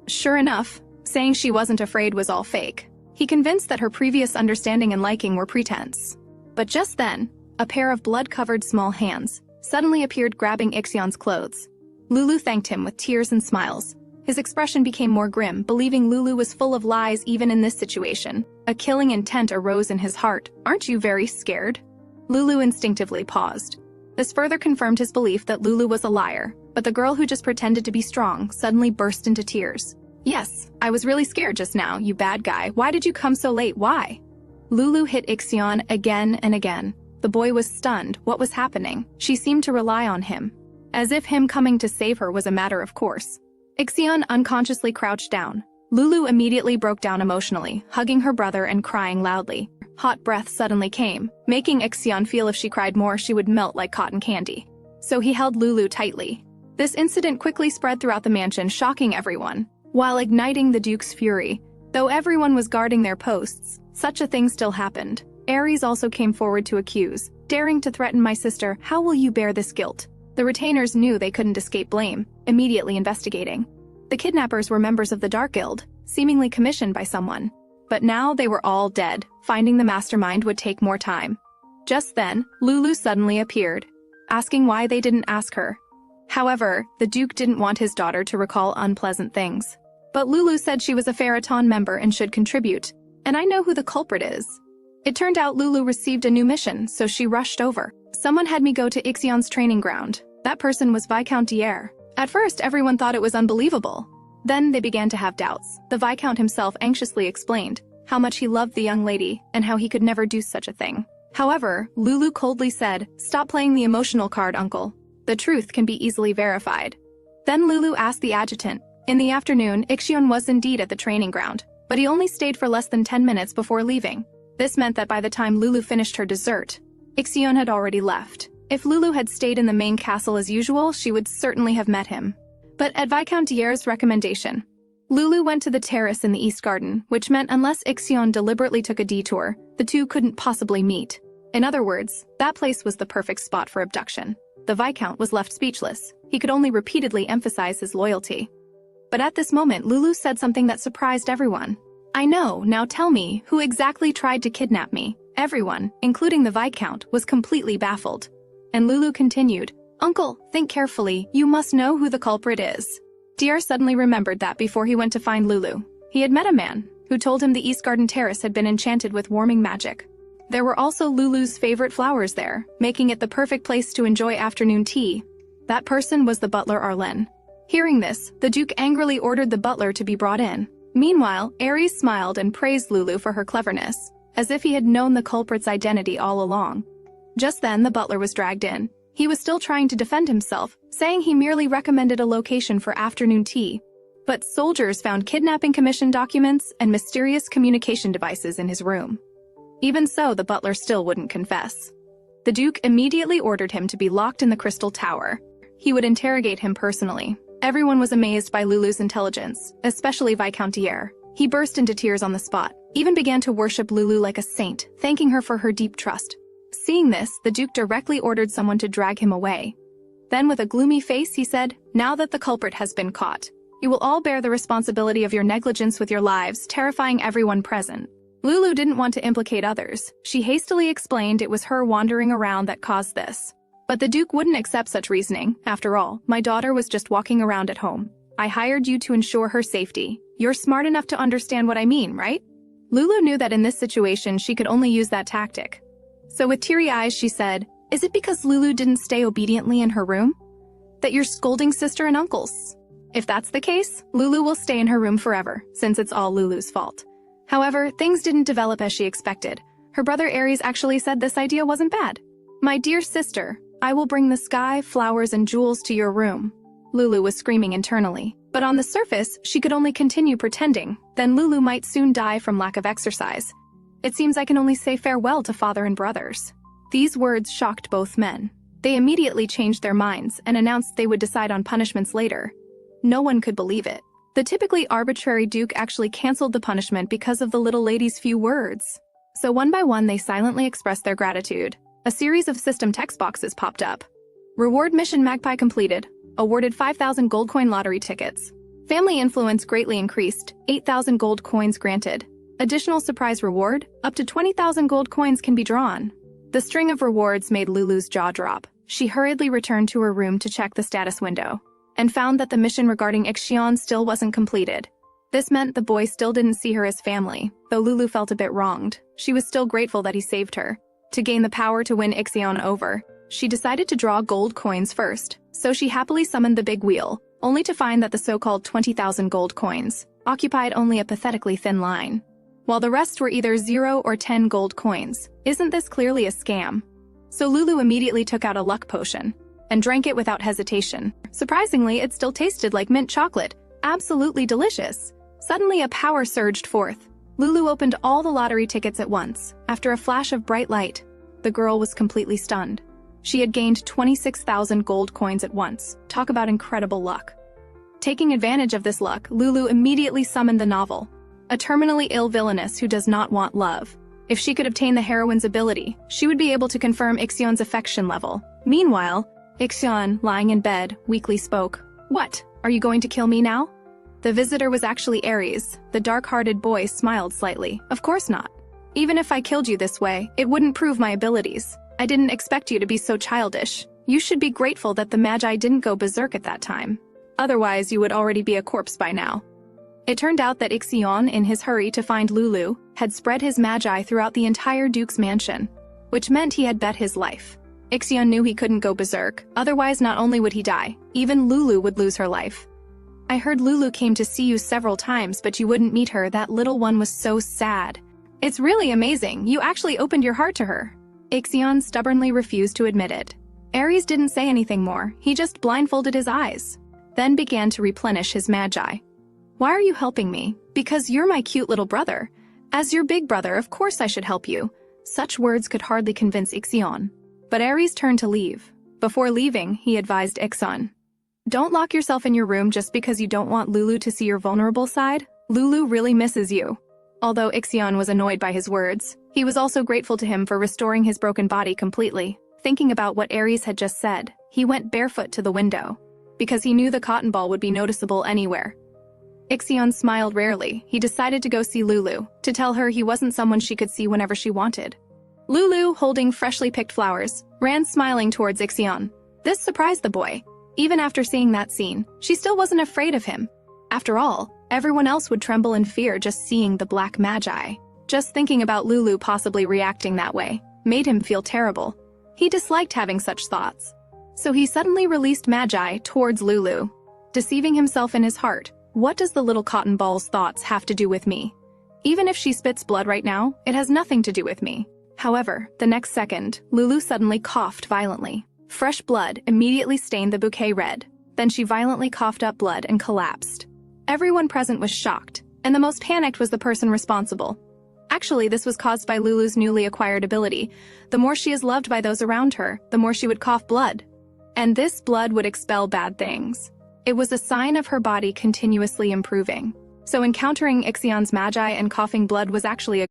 Sure enough, saying she wasn't afraid was all fake. He convinced that her previous understanding and liking were pretense. But just then, a pair of blood-covered small hands suddenly appeared, grabbing Ixion's clothes. Lulu thanked him with tears and smiles. His expression became more grim, believing Lulu was full of lies even in this situation. A killing intent arose in his heart. Aren't you very scared? Lulu instinctively paused. This further confirmed his belief that Lulu was a liar, but the girl who just pretended to be strong suddenly burst into tears. Yes, I was really scared just now, you bad guy. Why did you come so late? Why? Lulu hit Ixion again and again. The boy was stunned. What was happening? She seemed to rely on him, as if him coming to save her was a matter of course. Ixion unconsciously crouched down. Lulu immediately broke down emotionally, hugging her brother and crying loudly. Hot breath suddenly came, making Ixion feel if she cried more she would melt like cotton candy. So he held Lulu tightly. This incident quickly spread throughout the mansion, shocking everyone, while igniting the Duke's fury. Though everyone was guarding their posts, such a thing still happened. Aries also came forward to accuse, daring to threaten my sister. How will you bear this guilt? The retainers knew they couldn't escape blame, immediately investigating. The kidnappers were members of the Dark Guild, seemingly commissioned by someone. But now they were all dead. Finding the mastermind would take more time. Just then, Lulu suddenly appeared, asking why they didn't ask her. However, the Duke didn't want his daughter to recall unpleasant things. But Lulu said she was a Pharaton member and should contribute, and I know who the culprit is. It turned out Lulu received a new mission, so she rushed over. Someone had me go to Ixion's training ground. That person was Viscount Dier. At first, everyone thought it was unbelievable. Then they began to have doubts. The Viscount himself anxiously explained how much he loved the young lady and how he could never do such a thing. However, Lulu coldly said, "Stop playing the emotional card, uncle. The truth can be easily verified." Then Lulu asked the adjutant. In the afternoon, Ixion was indeed at the training ground, but he only stayed for less than 10 minutes before leaving. This meant that by the time Lulu finished her dessert, Ixion had already left. If Lulu had stayed in the main castle as usual, she would certainly have met him. But at Viscount Dier's recommendation, Lulu went to the terrace in the East Garden, which meant unless Ixion deliberately took a detour, the two couldn't possibly meet. In other words, that place was the perfect spot for abduction. The Viscount was left speechless. He could only repeatedly emphasize his loyalty. But at this moment, Lulu said something that surprised everyone. "I know, now tell me, who exactly tried to kidnap me?" Everyone, including the Viscount, was completely baffled. And Lulu continued, "Uncle, think carefully, you must know who the culprit is." Dier suddenly remembered that before he went to find Lulu, he had met a man, who told him the East Garden Terrace had been enchanted with warming magic. There were also Lulu's favorite flowers there, making it the perfect place to enjoy afternoon tea. That person was the butler Arlen. Hearing this, the Duke angrily ordered the butler to be brought in. Meanwhile, Aries smiled and praised Lulu for her cleverness, as if he had known the culprit's identity all along. Just then, the butler was dragged in. He was still trying to defend himself, saying he merely recommended a location for afternoon tea. But soldiers found kidnapping commission documents and mysterious communication devices in his room. Even so, the butler still wouldn't confess. The Duke immediately ordered him to be locked in the Crystal Tower. He would interrogate him personally. Everyone was amazed by Lulu's intelligence, especially Viscountierre. He burst into tears on the spot, even began to worship Lulu like a saint, thanking her for her deep trust. Seeing this, the Duke directly ordered someone to drag him away. Then with a gloomy face, he said, "Now that the culprit has been caught, you will all bear the responsibility of your negligence with your lives, terrifying everyone present." Lulu didn't want to implicate others. She hastily explained it was her wandering around that caused this. But the Duke wouldn't accept such reasoning. "After all, my daughter was just walking around at home. I hired you to ensure her safety. You're smart enough to understand what I mean, right?" Lulu knew that in this situation she could only use that tactic. So with teary eyes she said, "Is it because Lulu didn't stay obediently in her room that you're scolding sister and uncles? If that's the case, Lulu will stay in her room forever, since it's all Lulu's fault." However, things didn't develop as she expected. Her brother Aries actually said this idea wasn't bad. "My dear sister, I will bring the sky, flowers, and jewels to your room." Lulu was screaming internally. But on the surface, she could only continue pretending. Then Lulu might soon die from lack of exercise. "It seems I can only say farewell to father and brothers." These words shocked both men. They immediately changed their minds and announced they would decide on punishments later. No one could believe it. The typically arbitrary Duke actually canceled the punishment because of the little lady's few words. So one by one they silently expressed their gratitude. A series of system text boxes popped up. Reward mission Magpie completed. Awarded 5,000 gold coin lottery tickets. Family influence greatly increased. 8,000 gold coins granted. Additional surprise reward. Up to 20,000 gold coins can be drawn. The string of rewards made Lulu's jaw drop. She hurriedly returned to her room to check the status window, and found that the mission regarding Ixion still wasn't completed. This meant the boy still didn't see her as family, though Lulu felt a bit wronged. She was still grateful that he saved her. To gain the power to win Ixion over, she decided to draw gold coins first, so she happily summoned the big wheel, only to find that the so-called 20,000 gold coins occupied only a pathetically thin line, while the rest were either 0 or 10 gold coins. Isn't this clearly a scam? So Lulu immediately took out a luck potion and drank it without hesitation. Surprisingly, it still tasted like mint chocolate. Absolutely delicious. Suddenly, a power surged forth. Lulu opened all the lottery tickets at once. After a flash of bright light, the girl was completely stunned. She had gained 26,000 gold coins at once. Talk about incredible luck. Taking advantage of this luck, Lulu immediately summoned the novel, a terminally ill villainess who does not want love. If she could obtain the heroine's ability, she would be able to confirm Ixion's affection level. Meanwhile, Ixion, lying in bed, weakly spoke. "What? Are you going to kill me now?" The visitor was actually Aries. The dark-hearted boy smiled slightly. "Of course not. Even if I killed you this way, it wouldn't prove my abilities. I didn't expect you to be so childish. You should be grateful that the Magi didn't go berserk at that time. Otherwise, you would already be a corpse by now." It turned out that Ixion, in his hurry to find Lulu, had spread his Magi throughout the entire Duke's mansion, which meant he had bet his life. Ixion knew he couldn't go berserk, otherwise not only would he die, even Lulu would lose her life. "I heard Lulu came to see you several times, but you wouldn't meet her. That little one was so sad." "It's really amazing. You actually opened your heart to her." Ixion stubbornly refused to admit it. Aries didn't say anything more. He just blindfolded his eyes, then began to replenish his Magi. "Why are you helping me?" "Because you're my cute little brother. As your big brother, of course I should help you." Such words could hardly convince Ixion. But Aries turned to leave. Before leaving, he advised Ixion, "Don't lock yourself in your room just because you don't want Lulu to see your vulnerable side. Lulu really misses you." Although Ixion was annoyed by his words, he was also grateful to him for restoring his broken body completely. Thinking about what Aries had just said, he went barefoot to the window, because he knew the cotton ball would be noticeable anywhere. Ixion smiled rarely. He decided to go see Lulu, to tell her he wasn't someone she could see whenever she wanted. Lulu, holding freshly picked flowers, ran smiling towards Ixion. This surprised the boy. Even after seeing that scene, she still wasn't afraid of him. After all, Everyone else would tremble in fear just seeing the black magi. Just thinking about Lulu possibly reacting that way made him feel terrible. He disliked having such thoughts. So he suddenly released magi towards Lulu, deceiving himself in his heart. What does the little cotton ball's thoughts have to do with me? Even if she spits blood right now, it has nothing to do with me. However, the next second, Lulu suddenly coughed violently. Fresh blood immediately stained the bouquet red. Then she violently coughed up blood and collapsed. Everyone present was shocked, and the most panicked was the person responsible. Actually, this was caused by Lulu's newly acquired ability. The more she is loved by those around her, the more she would cough blood. And this blood would expel bad things. It was a sign of her body continuously improving. So encountering Ixion's magi and coughing blood was actually a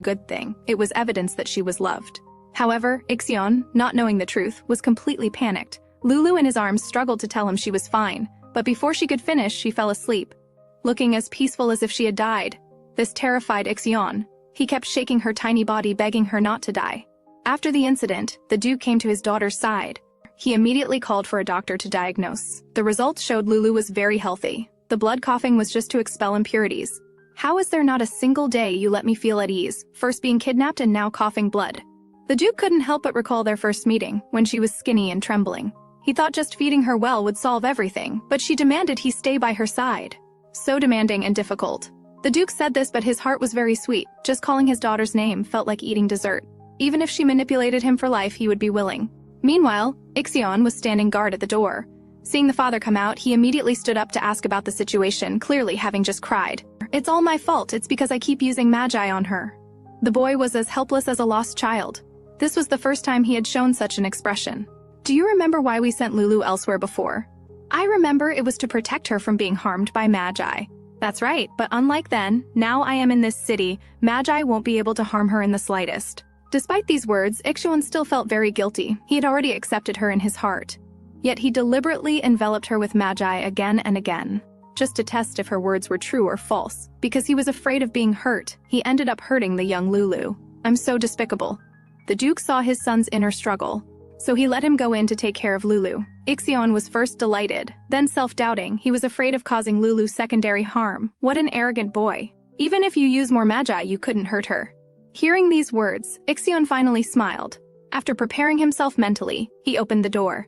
good thing. It was evidence that she was loved. However, Ixion, not knowing the truth, was completely panicked. Lulu in his arms struggled to tell him she was fine, but before she could finish, she fell asleep, looking as peaceful as if she had died. This terrified Ixion. He kept shaking her tiny body, begging her not to die. After the incident, the Duke came to his daughter's side. He immediately called for a doctor to diagnose. The results showed Lulu was very healthy. The blood coughing was just to expel impurities. How is there not a single day you let me feel at ease, first being kidnapped and now coughing blood? The Duke couldn't help but recall their first meeting, when she was skinny and trembling. He thought just feeding her well would solve everything, but she demanded he stay by her side. So demanding and difficult. The Duke said this, but his heart was very sweet. Just calling his daughter's name felt like eating dessert. Even if she manipulated him for life, he would be willing. Meanwhile, Ixion was standing guard at the door. Seeing the father come out, he immediately stood up to ask about the situation, clearly having just cried. It's all my fault, it's because I keep using magi on her. The boy was as helpless as a lost child. This was the first time he had shown such an expression. Do you remember why we sent Lulu elsewhere before? I remember it was to protect her from being harmed by magi. That's right, but unlike then, now I am in this city, magi won't be able to harm her in the slightest. Despite these words, Ixion still felt very guilty. He had already accepted her in his heart. Yet he deliberately enveloped her with magi again and again, just to test if her words were true or false. Because he was afraid of being hurt, he ended up hurting the young Lulu. I'm so despicable. The Duke saw his son's inner struggle, so he let him go in to take care of Lulu. Ixion was first delighted, then self-doubting. He was afraid of causing Lulu secondary harm. What an arrogant boy. Even if you use more magi, you couldn't hurt her. Hearing these words, Ixion finally smiled. After preparing himself mentally, he opened the door.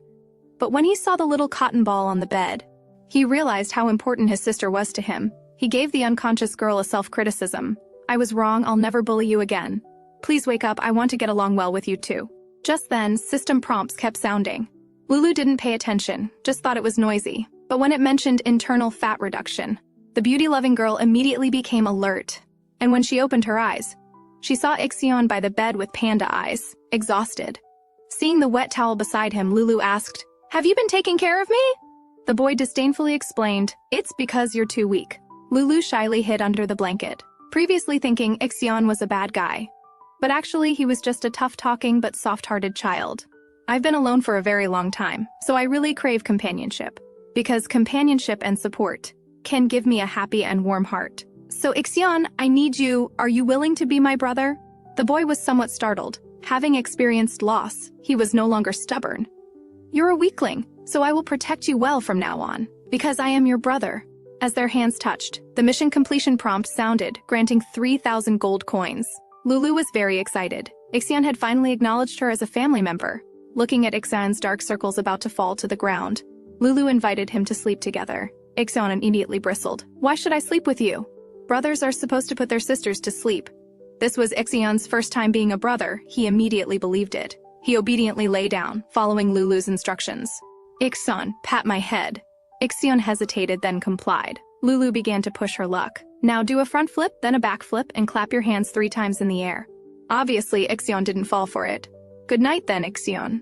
But when he saw the little cotton ball on the bed, he realized how important his sister was to him. He gave the unconscious girl a self-criticism. I was wrong, I'll never bully you again. Please wake up, I want to get along well with you too. Just then, system prompts kept sounding. Lulu didn't pay attention, just thought it was noisy. But when it mentioned internal fat reduction, the beauty-loving girl immediately became alert. And when she opened her eyes, she saw Ixion by the bed with panda eyes, exhausted. Seeing the wet towel beside him, Lulu asked, "Have you been taking care of me?" The boy disdainfully explained, "It's because you're too weak." Lulu shyly hid under the blanket, previously thinking Ixion was a bad guy. But actually, he was just a tough-talking but soft-hearted child. I've been alone for a very long time, so I really crave companionship. Because companionship and support can give me a happy and warm heart. So Ixion, I need you. Are you willing to be my brother? The boy was somewhat startled. Having experienced loss, he was no longer stubborn. You're a weakling, so I will protect you well from now on, because I am your brother. As their hands touched, the mission completion prompt sounded, granting 3,000 gold coins. Lulu was very excited. Ixion had finally acknowledged her as a family member. Looking at Ixion's dark circles about to fall to the ground, Lulu invited him to sleep together. Ixion immediately bristled. Why should I sleep with you? Brothers are supposed to put their sisters to sleep. This was Ixion's first time being a brother. He immediately believed it. He obediently lay down, following Lulu's instructions. Ixion, pat my head. Ixion hesitated, then complied. Lulu began to push her luck. Now do a front flip, then a back flip, and clap your hands 3 times in the air. Obviously, Ixion didn't fall for it. Good night then, Ixion.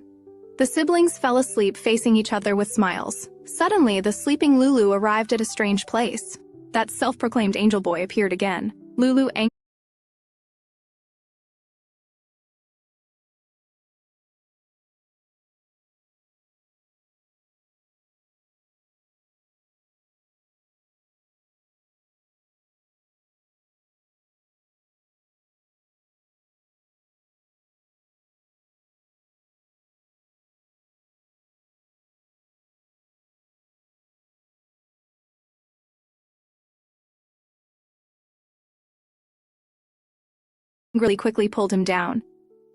The siblings fell asleep facing each other with smiles. Suddenly, the sleeping Lulu arrived at a strange place. That self-proclaimed angel boy appeared again. Lulu angrily quickly pulled him down.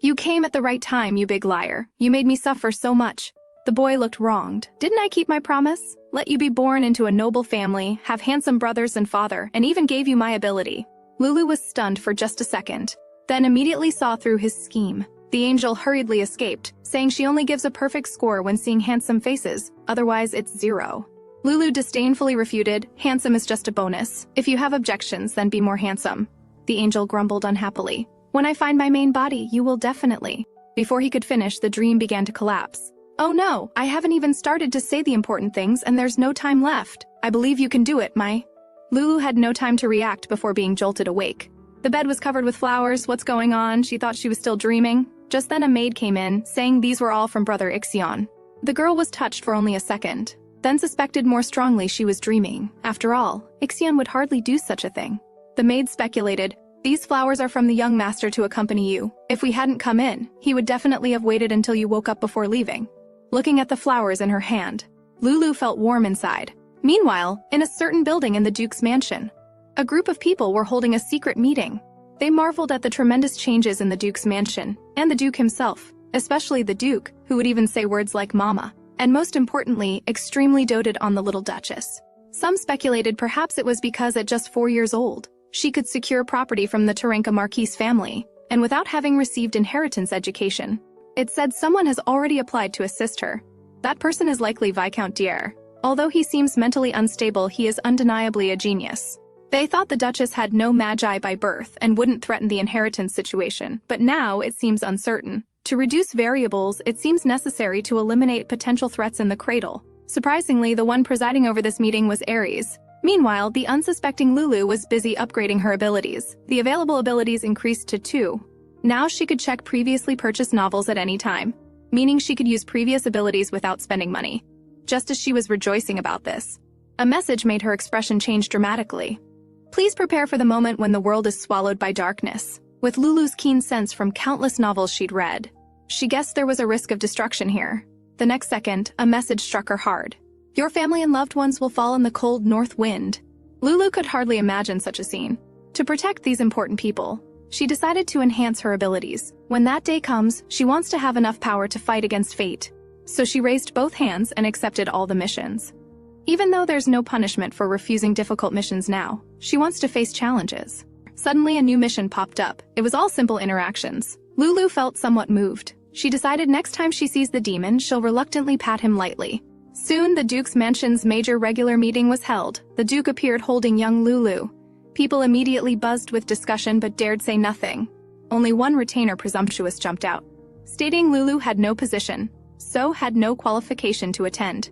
You came at the right time, you big liar. You made me suffer so much. The boy looked wronged. Didn't I keep my promise? Let you be born into a noble family, have handsome brothers and father, and even gave you my ability. Lulu was stunned for just a second, then immediately saw through his scheme. The angel hurriedly escaped, saying she only gives a perfect score when seeing handsome faces, otherwise it's 0. Lulu disdainfully refuted, handsome is just a bonus. If you have objections, then be more handsome. The angel grumbled unhappily. When I find my main body, you will definitely. Before he could finish, the dream began to collapse. Oh no, I haven't even started to say the important things and there's no time left. I believe you can do it, Lulu had no time to react before being jolted awake. The bed was covered with flowers. What's going on? She thought she was still dreaming. Just then a maid came in, saying these were all from Brother Ixion. The girl was touched for only a second, then suspected more strongly she was dreaming. After all, Ixion would hardly do such a thing. The maid speculated, these flowers are from the young master to accompany you. If we hadn't come in, he would definitely have waited until you woke up before leaving. Looking at the flowers in her hand, Lulu felt warm inside. Meanwhile, in a certain building in the Duke's mansion, a group of people were holding a secret meeting. They marveled at the tremendous changes in the Duke's mansion, and the Duke himself, especially the Duke, who would even say words like mama, and most importantly, extremely doted on the little Duchess. Some speculated perhaps it was because at just 4 years old, she could secure property from the Taranka Marquise family, and without having received inheritance education. It said someone has already applied to assist her. That person is likely Viscount Dier. Although he seems mentally unstable, he is undeniably a genius. They thought the Duchess had no magi by birth and wouldn't threaten the inheritance situation, but now it seems uncertain. To reduce variables, it seems necessary to eliminate potential threats in the cradle. Surprisingly, the one presiding over this meeting was Aries. Meanwhile, the unsuspecting Lulu was busy upgrading her abilities. The available abilities increased to 2. Now she could check previously purchased novels at any time, meaning she could use previous abilities without spending money. Just as she was rejoicing about this, a message made her expression change dramatically. Please prepare for the moment when the world is swallowed by darkness. With Lulu's keen sense from countless novels she'd read, she guessed there was a risk of destruction here. The next second, a message struck her hard. Your family and loved ones will fall in the cold north wind. Lulu could hardly imagine such a scene. To protect these important people, she decided to enhance her abilities. When that day comes, she wants to have enough power to fight against fate. So she raised both hands and accepted all the missions. Even though there's no punishment for refusing difficult missions now, she wants to face challenges. Suddenly a new mission popped up. It was all simple interactions. Lulu felt somewhat moved. She decided next time she sees the demon, she'll reluctantly pat him lightly. Soon, the Duke's mansion's major regular meeting was held. The Duke appeared holding young Lulu. People immediately buzzed with discussion but dared say nothing. Only one retainer presumptuous jumped out, stating Lulu had no position, so had no qualification to attend.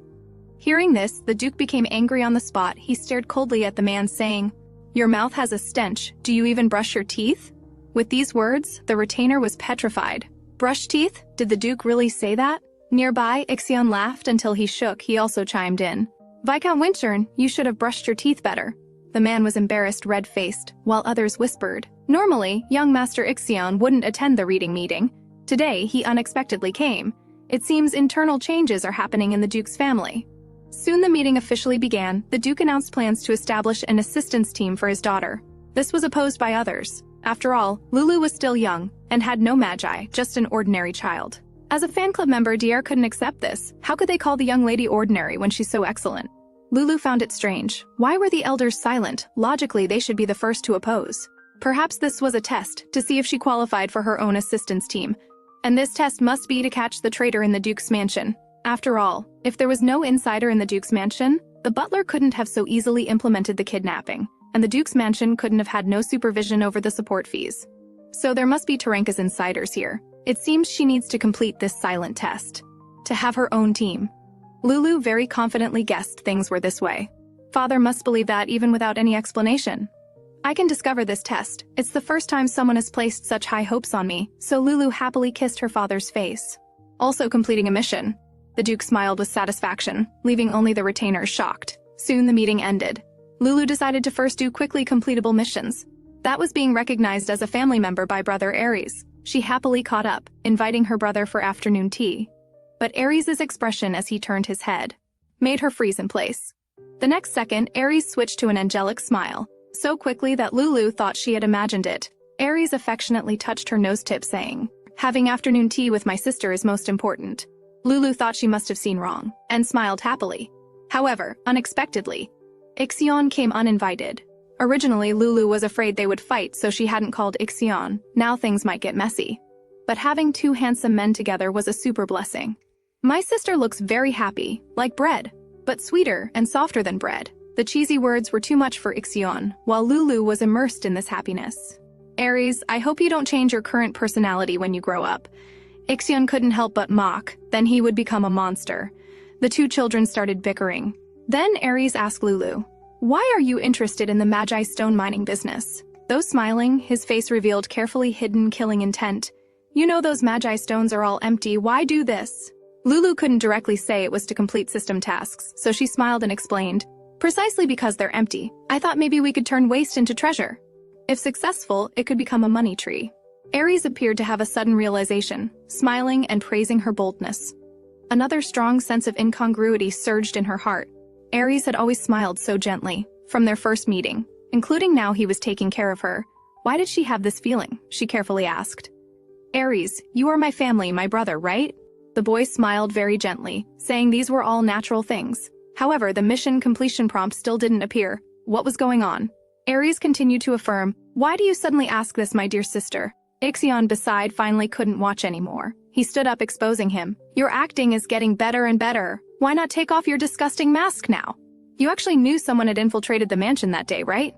Hearing this, the Duke became angry on the spot. He stared coldly at the man, saying, "Your mouth has a stench. Do you even brush your teeth?" With these words, the retainer was petrified. Brush teeth? Did the Duke really say that? Nearby, Ixion laughed until he shook. He also chimed in. Viscount Winchern, you should have brushed your teeth better. The man was embarrassed, red-faced, while others whispered. Normally, young Master Ixion wouldn't attend the reading meeting. Today, he unexpectedly came. It seems internal changes are happening in the Duke's family. Soon the meeting officially began. The Duke announced plans to establish an assistance team for his daughter. This was opposed by others. After all, Lulu was still young and had no magi, just an ordinary child. As a fan club member, Dier couldn't accept this. How could they call the young lady ordinary when she's so excellent? Lulu found it strange. Why were the elders silent? Logically, they should be the first to oppose. Perhaps this was a test to see if she qualified for her own assistance team. And this test must be to catch the traitor in the Duke's mansion. After all, if there was no insider in the Duke's mansion, the butler couldn't have so easily implemented the kidnapping, and the Duke's mansion couldn't have had no supervision over the support fees. So there must be Taranka's insiders here. It seems she needs to complete this silent test to have her own team. Lulu very confidently guessed things were this way. Father must believe that even without any explanation. I can discover this test. It's the first time someone has placed such high hopes on me, so Lulu happily kissed her father's face. Also completing a mission. The Duke smiled with satisfaction, leaving only the retainers shocked. Soon the meeting ended. Lulu decided to first do quickly completable missions. That was being recognized as a family member by brother Aries. She happily caught up, inviting her brother for afternoon tea. But Aries' expression as he turned his head made her freeze in place. The next second, Aries switched to an angelic smile, so quickly that Lulu thought she had imagined it. Aries affectionately touched her nose tip, saying, "Having afternoon tea with my sister is most important." Lulu thought she must have seen wrong, and smiled happily. However, unexpectedly, Ixion came uninvited. Originally, Lulu was afraid they would fight, so she hadn't called Ixion. Now things might get messy. But having two handsome men together was a super blessing. "My sister looks very happy, like bread, but sweeter and softer than bread." The cheesy words were too much for Ixion, while Lulu was immersed in this happiness. "Aries, I hope you don't change your current personality when you grow up." Ixion couldn't help but mock, then he would become a monster. The two children started bickering. Then Aries asked Lulu, "Why are you interested in the Magi stone mining business?" Though smiling, his face revealed carefully hidden killing intent. "You know those Magi stones are all empty, why do this?" Lulu couldn't directly say it was to complete system tasks, so she smiled and explained, "Precisely because they're empty, I thought maybe we could turn waste into treasure. If successful, it could become a money tree." Aries appeared to have a sudden realization, smiling and praising her boldness. Another strong sense of incongruity surged in her heart. Aries had always smiled so gently, from their first meeting, including now he was taking care of her. Why did she have this feeling? She carefully asked. "Aries, you are my family, my brother, right?" The boy smiled very gently, saying these were all natural things. However, the mission completion prompt still didn't appear. What was going on? Aries continued to affirm, "Why do you suddenly ask this, my dear sister?" Ixion beside finally couldn't watch anymore. He stood up, exposing him. "Your acting is getting better and better. Why not take off your disgusting mask now? You actually knew someone had infiltrated the mansion that day, right?"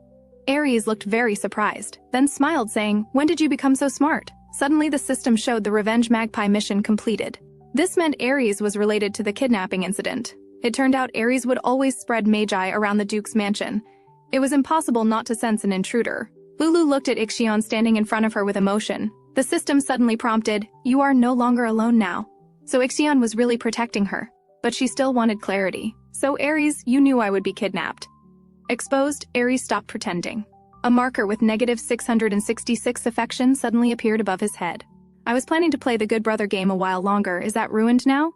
Aries looked very surprised, then smiled, saying, "When did you become so smart?" Suddenly the system showed the Revenge Magpie mission completed. This meant Aries was related to the kidnapping incident. It turned out Aries would always spread magi around the Duke's mansion. It was impossible not to sense an intruder. Lulu looked at Ixion standing in front of her with emotion. The system suddenly prompted, "You are no longer alone now." So Ixion was really protecting her. But she still wanted clarity. "So Aries, you knew I would be kidnapped." Exposed, Aries stopped pretending. A marker with -666 affection suddenly appeared above his head. "I was planning to play the good brother game a while longer, is that ruined now?"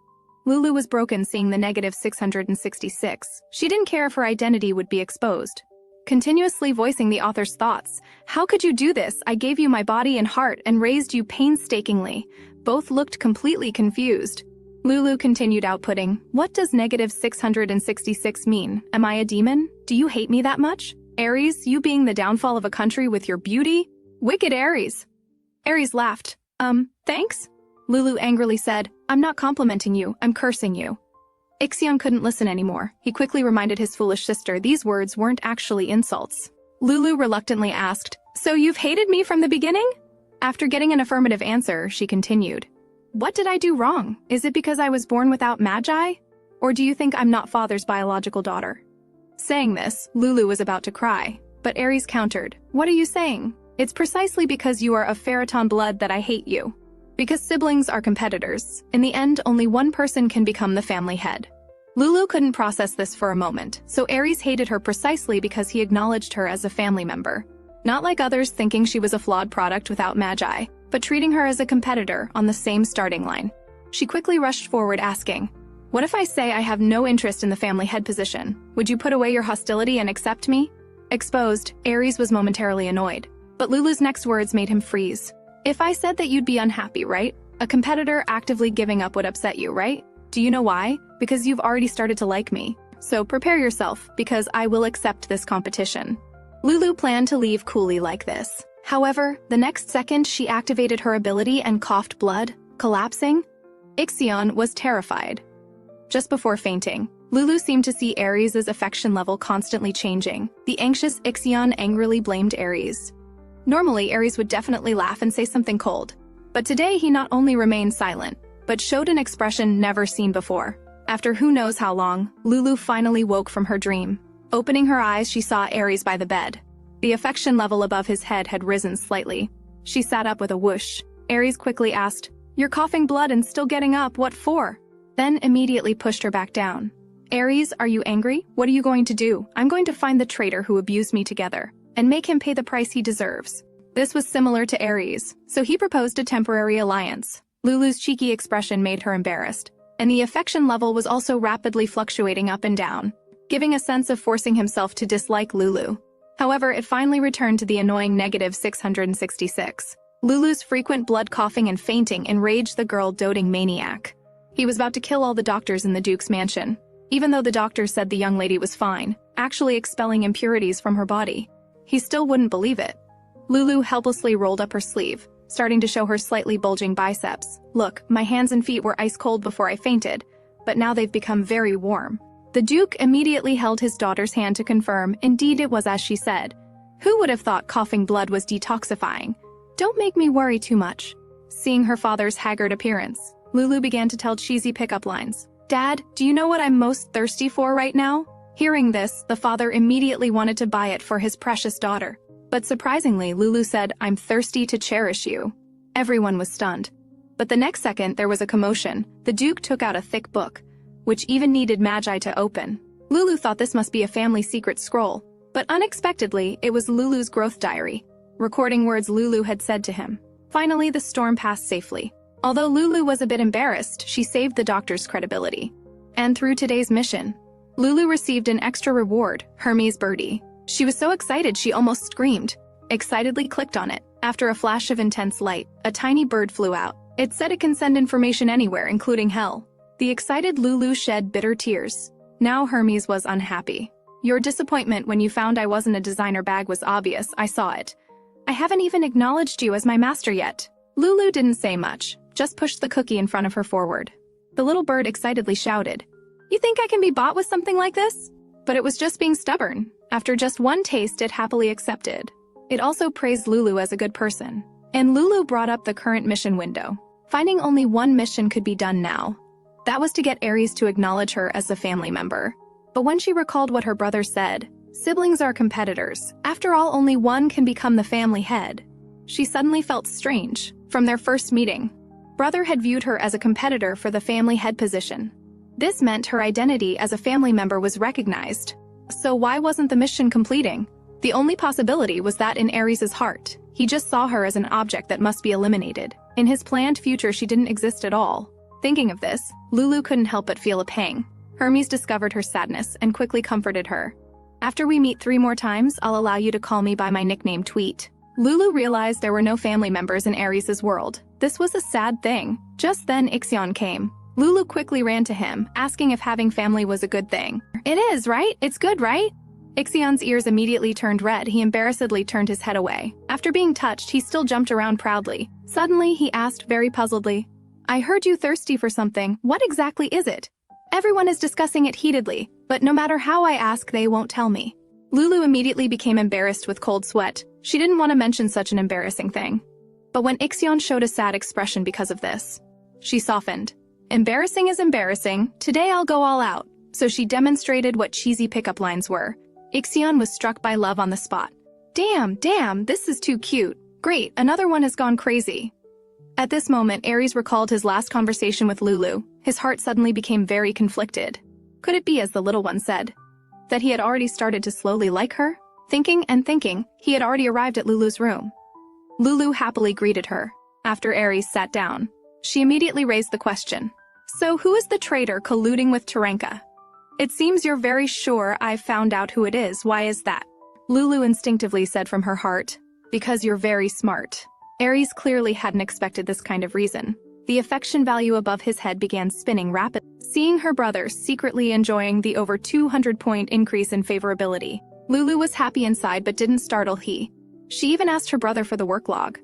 Lulu was broken seeing the -666. She didn't care if her identity would be exposed. Continuously voicing the author's thoughts. "How could you do this? I gave you my body and heart and raised you painstakingly." Both looked completely confused. Lulu continued outputting, "What does -666 mean? Am I a demon? Do you hate me that much? Aries, you being the downfall of a country with your beauty? Wicked Aries." Aries laughed. Thanks?" Lulu angrily said, "I'm not complimenting you, I'm cursing you." Ixion couldn't listen anymore. He quickly reminded his foolish sister these words weren't actually insults. Lulu reluctantly asked, "So you've hated me from the beginning?" After getting an affirmative answer, she continued, "What did I do wrong? Is it because I was born without magi? Or do you think I'm not father's biological daughter?" Saying this, Lulu was about to cry, but Aries countered, "What are you saying? It's precisely because you are of Pharaton blood that I hate you. Because siblings are competitors, in the end only one person can become the family head." Lulu couldn't process this for a moment, so Aries hated her precisely because he acknowledged her as a family member. Not like others thinking she was a flawed product without magi, but treating her as a competitor on the same starting line. She quickly rushed forward asking, "What if I say I have no interest in the family head position? Would you put away your hostility and accept me?" Exposed, Aries was momentarily annoyed. But Lulu's next words made him freeze. "If I said that you'd be unhappy, right? A competitor actively giving up would upset you, right? Do you know why? Because you've already started to like me. So prepare yourself, because I will accept this competition." Lulu planned to leave coolly like this. However, the next second she activated her ability and coughed blood, collapsing. Ixion was terrified. Just before fainting, Lulu seemed to see Aries' affection level constantly changing. The anxious Ixion angrily blamed Aries. Normally, Aries would definitely laugh and say something cold. But today he not only remained silent, but showed an expression never seen before. After who knows how long, Lulu finally woke from her dream. Opening her eyes, she saw Aries by the bed. The affection level above his head had risen slightly. She sat up with a whoosh. Aries quickly asked, "You're coughing blood and still getting up, what for?" Then immediately pushed her back down. "Aries, are you angry? What are you going to do? I'm going to find the traitor who abused me together, and make him pay the price he deserves." This was similar to Aries, so he proposed a temporary alliance. Lulu's cheeky expression made her embarrassed, and the affection level was also rapidly fluctuating up and down, giving a sense of forcing himself to dislike Lulu. However, it finally returned to the annoying -666. Lulu's frequent blood coughing and fainting enraged the girl-doting maniac. He was about to kill all the doctors in the Duke's mansion, even though the doctors said the young lady was fine, actually expelling impurities from her body. He still wouldn't believe it. Lulu helplessly rolled up her sleeve, starting to show her slightly bulging biceps. "Look, my hands and feet were ice cold before I fainted, but now they've become very warm." The Duke immediately held his daughter's hand to confirm indeed it was as she said. Who would have thought coughing blood was detoxifying? "Don't make me worry too much." Seeing her father's haggard appearance, Lulu began to tell cheesy pickup lines. "Dad, do you know what I'm most thirsty for right now?" Hearing this, the father immediately wanted to buy it for his precious daughter. But surprisingly, Lulu said, "I'm thirsty to cherish you." Everyone was stunned. But the next second, there was a commotion. The Duke took out a thick book, which even needed Magi to open. Lulu thought this must be a family secret scroll, but unexpectedly, it was Lulu's growth diary, recording words Lulu had said to him. Finally, the storm passed safely. Although Lulu was a bit embarrassed, she saved the doctor's credibility. And through today's mission, Lulu received an extra reward, Hermes Birdie. She was so excited she almost screamed. Excitedly clicked on it. After a flash of intense light, a tiny bird flew out. It said it can send information anywhere, including hell. The excited Lulu shed bitter tears. Now Hermes was unhappy. "Your disappointment when you found I wasn't a designer bag was obvious, I saw it. I haven't even acknowledged you as my master yet." Lulu didn't say much, just pushed the cookie in front of her forward. The little bird excitedly shouted, "You think I can be bought with something like this?" But it was just being stubborn. After just one taste, it happily accepted. It also praised Lulu as a good person. And Lulu brought up the current mission window. Finding only one mission could be done now. That was to get Aries to acknowledge her as a family member. But when she recalled what her brother said, siblings are competitors. After all, only one can become the family head. She suddenly felt strange. From their first meeting, brother had viewed her as a competitor for the family head position. This meant her identity as a family member was recognized. So why wasn't the mission completing? The only possibility was that in Aries' heart, he just saw her as an object that must be eliminated. In his planned future, she didn't exist at all. Thinking of this, Lulu couldn't help but feel a pang. Hermes discovered her sadness and quickly comforted her. "After we meet 3 more times, I'll allow you to call me by my nickname Tweet." Lulu realized there were no family members in Aries' world. This was a sad thing. Just then Ixion came. Lulu quickly ran to him, asking if having family was a good thing. "It is, right? It's good, right?" Ixion's ears immediately turned red. He embarrassedly turned his head away. After being touched, he still jumped around proudly. Suddenly, he asked very puzzledly, "I heard you thirsty for something. What exactly is it?" Everyone is discussing it heatedly, but no matter how I ask, they won't tell me. Lulu immediately became embarrassed with cold sweat. She didn't want to mention such an embarrassing thing. But when Ixion showed a sad expression because of this, she softened. "Embarrassing is embarrassing. Today I'll go all out." So she demonstrated what cheesy pickup lines were. Ixion was struck by love on the spot. Damn, this is too cute. Great, another one has gone crazy." At this moment, Aries recalled his last conversation with Lulu. His heart suddenly became very conflicted. Could it be, as the little one said, that he had already started to slowly like her? Thinking and thinking, he had already arrived at Lulu's room. Lulu happily greeted her. After Aries sat down, she immediately raised the question. "So who is the traitor colluding with Terenka?" "It seems you're very sure I've found out who it is. Why is that?" Lulu instinctively said from her heart, "Because you're very smart." Aries clearly hadn't expected this kind of reason. The affection value above his head began spinning rapidly. Seeing her brother secretly enjoying the over 200-point increase in favorability, Lulu was happy inside but didn't startle he. She even asked her brother for the work log.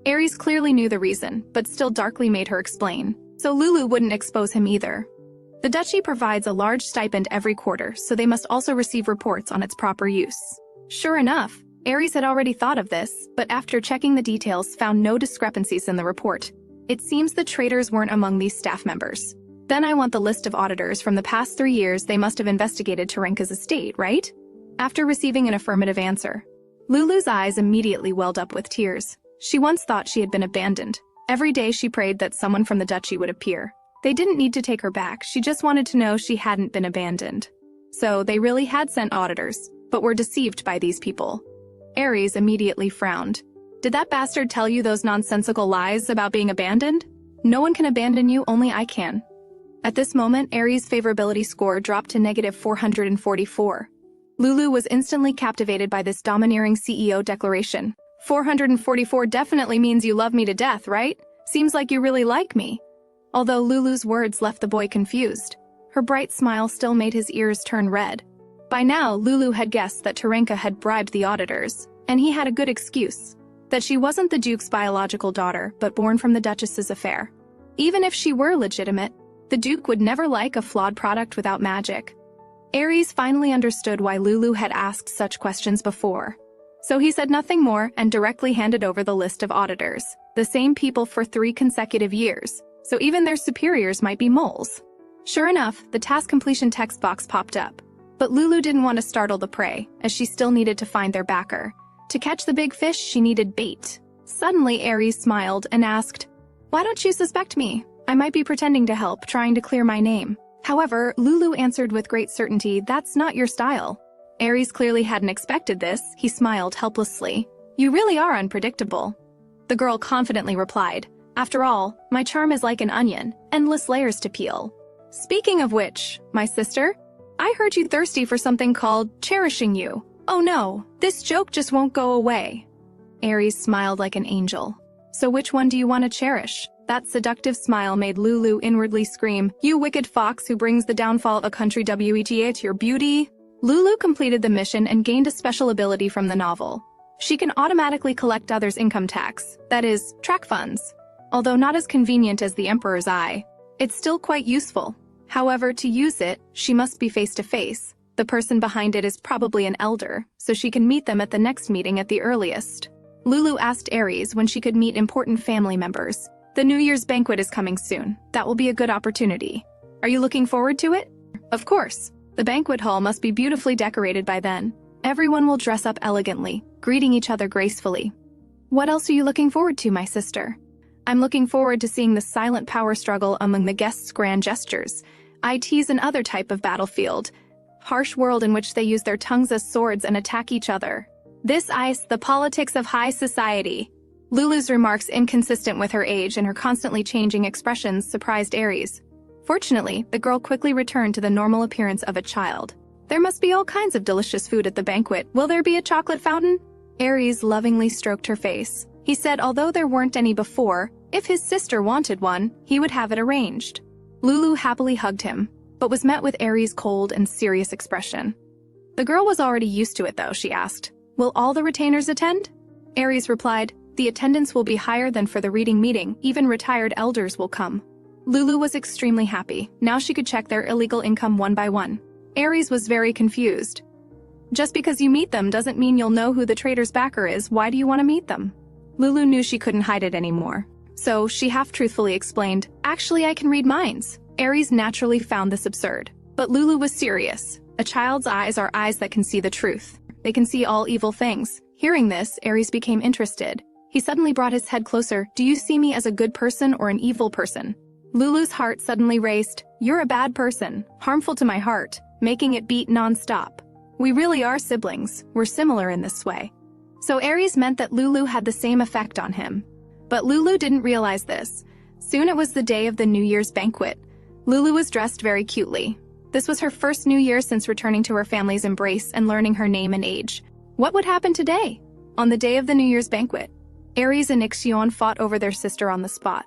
Aries clearly knew the reason, but still darkly made her explain, so Lulu wouldn't expose him either. The duchy provides a large stipend every quarter, so they must also receive reports on its proper use. Sure enough, Aries had already thought of this, but after checking the details found no discrepancies in the report. It seems the traitors weren't among these staff members. Then I want the list of auditors from the past 3 years. They must have investigated Terenka's estate, right? After receiving an affirmative answer, Lulu's eyes immediately welled up with tears. She once thought she had been abandoned. Every day she prayed that someone from the duchy would appear. They didn't need to take her back, she just wanted to know she hadn't been abandoned. So they really had sent auditors, but were deceived by these people. Aries immediately frowned. Did that bastard tell you those nonsensical lies about being abandoned? No one can abandon you, only I can. At this moment, Aries' favorability score dropped to -444. Lulu was instantly captivated by this domineering CEO declaration. 444 definitely means you love me to death, right? Seems like you really like me. Although Lulu's words left the boy confused, her bright smile still made his ears turn red. By now, Lulu had guessed that Terenka had bribed the auditors, and he had a good excuse. That she wasn't the Duke's biological daughter, but born from the Duchess's affair. Even if she were legitimate, the Duke would never like a flawed product without magic. Aries finally understood why Lulu had asked such questions before. So he said nothing more and directly handed over the list of auditors, the same people for 3 consecutive years, so even their superiors might be moles. Sure enough, the task completion text box popped up. But Lulu didn't want to startle the prey, as she still needed to find their backer. To catch the big fish, she needed bait. Suddenly, Aries smiled and asked, "Why don't you suspect me? I might be pretending to help, trying to clear my name." However, Lulu answered with great certainty, "That's not your style." Aries clearly hadn't expected this. He smiled helplessly. "You really are unpredictable." The girl confidently replied, "After all, my charm is like an onion, endless layers to peel." Speaking of which, my sister, I heard you thirsty for something called cherishing you. Oh no, this joke just won't go away. Aries smiled like an angel. So which one do you want to cherish? That seductive smile made Lulu inwardly scream, "You wicked fox who brings the downfall of a country WETA to your beauty." Lulu completed the mission and gained a special ability from the novel. She can automatically collect others' income tax, that is, track funds. Although not as convenient as the Emperor's eye, it's still quite useful. However, to use it, she must be face-to-face. The person behind it is probably an elder, so she can meet them at the next meeting at the earliest. Lulu asked Aries when she could meet important family members. The New Year's banquet is coming soon. That will be a good opportunity. Are you looking forward to it? Of course. The banquet hall must be beautifully decorated by then. Everyone will dress up elegantly, greeting each other gracefully. What else are you looking forward to, my sister? I'm looking forward to seeing the silent power struggle among the guests' grand gestures. I tease another type of battlefield. Harsh world in which they use their tongues as swords and attack each other. This ice, the politics of high society. Lulu's remarks, inconsistent with her age and her constantly changing expressions, surprised Aries. Fortunately, the girl quickly returned to the normal appearance of a child. There must be all kinds of delicious food at the banquet. Will there be a chocolate fountain? Aries lovingly stroked her face. He said although there weren't any before, if his sister wanted one, he would have it arranged. Lulu happily hugged him, but was met with Aries' cold and serious expression. The girl was already used to it though, she asked. Will all the retainers attend? Aries replied, the attendance will be higher than for the reading meeting, even retired elders will come. Lulu was extremely happy. Now she could check their illegal income one by one. Aries was very confused. Just because you meet them doesn't mean you'll know who the traitor's backer is. Why do you want to meet them? Lulu knew she couldn't hide it anymore. So she half-truthfully explained, actually I can read minds. Aries naturally found this absurd. But Lulu was serious. A child's eyes are eyes that can see the truth. They can see all evil things. Hearing this, Aries became interested. He suddenly brought his head closer. Do you see me as a good person or an evil person? Lulu's heart suddenly raced. You're a bad person, harmful to my heart, making it beat non-stop. We really are siblings. We're similar in this way. So Aries meant that Lulu had the same effect on him. But Lulu didn't realize this. Soon it was the day of the New Year's banquet. Lulu was dressed very cutely. This was her first New Year since returning to her family's embrace and learning her name and age. What would happen today? On the day of the New Year's banquet, Aries and Ixion fought over their sister on the spot.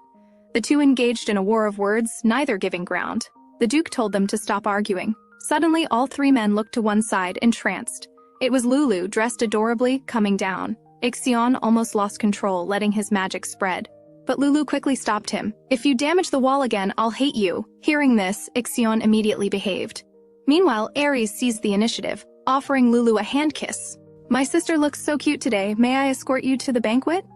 The two engaged in a war of words, neither giving ground. The Duke told them to stop arguing. Suddenly, all three men looked to one side, entranced. It was Lulu, dressed adorably, coming down. Ixion almost lost control, letting his magic spread. But Lulu quickly stopped him. If you damage the wall again, I'll hate you. Hearing this, Ixion immediately behaved. Meanwhile, Aries seized the initiative, offering Lulu a hand kiss. My sister looks so cute today. May I escort you to the banquet?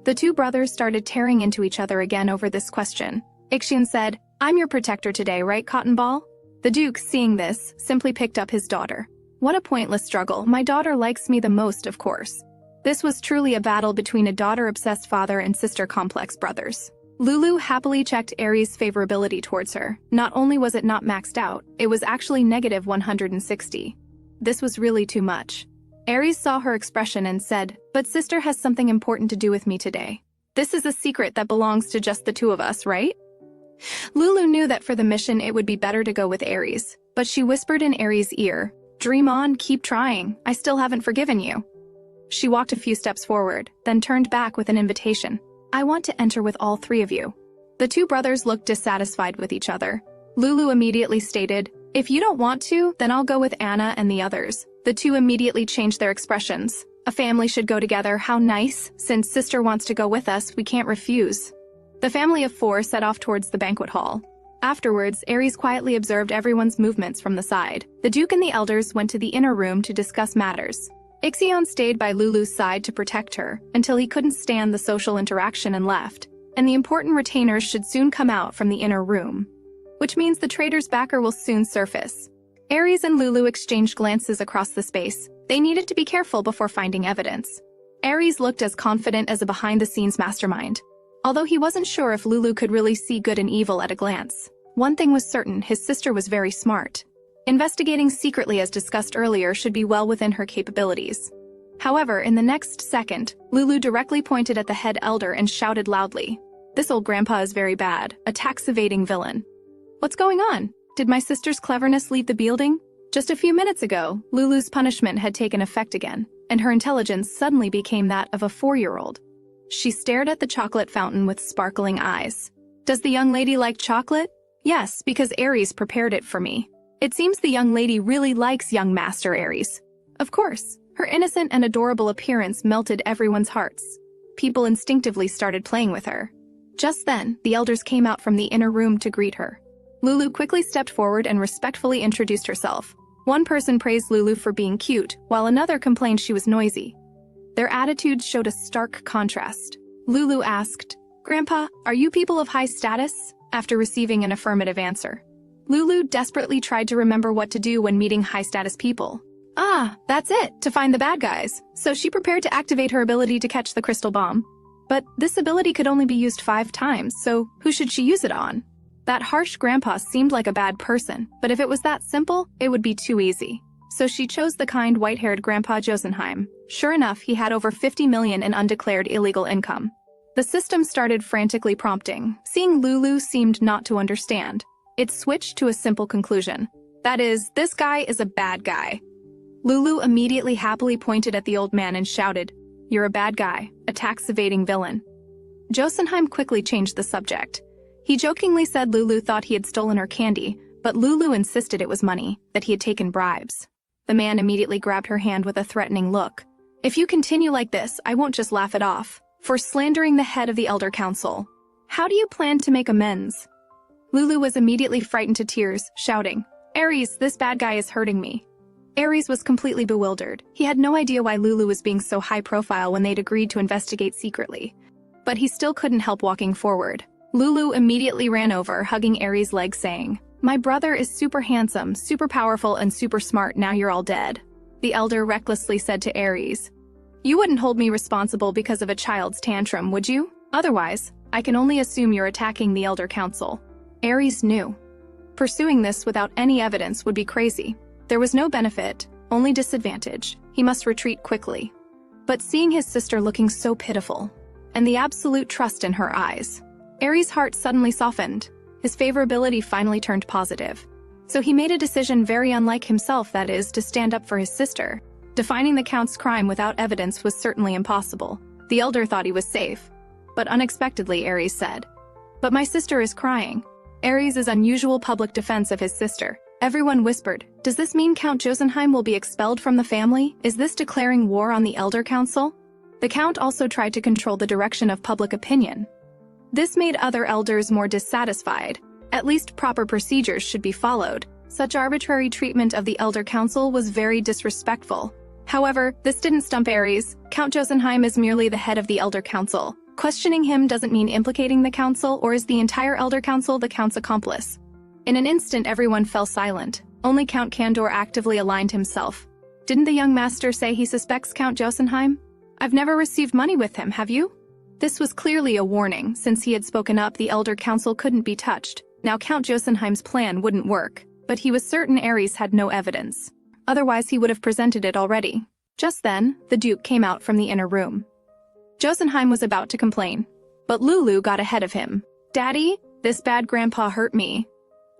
The two brothers started tearing into each other again over this question. Ixion said, I'm your protector today, right, Cotton Ball? The Duke, seeing this, simply picked up his daughter. What a pointless struggle. My daughter likes me the most, of course. This was truly a battle between a daughter-obsessed father and sister-complex brothers. Lulu happily checked Aries' favorability towards her. Not only was it not maxed out, it was actually negative 160. This was really too much. Aries saw her expression and said, "But sister has something important to do with me today. This is a secret that belongs to just the two of us, right?" Lulu knew that for the mission it would be better to go with Aries, but she whispered in Aries' ear, "Dream on, keep trying. I still haven't forgiven you." She walked a few steps forward, then turned back with an invitation. "I want to enter with all three of you." The two brothers looked dissatisfied with each other. Lulu immediately stated, "If you don't want to, then I'll go with Anna and the others." The two immediately changed their expressions. "A family should go together, how nice. Since sister wants to go with us, we can't refuse." The family of four set off towards the banquet hall. Afterwards, Aries quietly observed everyone's movements from the side. The Duke and the elders went to the inner room to discuss matters. Ixion stayed by Lulu's side to protect her, until he couldn't stand the social interaction and left, and the important retainers should soon come out from the inner room. Which means the traitor's backer will soon surface. Aries and Lulu exchanged glances across the space. They needed to be careful before finding evidence. Aries looked as confident as a behind-the-scenes mastermind, although he wasn't sure if Lulu could really see good and evil at a glance. One thing was certain, his sister was very smart. Investigating secretly as discussed earlier should be well within her capabilities. However, in the next second, Lulu directly pointed at the head elder and shouted loudly, "This old grandpa is very bad, a tax-evading villain." "What's going on? Did my sister's cleverness leave the building?" Just a few minutes ago, Lulu's punishment had taken effect again, and her intelligence suddenly became that of a 4-year-old. She stared at the chocolate fountain with sparkling eyes. "Does the young lady like chocolate?" "Yes, because Aries prepared it for me." It seems the young lady really likes young Master Aries. Of course, her innocent and adorable appearance melted everyone's hearts. People instinctively started playing with her. Just then, the elders came out from the inner room to greet her. Lulu quickly stepped forward and respectfully introduced herself. One person praised Lulu for being cute, while another complained she was noisy. Their attitudes showed a stark contrast. Lulu asked, "Grandpa, are you people of high status?" After receiving an affirmative answer. Lulu desperately tried to remember what to do when meeting high-status people. Ah, that's it, to find the bad guys. So she prepared to activate her ability to catch the crystal bomb. But this ability could only be used 5 times, so who should she use it on? That harsh grandpa seemed like a bad person, but if it was that simple, it would be too easy. So she chose the kind white-haired Grandpa Josenheim. Sure enough, he had over 50 million in undeclared illegal income. The system started frantically prompting. Seeing Lulu seemed not to understand. It switched to a simple conclusion. That is, this guy is a bad guy. Lulu immediately happily pointed at the old man and shouted, "You're a bad guy, a tax-evading villain." Josenheim quickly changed the subject. He jokingly said Lulu thought he had stolen her candy, but Lulu insisted it was money, that he had taken bribes. The man immediately grabbed her hand with a threatening look. "If you continue like this, I won't just laugh it off. For slandering the head of the Elder Council. How do you plan to make amends?" Lulu was immediately frightened to tears, shouting, "Aries, this bad guy is hurting me." Aries was completely bewildered. He had no idea why Lulu was being so high-profile when they'd agreed to investigate secretly. But he still couldn't help walking forward. Lulu immediately ran over, hugging Aries' leg, saying, "My brother is super handsome, super powerful, and super smart, now you're all dead." The elder recklessly said to Aries, "You wouldn't hold me responsible because of a child's tantrum, would you? Otherwise, I can only assume you're attacking the Elder Council." Aries knew. Pursuing this without any evidence would be crazy. There was no benefit, only disadvantage. He must retreat quickly. But seeing his sister looking so pitiful, and the absolute trust in her eyes, Aries' heart suddenly softened. His favorability finally turned positive. So he made a decision very unlike himself, that is, to stand up for his sister. Defining the Count's crime without evidence was certainly impossible. The elder thought he was safe. But unexpectedly, Aries said, "But my sister is crying." Aries' unusual public defense of his sister. Everyone whispered, "Does this mean Count Josenheim will be expelled from the family? Is this declaring war on the Elder Council?" The Count also tried to control the direction of public opinion. This made other elders more dissatisfied. At least proper procedures should be followed. Such arbitrary treatment of the Elder Council was very disrespectful. However, this didn't stump Aries. Count Josenheim is merely the head of the Elder Council. Questioning him doesn't mean implicating the Council, or is the entire Elder Council the Count's accomplice? In an instant, everyone fell silent. Only Count Kandor actively aligned himself. Didn't the young master say he suspects Count Jotunheim? I've never received money with him, have you? This was clearly a warning. Since he had spoken up, the elder council couldn't be touched. Now Count Jotunheim's plan wouldn't work, but he was certain Ares had no evidence. Otherwise he would have presented it already. Just then, the Duke came out from the inner room. Jotunheim was about to complain, but Lulu got ahead of him. "Daddy, this bad grandpa hurt me."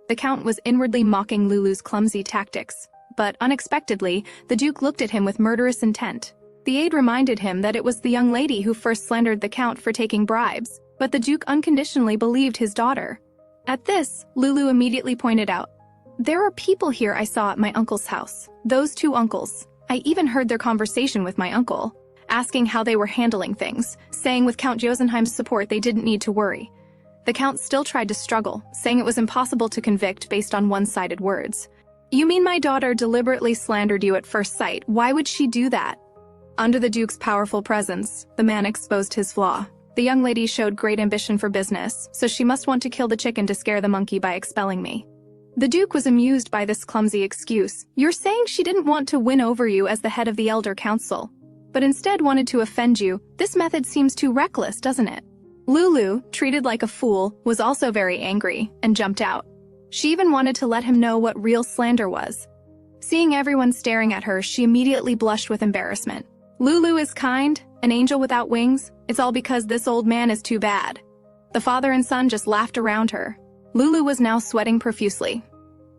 The Count was inwardly mocking Lulu's clumsy tactics, but unexpectedly, the Duke looked at him with murderous intent. The aide reminded him that it was the young lady who first slandered the Count for taking bribes, but the Duke unconditionally believed his daughter. At this, Lulu immediately pointed out, "There are people here I saw at my uncle's house. Those two uncles. I even heard their conversation with my uncle, asking how they were handling things, saying with Count Jotunheim's support they didn't need to worry." The Count still tried to struggle, saying it was impossible to convict based on one-sided words. "You mean my daughter deliberately slandered you at first sight? Why would she do that?" Under the Duke's powerful presence, the man exposed his flaw. The young lady showed great ambition for business, so she must want to kill the chicken to scare the monkey by expelling me. The Duke was amused by this clumsy excuse. "You're saying she didn't want to win over you as the head of the Elder Council, but instead wanted to offend you. This method seems too reckless, doesn't it?" Lulu, treated like a fool, was also very angry and jumped out. She even wanted to let him know what real slander was. Seeing everyone staring at her, she immediately blushed with embarrassment. "Lulu is kind, an angel without wings. It's all because this old man is too bad." The father and son just laughed around her. Lulu was now sweating profusely.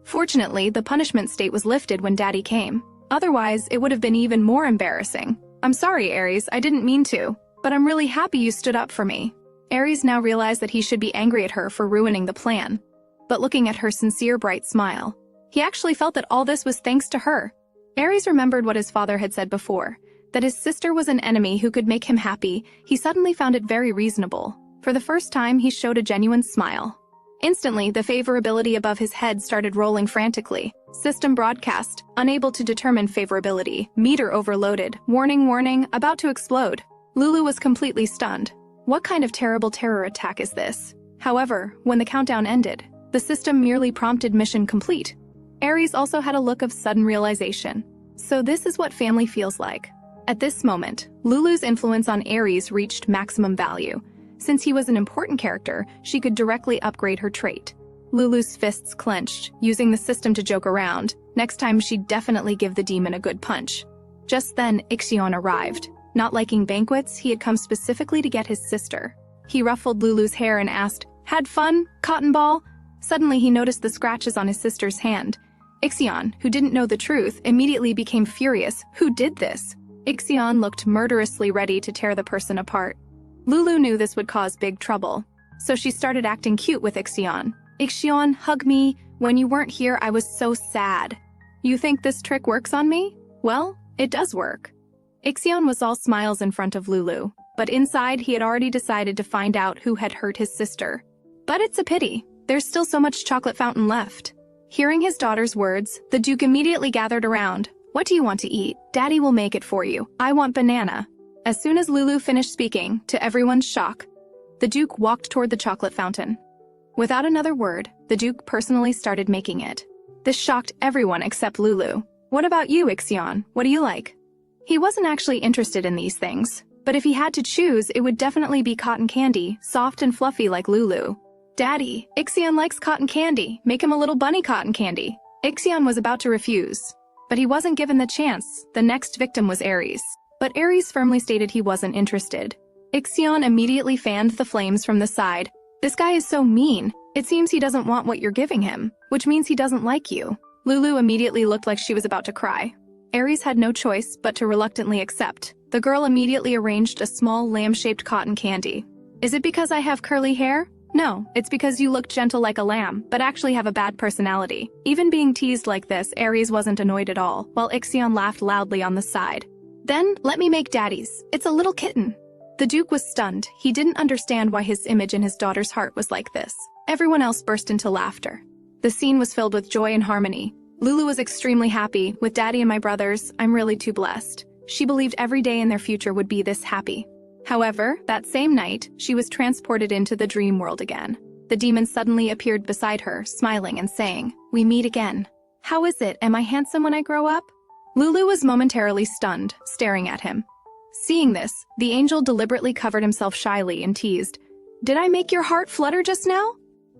Fortunately, the punishment state was lifted when Daddy came. Otherwise, it would have been even more embarrassing. "I'm sorry, Ares, I didn't mean to, but I'm really happy you stood up for me." Ares now realized that he should be angry at her for ruining the plan. But looking at her sincere, bright smile, he actually felt that all this was thanks to her. Ares remembered what his father had said before, that his sister was an enemy who could make him happy. He suddenly found it very reasonable. For the first time, he showed a genuine smile. Instantly, the favorability above his head started rolling frantically. System broadcast, unable to determine favorability. Meter overloaded. Warning, warning, about to explode. Lulu was completely stunned. What kind of terrible terror attack is this? However, when the countdown ended, the system merely prompted mission complete. Ares also had a look of sudden realization. So this is what family feels like. At this moment, Lulu's influence on Ares reached maximum value. Since he was an important character, she could directly upgrade her trait. Lulu's fists clenched, using the system to joke around. Next time she'd definitely give the demon a good punch. Just then, Ixion arrived. Not liking banquets, he had come specifically to get his sister. He ruffled Lulu's hair and asked, "Had fun, cotton ball?" Suddenly he noticed the scratches on his sister's hand. Ixion, who didn't know the truth, immediately became furious. Who did this? Ixion looked murderously ready to tear the person apart. Lulu knew this would cause big trouble, so she started acting cute with Ixion. "Ixion, hug me. When you weren't here, I was so sad." "You think this trick works on me?" "Well, it does work." Ixion was all smiles in front of Lulu, but inside he had already decided to find out who had hurt his sister. But it's a pity. There's still so much chocolate fountain left. Hearing his daughter's words, the Duke immediately gathered around. "What do you want to eat? Daddy will make it for you. I want banana." As soon as Lulu finished speaking, to everyone's shock, the Duke walked toward the chocolate fountain. Without another word, the Duke personally started making it. This shocked everyone except Lulu. "What about you, Ixion? What do you like?" He wasn't actually interested in these things, but if he had to choose, it would definitely be cotton candy, soft and fluffy like Lulu. "Daddy, Ixion likes cotton candy. Make him a little bunny cotton candy." Ixion was about to refuse, but he wasn't given the chance. The next victim was Ares. But Ares firmly stated he wasn't interested. Ixion immediately fanned the flames from the side. "This guy is so mean. It seems he doesn't want what you're giving him, which means he doesn't like you." Lulu immediately looked like she was about to cry. Ares had no choice but to reluctantly accept. The girl immediately arranged a small lamb-shaped cotton candy. "Is it because I have curly hair?" "No, it's because you look gentle like a lamb, but actually have a bad personality." Even being teased like this, Ares wasn't annoyed at all, while Ixion laughed loudly on the side. "Then, let me make daddy's. It's a little kitten." The Duke was stunned. He didn't understand why his image in his daughter's heart was like this. Everyone else burst into laughter. The scene was filled with joy and harmony. Lulu was extremely happy. "With Daddy and my brothers, I'm really too blessed." She believed every day in their future would be this happy. However, that same night, she was transported into the dream world again. The demon suddenly appeared beside her, smiling and saying, "We meet again. How is it? Am I handsome when I grow up?" Lulu was momentarily stunned, staring at him. Seeing this, the angel deliberately covered himself shyly and teased, "Did I make your heart flutter just now?"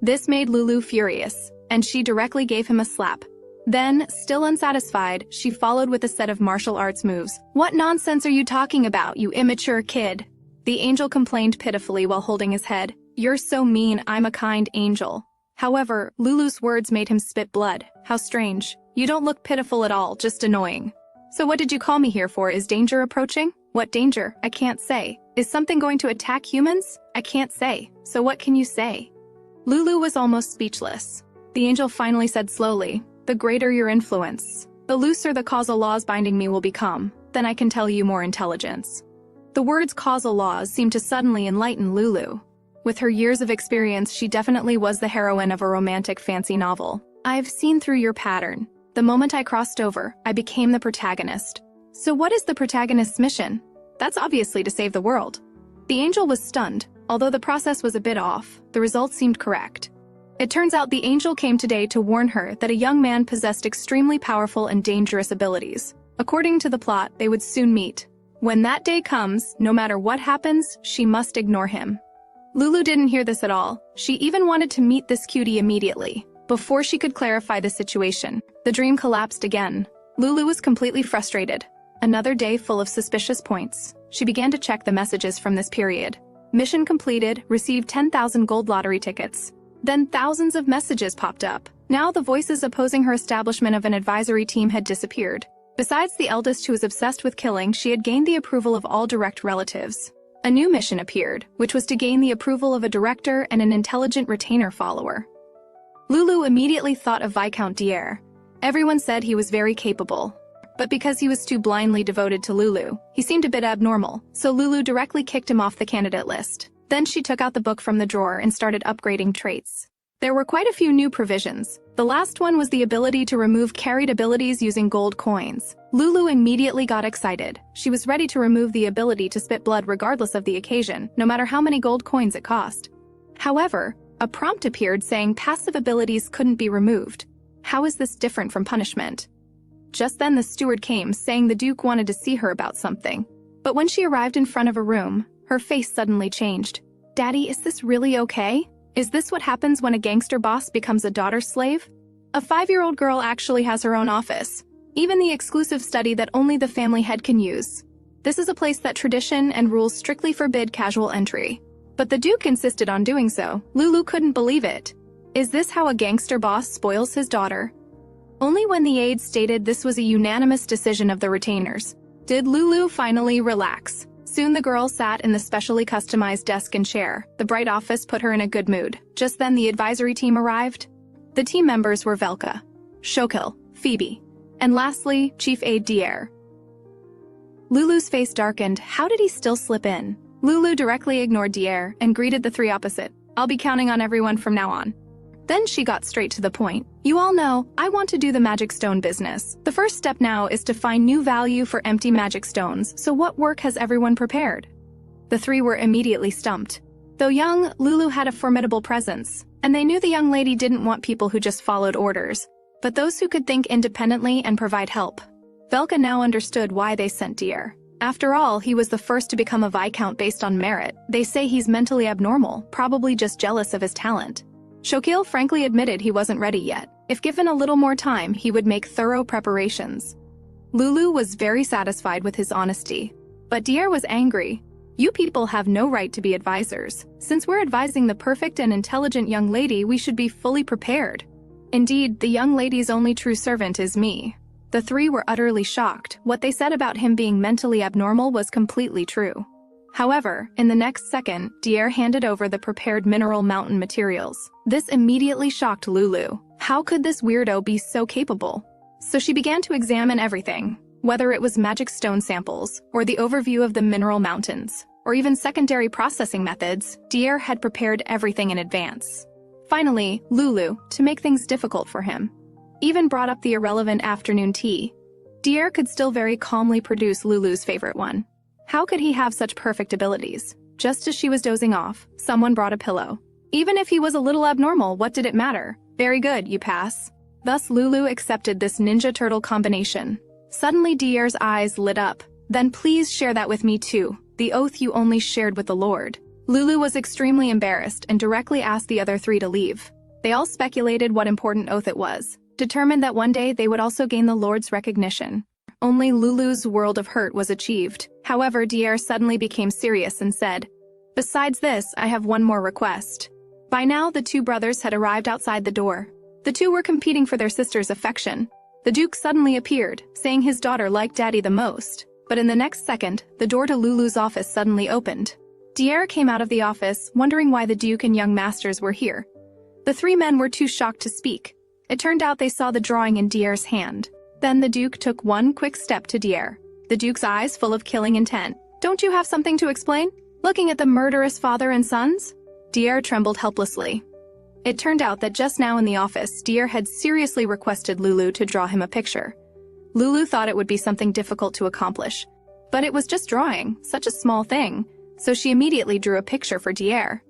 This made Lulu furious, and she directly gave him a slap. Then, still unsatisfied, she followed with a set of martial arts moves. "What nonsense are you talking about, you immature kid?" The angel complained pitifully while holding his head. "You're so mean, I'm a kind angel." However, Lulu's words made him spit blood. "How strange. You don't look pitiful at all, just annoying." "So what did you call me here for? Is danger approaching?" "What danger? I can't say." "Is something going to attack humans?" "I can't say." "So what can you say?" Lulu was almost speechless. The angel finally said slowly, "The greater your influence, the looser the causal laws binding me will become. Then I can tell you more intelligence." The words causal laws seemed to suddenly enlighten Lulu. With her years of experience, she definitely was the heroine of a romantic fancy novel. "I've seen through your pattern. The moment I crossed over, I became the protagonist." "So what is the protagonist's mission?" "That's obviously to save the world." The angel was stunned. Although the process was a bit off, the results seemed correct. It turns out the angel came today to warn her that a young man possessed extremely powerful and dangerous abilities. According to the plot, they would soon meet. When that day comes, no matter what happens, she must ignore him. Lulu didn't hear this at all. She even wanted to meet this cutie immediately. Before she could clarify the situation, the dream collapsed again. Lulu was completely frustrated. Another day full of suspicious points. She began to check the messages from this period. Mission completed, received 10,000 gold lottery tickets. Then thousands of messages popped up. Now the voices opposing her establishment of an advisory team had disappeared. Besides the eldest who was obsessed with killing, she had gained the approval of all direct relatives. A new mission appeared, which was to gain the approval of a director and an intelligent retainer follower. Lulu immediately thought of Viscount Dier. Everyone said he was very capable. But because he was too blindly devoted to Lulu, he seemed a bit abnormal, so Lulu directly kicked him off the candidate list. Then she took out the book from the drawer and started upgrading traits. There were quite a few new provisions. The last one was the ability to remove carried abilities using gold coins. Lulu immediately got excited. She was ready to remove the ability to spit blood regardless of the occasion, no matter how many gold coins it cost. However, a prompt appeared saying passive abilities couldn't be removed. How is this different from punishment? Just then the steward came, saying the Duke wanted to see her about something. But when she arrived in front of a room, her face suddenly changed. "Daddy, is this really okay? Is this what happens when a gangster boss becomes a daughter's slave?" A 5-year-old girl actually has her own office. Even the exclusive study that only the family head can use. This is a place that tradition and rules strictly forbid casual entry. But the Duke insisted on doing so. Lulu couldn't believe it. Is this how a gangster boss spoils his daughter? Only when the aides stated this was a unanimous decision of the retainers did Lulu finally relax. Soon the girl sat in the specially customized desk and chair. The bright office put her in a good mood. Just then the advisory team arrived. The team members were Velka, Shokil, Phoebe, and lastly, Chief Aide Dier. Lulu's face darkened. How did he still slip in? Lulu directly ignored Dier and greeted the three opposite. "I'll be counting on everyone from now on." Then she got straight to the point. "You all know, I want to do the magic stone business. The first step now is to find new value for empty magic stones, so what work has everyone prepared?" The three were immediately stumped. Though young, Lulu had a formidable presence, and they knew the young lady didn't want people who just followed orders, but those who could think independently and provide help. Velka now understood why they sent Dier. After all, he was the first to become a Viscount based on merit. They say he's mentally abnormal, probably just jealous of his talent. Shokil frankly admitted he wasn't ready yet. If given a little more time, he would make thorough preparations. Lulu was very satisfied with his honesty. But Dier was angry. "You people have no right to be advisors. Since we're advising the perfect and intelligent young lady, we should be fully prepared. Indeed, the young lady's only true servant is me." The three were utterly shocked. What they said about him being mentally abnormal was completely true. However, in the next second, Dier handed over the prepared mineral mountain materials. This immediately shocked Lulu. How could this weirdo be so capable? So she began to examine everything, whether it was magic stone samples, or the overview of the mineral mountains, or even secondary processing methods. Dier had prepared everything in advance. Finally, Lulu, to make things difficult for him, even brought up the irrelevant afternoon tea. Dier could still very calmly produce Lulu's favorite one. How could he have such perfect abilities? Just as she was dozing off, someone brought a pillow. Even if he was a little abnormal, what did it matter? "Very good, you pass." Thus Lulu accepted this Ninja Turtle combination. Suddenly Dier's eyes lit up. Then please share that with me too, the oath you only shared with the Lord. Lulu was extremely embarrassed and directly asked the other three to leave. They all speculated what important oath it was, determined that one day they would also gain the Lord's recognition. Only Lulu's world of hurt was achieved. However, Dier suddenly became serious and said, "Besides this, I have one more request." By now, the two brothers had arrived outside the door. The two were competing for their sister's affection. The Duke suddenly appeared, saying his daughter liked Daddy the most. But in the next second, the door to Lulu's office suddenly opened. Dier came out of the office, wondering why the Duke and young masters were here. The three men were too shocked to speak. It turned out they saw the drawing in Dier's hand. Then the Duke took one quick step to Dier, the Duke's eyes full of killing intent. "Don't you have something to explain? Looking at the murderous father and sons?" Dier trembled helplessly. It turned out that just now in the office, Dier had seriously requested Lulu to draw him a picture. Lulu thought it would be something difficult to accomplish. But it was just drawing, such a small thing, so she immediately drew a picture for Dier.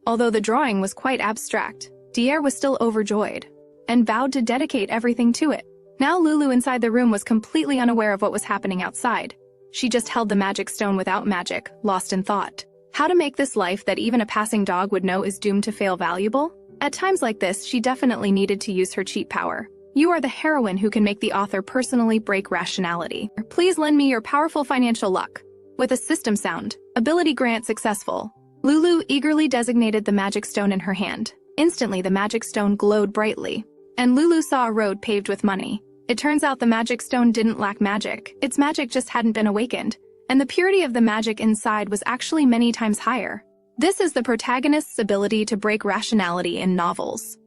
Although the drawing was quite abstract, Dier was still overjoyed, and vowed to dedicate everything to it. Now Lulu inside the room was completely unaware of what was happening outside. She just held the magic stone without magic, lost in thought. How to make this life that even a passing dog would know is doomed to fail valuable? At times like this, she definitely needed to use her cheat power. You are the heroine who can make the author personally break rationality. Please lend me your powerful financial luck. With a system sound, ability grant successful. Lulu eagerly designated the magic stone in her hand. Instantly, the magic stone glowed brightly, and Lulu saw a road paved with money. It turns out the magic stone didn't lack magic. Its magic just hadn't been awakened, and the purity of the magic inside was actually many times higher. This is the protagonist's ability to break rationality in novels.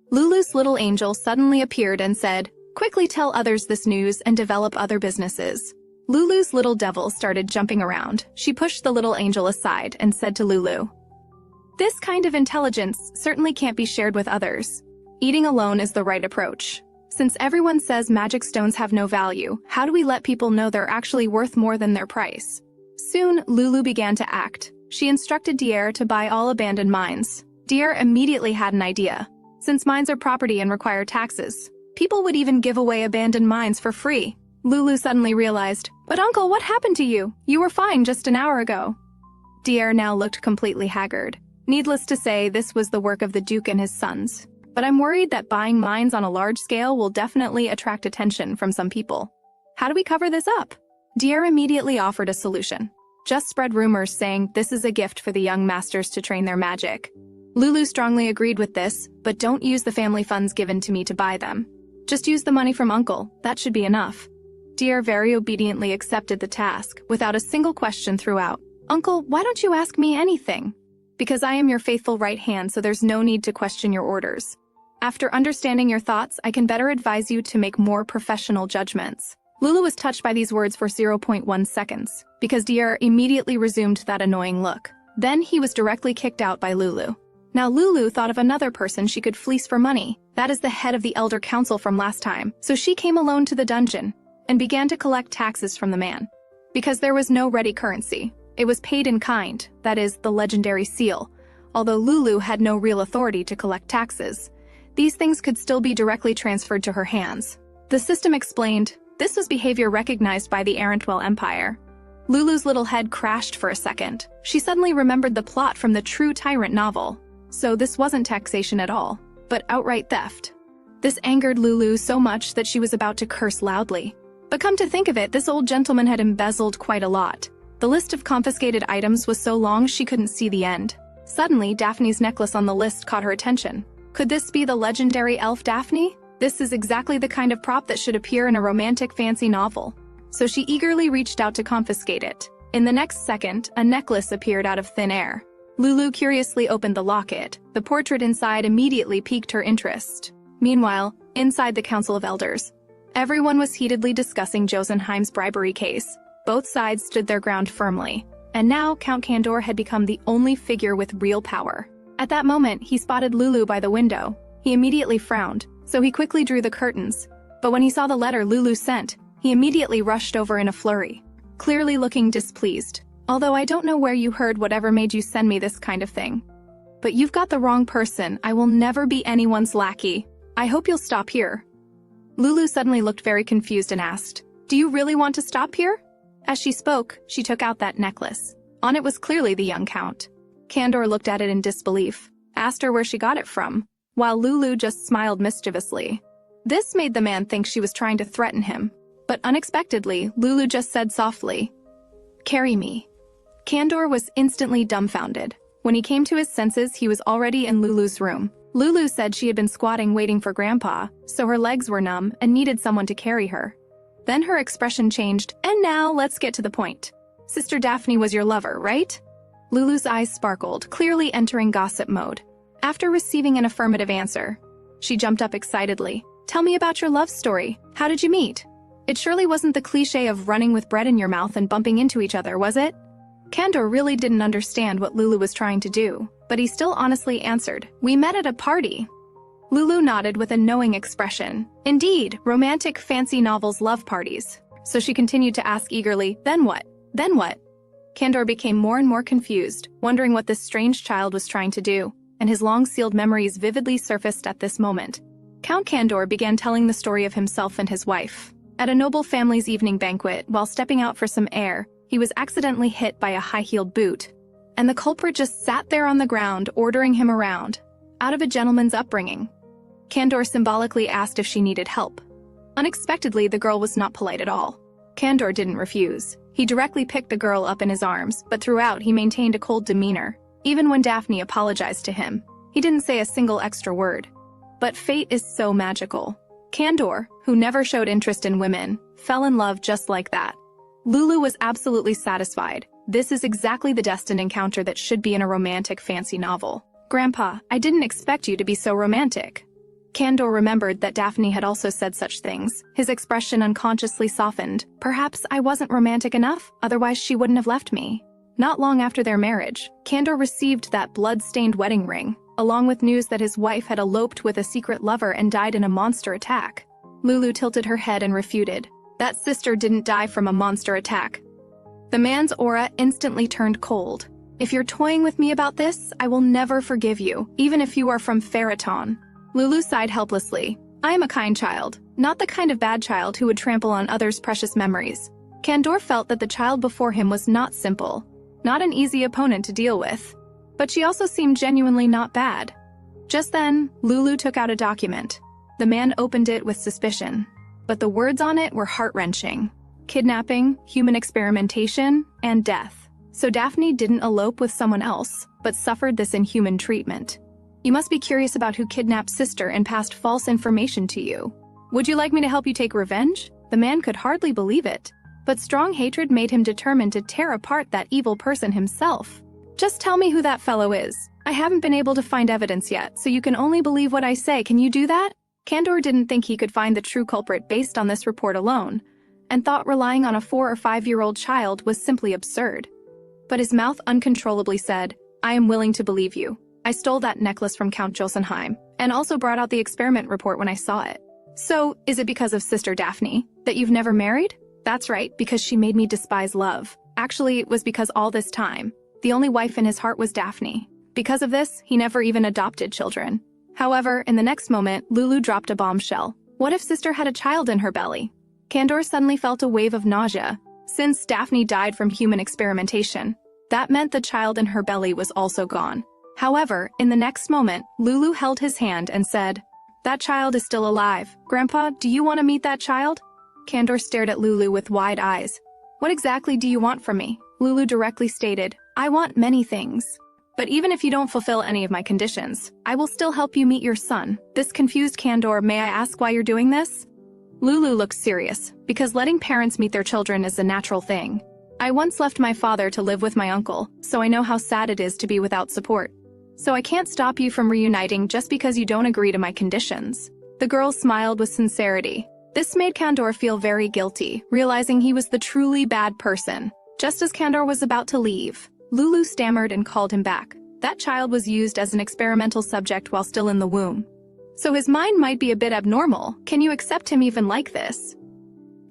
Lulu's little angel suddenly appeared and said, "Quickly tell others this news and develop other businesses." Lulu's little devil started jumping around. She pushed the little angel aside and said to Lulu, "This kind of intelligence certainly can't be shared with others. Eating alone is the right approach. Since everyone says magic stones have no value, how do we let people know they're actually worth more than their price?" Soon, Lulu began to act. She instructed Dier to buy all abandoned mines. Dier immediately had an idea. Since mines are property and require taxes, people would even give away abandoned mines for free. Lulu suddenly realized, "But uncle, what happened to you? You were fine just an hour ago." Dier now looked completely haggard. Needless to say, this was the work of the Duke and his sons. But I'm worried that buying mines on a large scale will definitely attract attention from some people. How do we cover this up? Dier immediately offered a solution. Just spread rumors saying this is a gift for the young masters to train their magic. Lulu strongly agreed with this, but don't use the family funds given to me to buy them. Just use the money from uncle, that should be enough. Dier very obediently accepted the task, without a single question throughout. "Uncle, why don't you ask me anything?" "Because I am your faithful right hand, so there's no need to question your orders. After understanding your thoughts, I can better advise you to make more professional judgments." Lulu was touched by these words for 0.1 seconds, because Dier immediately resumed that annoying look. Then he was directly kicked out by Lulu. Now Lulu thought of another person she could fleece for money. That is the head of the Elder Council from last time. So she came alone to the dungeon and began to collect taxes from the man. Because there was no ready currency, it was paid in kind, that is, the legendary seal. Although Lulu had no real authority to collect taxes, these things could still be directly transferred to her hands. The system explained, this was behavior recognized by the Arentwell Empire. Lulu's little head crashed for a second. She suddenly remembered the plot from the True Tyrant novel. So this wasn't taxation at all, but outright theft. This angered Lulu so much that she was about to curse loudly. But come to think of it, this old gentleman had embezzled quite a lot. The list of confiscated items was so long she couldn't see the end. Suddenly, Daphne's necklace on the list caught her attention. Could this be the legendary elf Daphne? This is exactly the kind of prop that should appear in a romantic fancy novel. So she eagerly reached out to confiscate it. In the next second, a necklace appeared out of thin air. Lulu curiously opened the locket. The portrait inside immediately piqued her interest. Meanwhile, inside the Council of Elders, everyone was heatedly discussing Jotunheim's bribery case. Both sides stood their ground firmly, and now Count Candor had become the only figure with real power. At that moment, he spotted Lulu by the window. He immediately frowned, so he quickly drew the curtains. But when he saw the letter Lulu sent, he immediately rushed over in a flurry, clearly looking displeased. "Although I don't know where you heard whatever made you send me this kind of thing. But you've got the wrong person. I will never be anyone's lackey. I hope you'll stop here." Lulu suddenly looked very confused and asked, Do you really want to stop here? As she spoke, she took out that necklace. On it was clearly the young count. Candor looked at it in disbelief, asked her where she got it from, while Lulu just smiled mischievously. This made the man think she was trying to threaten him, but unexpectedly, Lulu just said softly, "Carry me." Candor was instantly dumbfounded. When he came to his senses, he was already in Lulu's room. Lulu said she had been squatting waiting for Grandpa, so her legs were numb and needed someone to carry her. Then her expression changed, and now let's get to the point. Sister Daphne was your lover, right? Lulu's eyes sparkled, clearly entering gossip mode. After receiving an affirmative answer, she jumped up excitedly. Tell me about your love story. How did you meet? It surely wasn't the cliché of running with bread in your mouth and bumping into each other, was it? Candor really didn't understand what Lulu was trying to do, but he still honestly answered, "We met at a party." Lulu nodded with a knowing expression. Indeed, romantic fancy novels love parties. So she continued to ask eagerly, "Then what? Then what?" Candor became more and more confused, wondering what this strange child was trying to do, and his long-sealed memories vividly surfaced at this moment. Count Candor began telling the story of himself and his wife. At a noble family's evening banquet, while stepping out for some air, he was accidentally hit by a high-heeled boot, and the culprit just sat there on the ground, ordering him around, out of a gentleman's upbringing. Candor symbolically asked if she needed help. Unexpectedly, the girl was not polite at all. Candor didn't refuse. He directly picked the girl up in his arms, but throughout he maintained a cold demeanor. Even when Daphne apologized to him, he didn't say a single extra word. But fate is so magical. Candor, who never showed interest in women, fell in love just like that. Lulu was absolutely satisfied. This is exactly the destined encounter that should be in a romantic fancy novel. Grandpa, I didn't expect you to be so romantic. Candor remembered that Daphne had also said such things. His expression unconsciously softened. Perhaps I wasn't romantic enough, otherwise she wouldn't have left me. Not long after their marriage, Candor received that blood-stained wedding ring, along with news that his wife had eloped with a secret lover and died in a monster attack. Lulu tilted her head and refuted. That sister didn't die from a monster attack. The man's aura instantly turned cold. If you're toying with me about this, I will never forgive you, even if you are from Feraton. Lulu sighed helplessly. I am a kind child, not the kind of bad child who would trample on others' precious memories. Candor felt that the child before him was not simple, not an easy opponent to deal with. But she also seemed genuinely not bad. Just then, Lulu took out a document. The man opened it with suspicion, but the words on it were heart-wrenching. Kidnapping, human experimentation, and death. So Daphne didn't elope with someone else, but suffered this inhuman treatment. You must be curious about who kidnapped sister and passed false information to you. Would you like me to help you take revenge? The man could hardly believe it, but strong hatred made him determined to tear apart that evil person himself. Just tell me who that fellow is. I haven't been able to find evidence yet, so you can only believe what I say. Can you do that? Candor didn't think he could find the true culprit based on this report alone, and thought relying on a 4- or 5-year-old child was simply absurd. But his mouth uncontrollably said, I am willing to believe you. I stole that necklace from Count Josenheim, and also brought out the experiment report when I saw it. So, is it because of Sister Daphne that you've never married? That's right, because she made me despise love. Actually, it was because all this time, the only wife in his heart was Daphne. Because of this, he never even adopted children. However, in the next moment, Lulu dropped a bombshell. What if Sister had a child in her belly? Candor suddenly felt a wave of nausea. Since Daphne died from human experimentation, that meant the child in her belly was also gone. However, in the next moment, Lulu held his hand and said, That child is still alive. Grandpa, do you want to meet that child? Candor stared at Lulu with wide eyes. What exactly do you want from me? Lulu directly stated, I want many things. But even if you don't fulfill any of my conditions, I will still help you meet your son. This confused Candor, may I ask why you're doing this? Lulu looked serious, because letting parents meet their children is a natural thing. I once left my father to live with my uncle, so I know how sad it is to be without support. So I can't stop you from reuniting just because you don't agree to my conditions. The girl smiled with sincerity. This made Candor feel very guilty, realizing he was the truly bad person. Just as Candor was about to leave, Lulu stammered and called him back. That child was used as an experimental subject while still in the womb. So his mind might be a bit abnormal. Can you accept him even like this?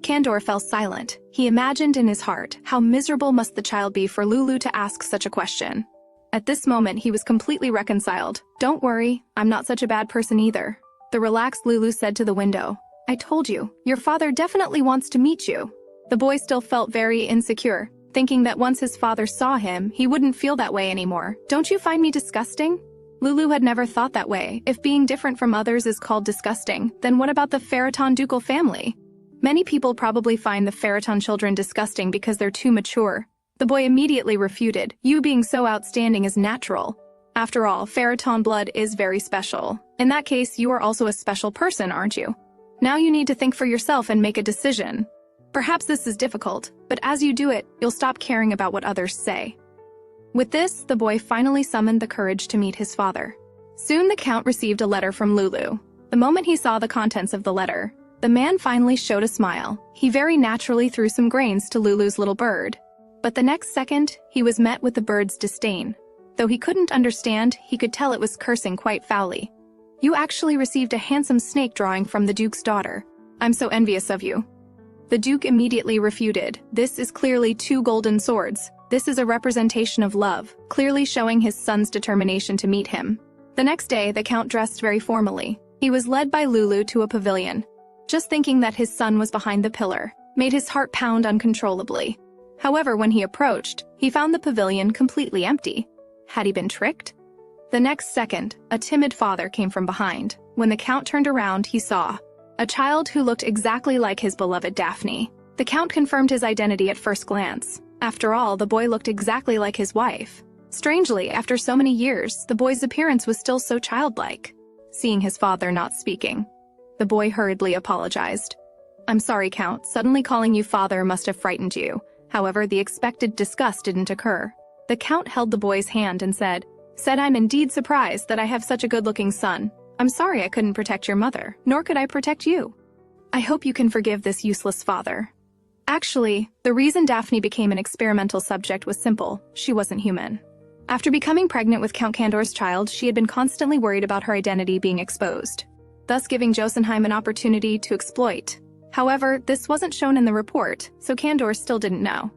Candor fell silent. He imagined in his heart, how miserable must the child be for Lulu to ask such a question. At this moment, he was completely reconciled. Don't worry, I'm not such a bad person either. The relaxed Lulu said to the window, I told you, your father definitely wants to meet you. The boy still felt very insecure, thinking that once his father saw him, he wouldn't feel that way anymore. Don't you find me disgusting? Lulu had never thought that way. If being different from others is called disgusting, then what about the Pharaton ducal family? Many people probably find the Pharaton children disgusting because they're too mature. The boy immediately refuted, you being so outstanding is natural. After all, Pharaton blood is very special. In that case, you are also a special person, aren't you? Now you need to think for yourself and make a decision. Perhaps this is difficult, but as you do it, you'll stop caring about what others say. With this, the boy finally summoned the courage to meet his father. Soon the Count received a letter from Lulu. The moment he saw the contents of the letter, the man finally showed a smile. He very naturally threw some grains to Lulu's little bird. But the next second, he was met with the bird's disdain. Though he couldn't understand, he could tell it was cursing quite foully. You actually received a handsome snake drawing from the Duke's daughter. I'm so envious of you. The Duke immediately refuted. This is clearly 2 golden swords. This is a representation of love, clearly showing his son's determination to meet him. The next day, the Count dressed very formally. He was led by Lulu to a pavilion. Just thinking that his son was behind the pillar made his heart pound uncontrollably. However, when he approached, he found the pavilion completely empty. Had he been tricked? The next second, a timid father came from behind. When the Count turned around, he saw a child who looked exactly like his beloved Daphne. The Count confirmed his identity at first glance. After all, the boy looked exactly like his wife. Strangely, after so many years, the boy's appearance was still so childlike. Seeing his father not speaking, the boy hurriedly apologized. I'm sorry, Count. Suddenly calling you father must have frightened you. However, the expected disgust didn't occur. The Count held the boy's hand and said, I'm indeed surprised that I have such a good-looking son. I'm sorry I couldn't protect your mother, nor could I protect you. I hope you can forgive this useless father. Actually, the reason Daphne became an experimental subject was simple. She wasn't human. After becoming pregnant with Count Candor's child, she had been constantly worried about her identity being exposed, thus giving Jotunheim an opportunity to exploit. However, this wasn't shown in the report, so Candor still didn't know.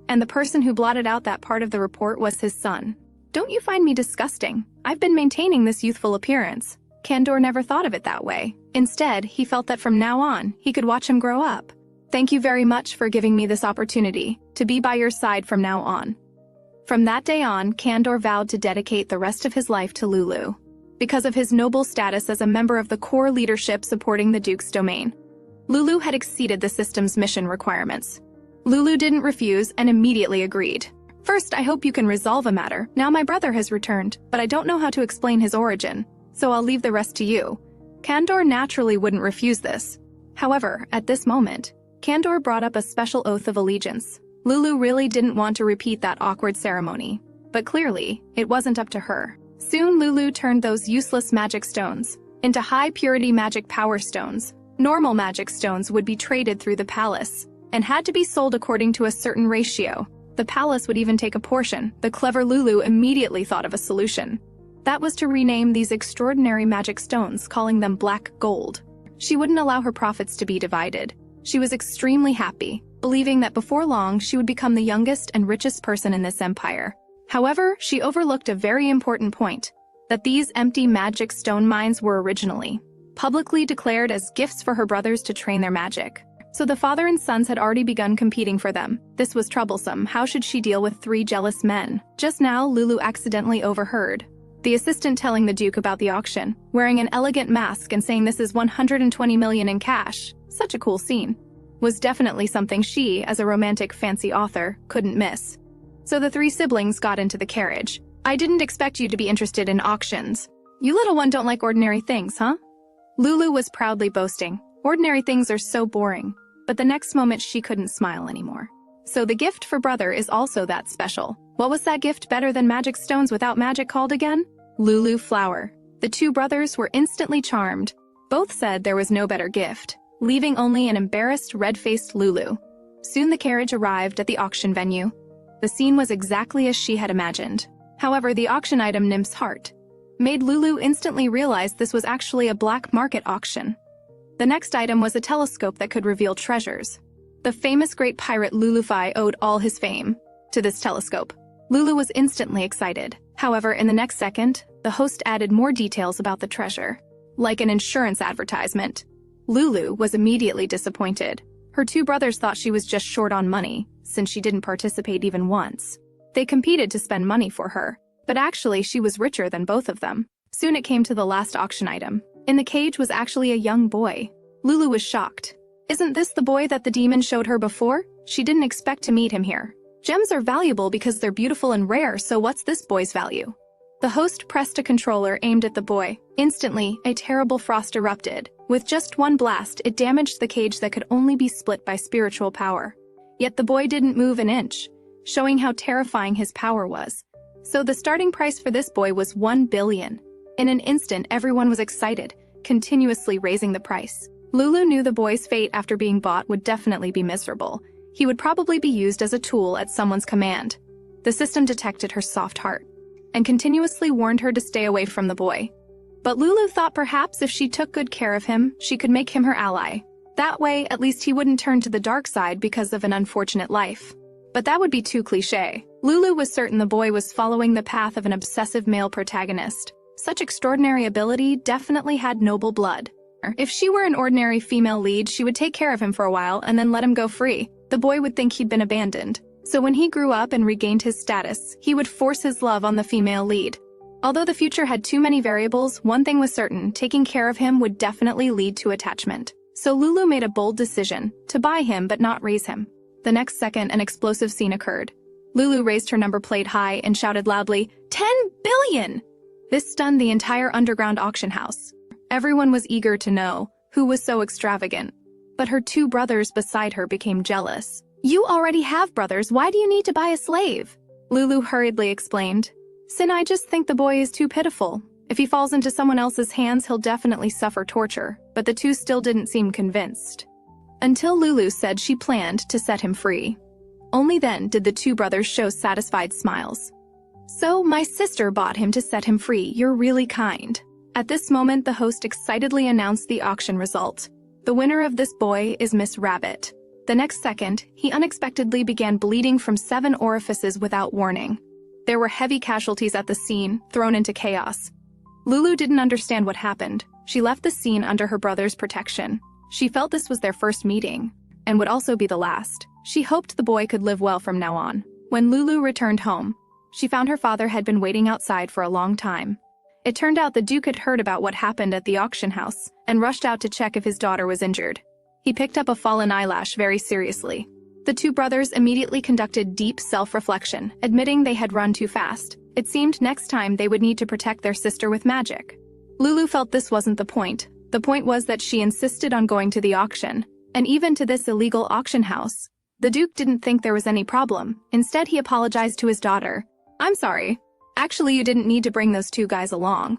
And the person who blotted out that part of the report was his son. Don't you find me disgusting? I've been maintaining this youthful appearance. Candor never thought of it that way. Instead, he felt that from now on, he could watch him grow up. Thank you very much for giving me this opportunity to be by your side from now on. From that day on, Candor vowed to dedicate the rest of his life to Lulu, because of his noble status as a member of the core leadership supporting the Duke's domain. Lulu had exceeded the system's mission requirements. Lulu didn't refuse and immediately agreed. First, I hope you can resolve a matter. Now my brother has returned, but I don't know how to explain his origin, so I'll leave the rest to you. Candor naturally wouldn't refuse this. However, at this moment, Candor brought up a special oath of allegiance. Lulu really didn't want to repeat that awkward ceremony, but clearly, it wasn't up to her. Soon Lulu turned those useless magic stones into high-purity magic power stones. Normal magic stones would be traded through the palace and had to be sold according to a certain ratio. The palace would even take a portion. The clever Lulu immediately thought of a solution. That was to rename these extraordinary magic stones, calling them black gold. She wouldn't allow her profits to be divided. She was extremely happy, believing that before long she would become the youngest and richest person in this empire. However, she overlooked a very important point, that these empty magic stone mines were originally publicly declared as gifts for her brothers to train their magic. So the father and sons had already begun competing for them. This was troublesome. How should she deal with 3 jealous men? Just now, Lulu accidentally overheard the assistant telling the Duke about the auction, wearing an elegant mask and saying this is 120 million in cash. Such a cool scene. Was definitely something she, as a romantic fancy author, couldn't miss. So the 3 siblings got into the carriage. I didn't expect you to be interested in auctions. You little one don't like ordinary things, huh? Lulu was proudly boasting. Ordinary things are so boring. But the next moment she couldn't smile anymore. So the gift for brother is also that special. What was that gift better than magic stones without magic called again? Lulu flower. The 2 brothers were instantly charmed. Both said there was no better gift, leaving only an embarrassed, red-faced Lulu. Soon the carriage arrived at the auction venue. The scene was exactly as she had imagined. However, the auction item Nymph's Heart made Lulu instantly realize this was actually a black market auction. The next item was a telescope that could reveal treasures. The famous great pirate Lulufy owed all his fame to this telescope. Lulu was instantly excited. However, in the next second, the host added more details about the treasure, like an insurance advertisement. Lulu was immediately disappointed. Her two brothers thought she was just short on money, since she didn't participate even once. They competed to spend money for her, but actually she was richer than both of them. Soon it came to the last auction item. In the cage was actually a young boy. Lulu was shocked. Isn't this the boy that the demon showed her before? She didn't expect to meet him here. Gems are valuable because they're beautiful and rare, so what's this boy's value? The host pressed a controller aimed at the boy. Instantly, a terrible frost erupted. With just one blast, it damaged the cage that could only be split by spiritual power. Yet the boy didn't move an inch, showing how terrifying his power was. So the starting price for this boy was 1 billion. In an instant, everyone was excited, continuously raising the price. Lulu knew the boy's fate after being bought would definitely be miserable. He would probably be used as a tool at someone's command. The system detected her soft heart and continuously warned her to stay away from the boy. But Lulu thought perhaps if she took good care of him, she could make him her ally. That way, at least he wouldn't turn to the dark side because of an unfortunate life. But that would be too cliché. Lulu was certain the boy was following the path of an obsessive male protagonist. Such extraordinary ability definitely had noble blood. If she were an ordinary female lead, she would take care of him for a while and then let him go free. The boy would think he'd been abandoned. So when he grew up and regained his status, he would force his love on the female lead. Although the future had too many variables, one thing was certain: taking care of him would definitely lead to attachment. So Lulu made a bold decision to buy him but not raise him. The next second, an explosive scene occurred. Lulu raised her number plate high and shouted loudly, 10 billion! This stunned the entire underground auction house. Everyone was eager to know who was so extravagant. But her two brothers beside her became jealous. You already have brothers, why do you need to buy a slave? Lulu hurriedly explained. Sin, I just think the boy is too pitiful. If he falls into someone else's hands, he'll definitely suffer torture. But the two still didn't seem convinced. Until Lulu said she planned to set him free. Only then did the two brothers show satisfied smiles. So, my sister bought him to set him free. You're really kind. At this moment, the host excitedly announced the auction result. The winner of this boy is Miss Rabbit. The next second, he unexpectedly began bleeding from 7 orifices without warning. There were heavy casualties at the scene, thrown into chaos. Lulu didn't understand what happened. She left the scene under her brother's protection. She felt this was their first meeting, and would also be the last. She hoped the boy could live well from now on. When Lulu returned home, she found her father had been waiting outside for a long time. It turned out the Duke had heard about what happened at the auction house and rushed out to check if his daughter was injured. He picked up a fallen eyelash very seriously. The two brothers immediately conducted deep self-reflection, admitting they had run too fast. It seemed next time they would need to protect their sister with magic. Lulu felt this wasn't the point. The point was that she insisted on going to the auction, and even to this illegal auction house. The Duke didn't think there was any problem. Instead, he apologized to his daughter. I'm sorry. Actually, you didn't need to bring those two guys along.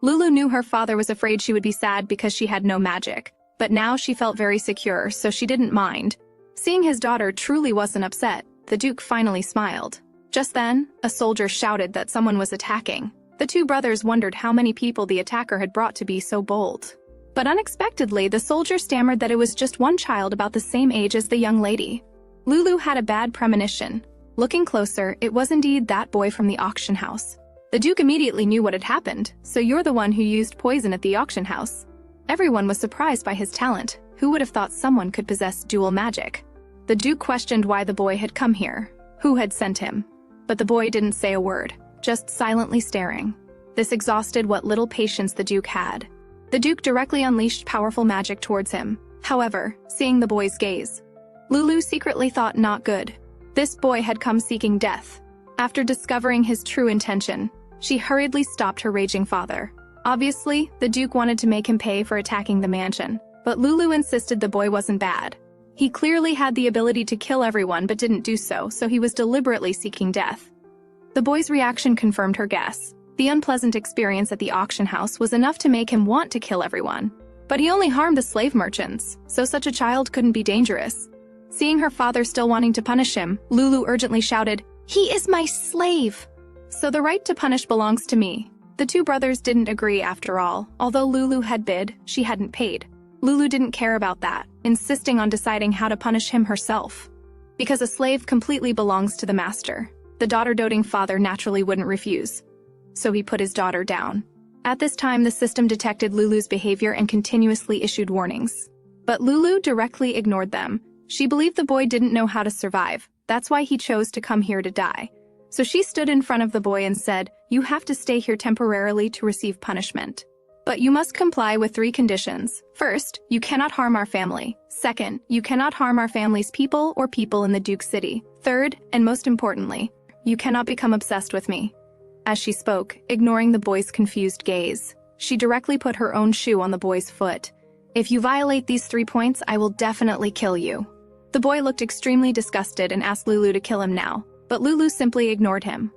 Lulu knew her father was afraid she would be sad because she had no magic, but now she felt very secure, so she didn't mind. Seeing his daughter truly wasn't upset, the Duke finally smiled. Just then, a soldier shouted that someone was attacking. The two brothers wondered how many people the attacker had brought to be so bold. But unexpectedly, the soldier stammered that it was just one child about the same age as the young lady. Lulu had a bad premonition. Looking closer, it was indeed that boy from the auction house. The Duke immediately knew what had happened. So you're the one who used poison at the auction house. Everyone was surprised by his talent. Who would have thought someone could possess dual magic? The Duke questioned why the boy had come here, who had sent him. But the boy didn't say a word, just silently staring. This exhausted what little patience the Duke had. The Duke directly unleashed powerful magic towards him. However, seeing the boy's gaze, Lulu secretly thought not good. This boy had come seeking death. After discovering his true intention, she hurriedly stopped her raging father. Obviously, the Duke wanted to make him pay for attacking the mansion, but Lulu insisted the boy wasn't bad. He clearly had the ability to kill everyone but didn't do so, so he was deliberately seeking death. The boy's reaction confirmed her guess. The unpleasant experience at the auction house was enough to make him want to kill everyone. But he only harmed the slave merchants, so such a child couldn't be dangerous. Seeing her father still wanting to punish him, Lulu urgently shouted, "He is my slave! So the right to punish belongs to me." The two brothers didn't agree after all. Although Lulu had bid, she hadn't paid. Lulu didn't care about that, insisting on deciding how to punish him herself. Because a slave completely belongs to the master, the daughter-doting father naturally wouldn't refuse. So he put his daughter down. At this time, the system detected Lulu's behavior and continuously issued warnings. But Lulu directly ignored them. She believed the boy didn't know how to survive. That's why he chose to come here to die. So she stood in front of the boy and said, "You have to stay here temporarily to receive punishment. But you must comply with 3 conditions. First, you cannot harm our family. Second, you cannot harm our family's people or people in the Duke City. Third, and most importantly, you cannot become obsessed with me." As she spoke, ignoring the boy's confused gaze, she directly put her own shoe on the boy's foot. "If you violate these 3 points, I will definitely kill you." The boy looked extremely disgusted and asked Lulu to kill him now, but Lulu simply ignored him.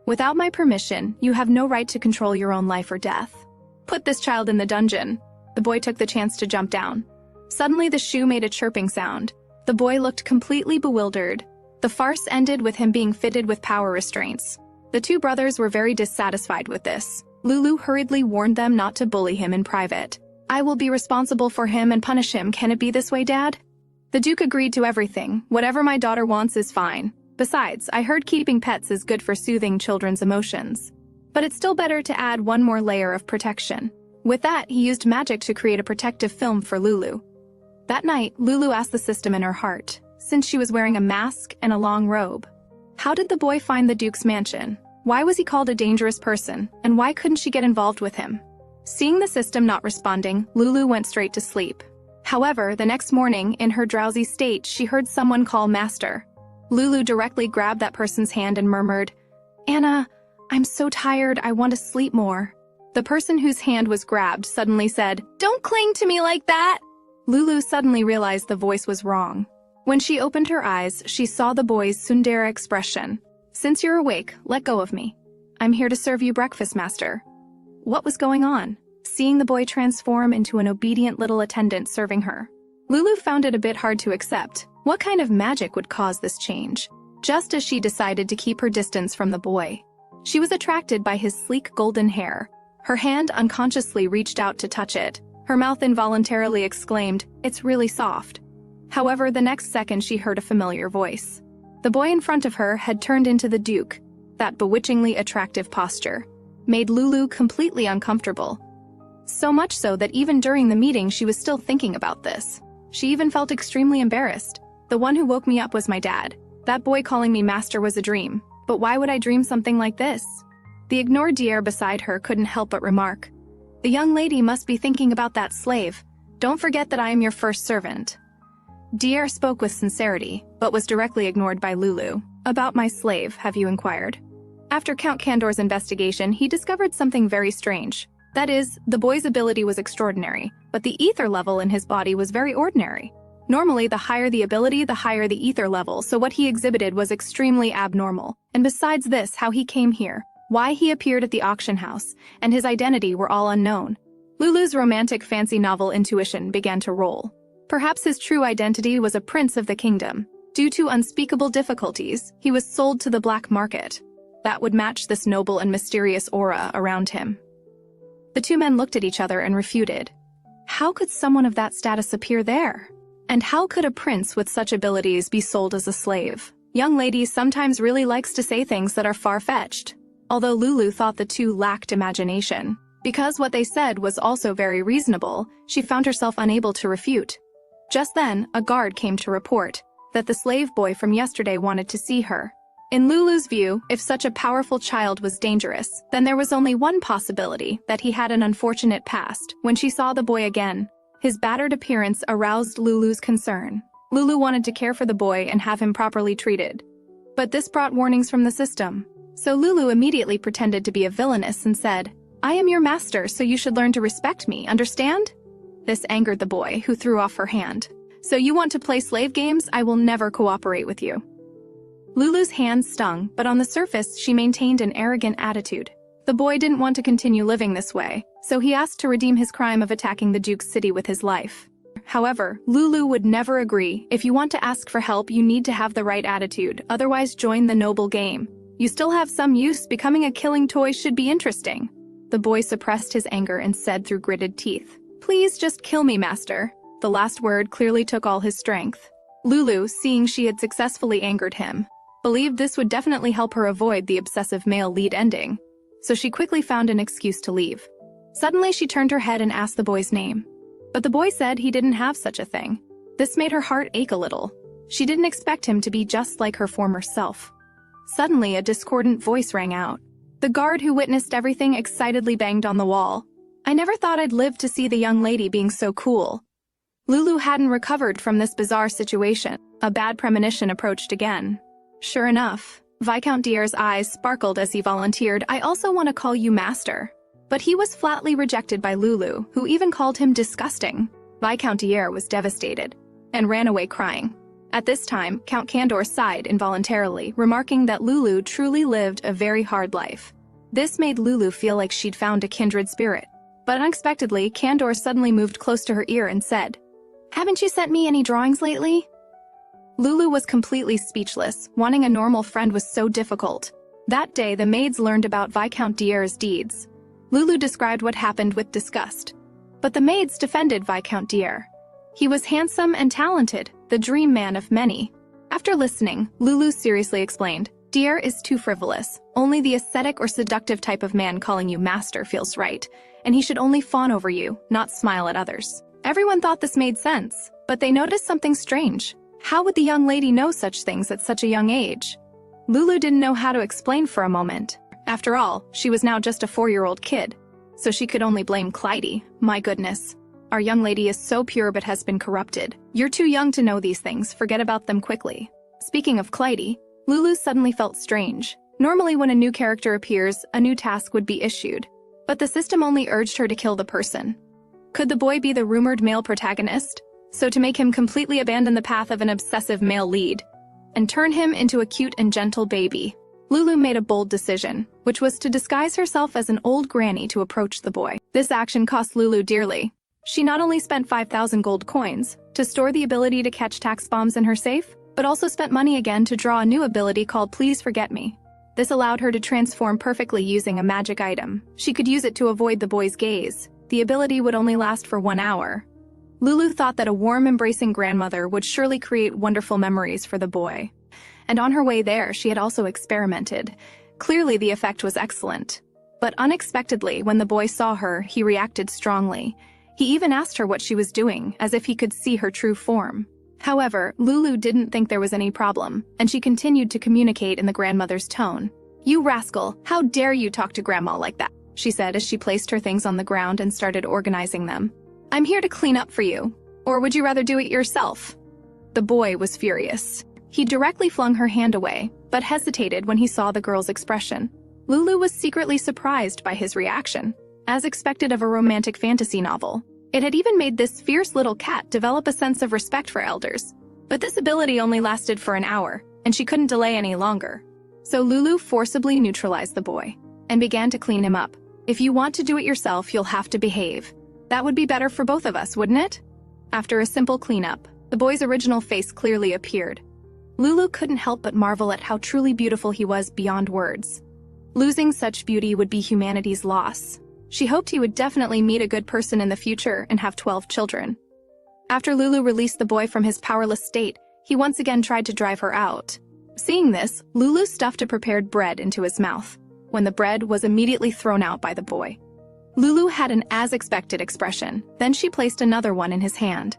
"Without my permission, you have no right to control your own life or death. Put this child in the dungeon." The boy took the chance to jump down. Suddenly, the shoe made a chirping sound. The boy looked completely bewildered. The farce ended with him being fitted with power restraints. The 2 brothers were very dissatisfied with this. Lulu hurriedly warned them not to bully him in private. "I will be responsible for him and punish him. Can it be this way, Dad?" The Duke agreed to everything. "Whatever my daughter wants is fine. Besides, I heard keeping pets is good for soothing children's emotions. But it's still better to add one more layer of protection." With that, he used magic to create a protective film for Lulu. That night, Lulu asked the system in her heart, since she was wearing a mask and a long robe. How did the boy find the Duke's mansion? Why was he called a dangerous person, and why couldn't she get involved with him? Seeing the system not responding, Lulu went straight to sleep. However, the next morning, in her drowsy state, she heard someone call Master. Lulu directly grabbed that person's hand and murmured, "Anna, I'm so tired, I want to sleep more." The person whose hand was grabbed suddenly said, "Don't cling to me like that!" Lulu suddenly realized the voice was wrong. When she opened her eyes, she saw the boy's tsundere expression. "Since you're awake, let go of me. I'm here to serve you breakfast, Master." What was going on? Seeing the boy transform into an obedient little attendant serving her, Lulu found it a bit hard to accept. What kind of magic would cause this change? Just as she decided to keep her distance from the boy, she was attracted by his sleek golden hair. Her hand unconsciously reached out to touch it. Her mouth involuntarily exclaimed, "It's really soft." However, the next second she heard a familiar voice. The boy in front of her had turned into the Duke. That bewitchingly attractive posture made Lulu completely uncomfortable. So much so that even during the meeting she was still thinking about this. She even felt extremely embarrassed. "The one who woke me up was my dad. That boy calling me Master was a dream. But why would I dream something like this?" The ignored Dier beside her couldn't help but remark, "The young lady must be thinking about that slave. Don't forget that I am your first servant." Dier spoke with sincerity, but was directly ignored by Lulu. "About my slave, have you inquired?" After Count Candor's investigation, he discovered something very strange. That is, the boy's ability was extraordinary, but the ether level in his body was very ordinary. Normally, the higher the ability, the higher the ether level, so what he exhibited was extremely abnormal. And besides this, how he came here, why he appeared at the auction house, and his identity were all unknown. Lulu's romantic fancy novel intuition began to roll. Perhaps his true identity was a prince of the kingdom. Due to unspeakable difficulties, he was sold to the black market. That would match this noble and mysterious aura around him. The 2 men looked at each other and refuted. How could someone of that status appear there? And how could a prince with such abilities be sold as a slave? Young ladies sometimes really likes to say things that are far-fetched. Although Lulu thought the 2 lacked imagination, because what they said was also very reasonable, she found herself unable to refute. Just then, a guard came to report that the slave boy from yesterday wanted to see her. In Lulu's view, if such a powerful child was dangerous, then there was only one possibility, that he had an unfortunate past. When she saw the boy again, his battered appearance aroused Lulu's concern. Lulu wanted to care for the boy and have him properly treated. But this brought warnings from the system. So Lulu immediately pretended to be a villainess and said, "I am your master, so you should learn to respect me, understand?" This angered the boy, who threw off her hand. "So you want to play slave games? I will never cooperate with you." Lulu's hands stung, but on the surface she maintained an arrogant attitude. The boy didn't want to continue living this way, so he asked to redeem his crime of attacking the Duke's city with his life. However, Lulu would never agree. "If you want to ask for help, you need to have the right attitude, otherwise join the noble game. You still have some use, becoming a killing toy should be interesting." The boy suppressed his anger and said through gritted teeth, "Please just kill me, master." The last word clearly took all his strength. Lulu, seeing she had successfully angered him, believed this would definitely help her avoid the obsessive male lead ending, so she quickly found an excuse to leave. Suddenly she turned her head and asked the boy's name. But the boy said he didn't have such a thing. This made her heart ache a little. She didn't expect him to be just like her former self. Suddenly a discordant voice rang out. The guard who witnessed everything excitedly banged on the wall. I never thought I'd live to see the young lady being so cool. Lulu hadn't recovered from this bizarre situation. A bad premonition approached again. Sure enough, Viscount Dier's eyes sparkled as he volunteered, I also want to call you master. But he was flatly rejected by Lulu, who even called him disgusting. Viscount Dier was devastated and ran away crying. At this time, Count Candor sighed involuntarily, remarking that Lulu truly lived a very hard life. This made Lulu feel like she'd found a kindred spirit. But unexpectedly, Candor suddenly moved close to her ear and said, Haven't you sent me any drawings lately? Lulu was completely speechless. Wanting a normal friend was so difficult. That day, the maids learned about Viscount Dier's deeds. Lulu described what happened with disgust. But the maids defended Viscount Dier. He was handsome and talented, the dream man of many. After listening, Lulu seriously explained, Dier is too frivolous. Only the ascetic or seductive type of man calling you master feels right, and he should only fawn over you, not smile at others. Everyone thought this made sense, but they noticed something strange. How would the young lady know such things at such a young age? Lulu didn't know how to explain for a moment. After all, she was now just a 4-year-old kid, so she could only blame Clyde. My goodness. Our young lady is so pure but has been corrupted. You're too young to know these things, forget about them quickly. Speaking of Clyde, Lulu suddenly felt strange. Normally when a new character appears, a new task would be issued. But the system only urged her to kill the person. Could the boy be the rumored male protagonist? So to make him completely abandon the path of an obsessive male lead, and turn him into a cute and gentle baby, Lulu made a bold decision, which was to disguise herself as an old granny to approach the boy. This action cost Lulu dearly. She not only spent 5,000 gold coins to store the ability to catch tax bombs in her safe, but also spent money again to draw a new ability called Please Forget Me. This allowed her to transform perfectly using a magic item. She could use it to avoid the boy's gaze. The ability would only last for 1 hour. Lulu thought that a warm, embracing grandmother would surely create wonderful memories for the boy. And on her way there, she had also experimented. Clearly, the effect was excellent. But unexpectedly, when the boy saw her, he reacted strongly. He even asked her what she was doing, as if he could see her true form. However, Lulu didn't think there was any problem, and she continued to communicate in the grandmother's tone. You rascal, how dare you talk to Grandma like that? She said as she placed her things on the ground and started organizing them. I'm here to clean up for you. Or would you rather do it yourself? The boy was furious. He directly flung her hand away, but hesitated when he saw the girl's expression. Lulu was secretly surprised by his reaction, as expected of a romantic fantasy novel. It had even made this fierce little cat develop a sense of respect for elders. But this ability only lasted for an hour, and she couldn't delay any longer. So Lulu forcibly neutralized the boy, and began to clean him up. If you want to do it yourself, you'll have to behave. That would be better for both of us, wouldn't it? After a simple cleanup, the boy's original face clearly appeared. Lulu couldn't help but marvel at how truly beautiful he was beyond words. Losing such beauty would be humanity's loss. She hoped he would definitely meet a good person in the future and have 12 children. After Lulu released the boy from his powerless state, he once again tried to drive her out. Seeing this, Lulu stuffed a prepared bread into his mouth, when the bread was immediately thrown out by the boy. Lulu had an as-expected expression, then she placed another one in his hand.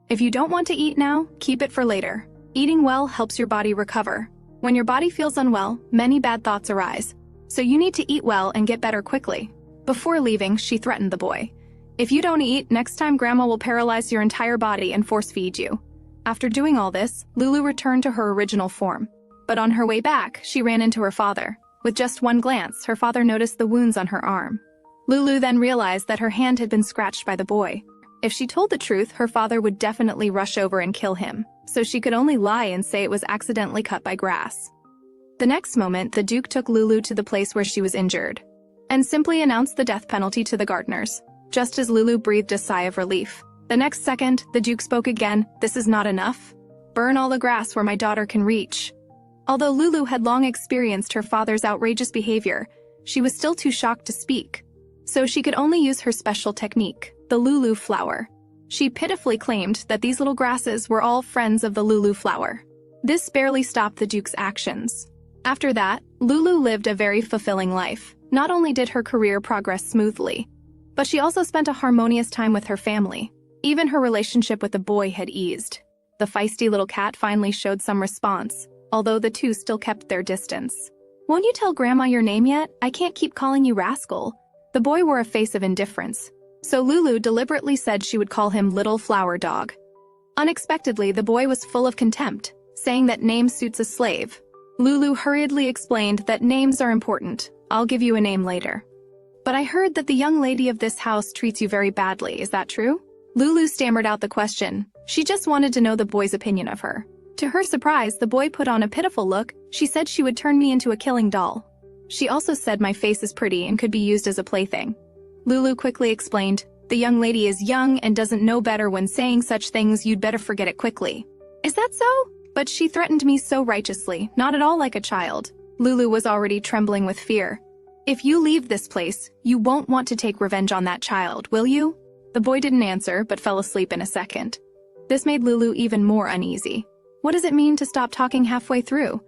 If you don't want to eat now, keep it for later. Eating well helps your body recover. When your body feels unwell, many bad thoughts arise, so you need to eat well and get better quickly. Before leaving, she threatened the boy. If you don't eat, next time Grandma will paralyze your entire body and force-feed you. After doing all this, Lulu returned to her original form. But on her way back, she ran into her father. With just one glance, her father noticed the wounds on her arm. Lulu then realized that her hand had been scratched by the boy. If she told the truth, her father would definitely rush over and kill him, so she could only lie and say it was accidentally cut by grass. The next moment, the Duke took Lulu to the place where she was injured, and simply announced the death penalty to the gardeners. Just as Lulu breathed a sigh of relief. The next second, the Duke spoke again. This is not enough. Burn all the grass where my daughter can reach. Although Lulu had long experienced her father's outrageous behavior, she was still too shocked to speak. So she could only use her special technique, the Lulu flower. She pitifully claimed that these little grasses were all friends of the Lulu flower. This barely stopped the Duke's actions. After that, Lulu lived a very fulfilling life. Not only did her career progress smoothly, But she also spent a harmonious time with her family. Even her relationship with the boy had eased. The feisty little cat finally showed some response, although the two still kept their distance. "Won't you tell Grandma your name yet? I can't keep calling you rascal." The boy wore a face of indifference, so Lulu deliberately said she would call him Little Flower Dog. Unexpectedly, the boy was full of contempt, saying that name suits a slave. Lulu hurriedly explained that names are important. "I'll give you a name later." "But I heard that the young lady of this house treats you very badly, is that true?" Lulu stammered out the question. She just wanted to know the boy's opinion of her. To her surprise, the boy put on a pitiful look. "She said she would turn me into a killing doll. She also said my face is pretty and could be used as a plaything." Lulu quickly explained, "The young lady is young and doesn't know better when saying such things. You'd better forget it quickly." "Is that so? But she threatened me so righteously, not at all like a child." Lulu was already trembling with fear. "If you leave this place, you won't want to take revenge on that child, will you?" The boy didn't answer, but fell asleep in a second. This made Lulu even more uneasy. What does it mean to stop talking halfway through?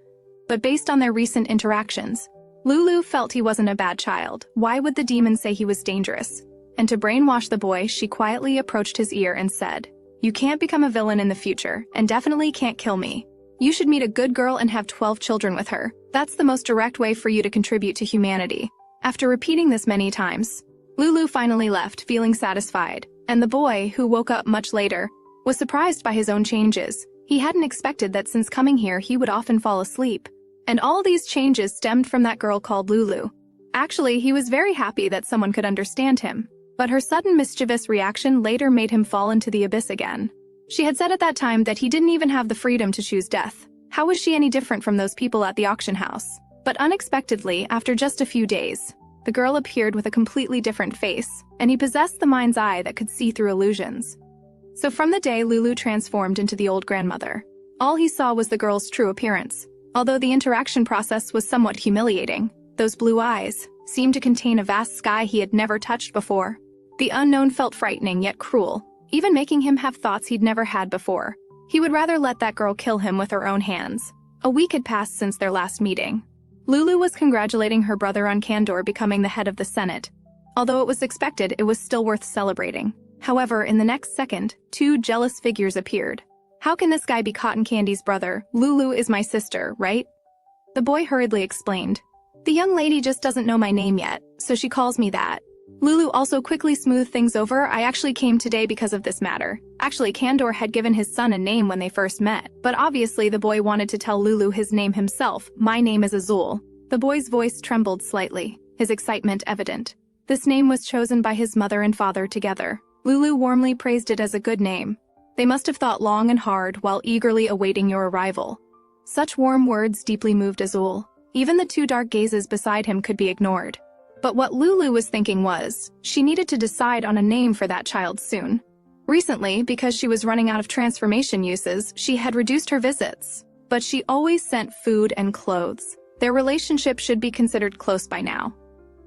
But based on their recent interactions, Lulu felt he wasn't a bad child. Why would the demon say he was dangerous? And to brainwash the boy, she quietly approached his ear and said, "You can't become a villain in the future, and definitely can't kill me. You should meet a good girl and have 12 children with her. That's the most direct way for you to contribute to humanity." After repeating this many times, Lulu finally left, feeling satisfied, and the boy, who woke up much later, was surprised by his own changes. He hadn't expected that since coming here he would often fall asleep. And all these changes stemmed from that girl called Lulu. Actually, he was very happy that someone could understand him. But her sudden mischievous reaction later made him fall into the abyss again. She had said at that time that he didn't even have the freedom to choose death. How was she any different from those people at the auction house? But unexpectedly, after just a few days, the girl appeared with a completely different face, and he possessed the mind's eye that could see through illusions. So from the day Lulu transformed into the old grandmother, all he saw was the girl's true appearance. Although the interaction process was somewhat humiliating, those blue eyes seemed to contain a vast sky he had never touched before. The unknown felt frightening yet cruel, even making him have thoughts he'd never had before. He would rather let that girl kill him with her own hands. A week had passed since their last meeting. Lulu was congratulating her brother on Candor becoming the head of the Senate. Although it was expected, it was still worth celebrating. However, in the next second, two jealous figures appeared. "How can this guy be Cotton Candy's brother? Lulu is my sister, right?" The boy hurriedly explained. "The young lady just doesn't know my name yet, so she calls me that." Lulu also quickly smoothed things over. "I actually came today because of this matter." Actually, Candor had given his son a name when they first met, but obviously the boy wanted to tell Lulu his name himself. "My name is Azul." The boy's voice trembled slightly, his excitement evident. This name was chosen by his mother and father together. Lulu warmly praised it as a good name. "They must have thought long and hard while eagerly awaiting your arrival." Such warm words deeply moved Azul. Even the two dark gazes beside him could be ignored. But what Lulu was thinking was, she needed to decide on a name for that child soon. Recently, because she was running out of transformation uses, she had reduced her visits. But she always sent food and clothes. Their relationship should be considered close by now.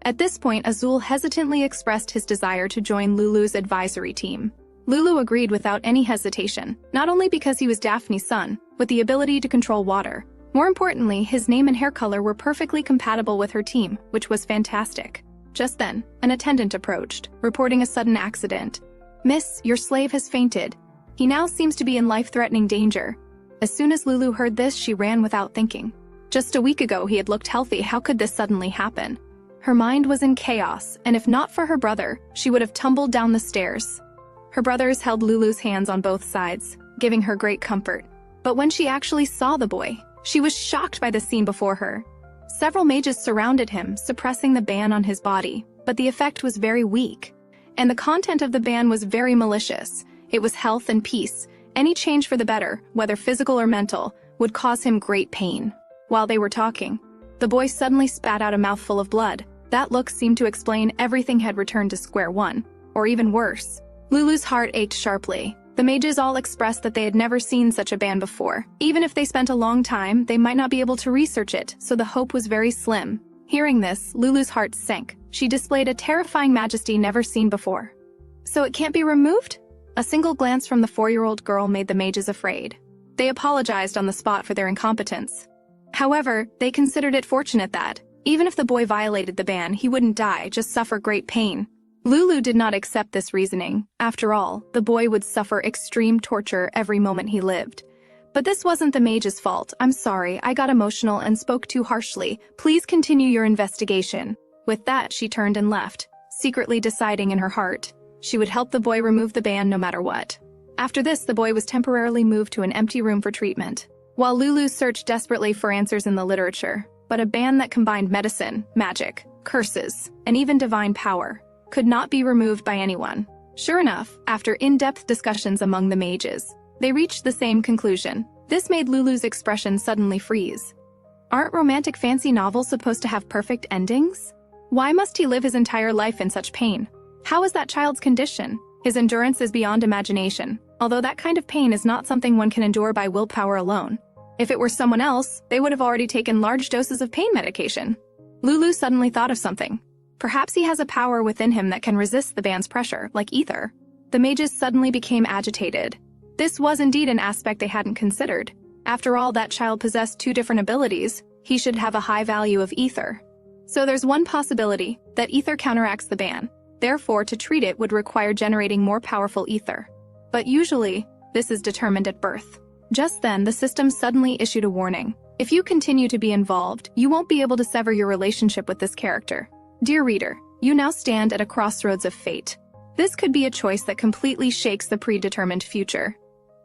At this point, Azul hesitantly expressed his desire to join Lulu's advisory team. Lulu agreed without any hesitation, not only because he was Daphne's son, with the ability to control water. More importantly, his name and hair color were perfectly compatible with her team, which was fantastic. Just then, an attendant approached, reporting a sudden accident. "Miss, your slave has fainted. He now seems to be in life-threatening danger." As soon as Lulu heard this, she ran without thinking. Just a week ago, he had looked healthy. How could this suddenly happen? Her mind was in chaos, and if not for her brother, she would have tumbled down the stairs. Her brothers held Lulu's hands on both sides, giving her great comfort. But when she actually saw the boy, she was shocked by the scene before her. Several mages surrounded him, suppressing the ban on his body, but the effect was very weak. And the content of the ban was very malicious. It was health and peace. Any change for the better, whether physical or mental, would cause him great pain. While they were talking, the boy suddenly spat out a mouthful of blood. That look seemed to explain everything had returned to square one, or even worse. Lulu's heart ached sharply. The mages all expressed that they had never seen such a ban before. Even if they spent a long time, they might not be able to research it, so the hope was very slim. Hearing this, Lulu's heart sank. She displayed a terrifying majesty never seen before. "So it can't be removed?" A single glance from the 4-year-old girl made the mages afraid. They apologized on the spot for their incompetence. However, they considered it fortunate that, even if the boy violated the ban, he wouldn't die, just suffer great pain. Lulu did not accept this reasoning. After all, the boy would suffer extreme torture every moment he lived. But this wasn't the mage's fault. I'm sorry, I got emotional and spoke too harshly. Please continue your investigation. With that, she turned and left, secretly deciding in her heart she would help the boy remove the ban no matter what. After this, the boy was temporarily moved to an empty room for treatment, while Lulu searched desperately for answers in the literature. But a ban that combined medicine, magic, curses, and even divine power could not be removed by anyone. Sure enough, after in-depth discussions among the mages, they reached the same conclusion. This made Lulu's expression suddenly freeze. Aren't romantic fancy novels supposed to have perfect endings? Why must he live his entire life in such pain? How is that child's condition? His endurance is beyond imagination, although that kind of pain is not something one can endure by willpower alone. If it were someone else, they would have already taken large doses of pain medication. Lulu suddenly thought of something. Perhaps he has a power within him that can resist the ban's pressure, like ether. The mages suddenly became agitated. This was indeed an aspect they hadn't considered. After all, that child possessed two different abilities. He should have a high value of ether. So there's one possibility, that ether counteracts the ban. Therefore, to treat it would require generating more powerful ether. But usually, this is determined at birth. Just then, the system suddenly issued a warning. If you continue to be involved, you won't be able to sever your relationship with this character. Dear reader, you now stand at a crossroads of fate. This could be a choice that completely shakes the predetermined future.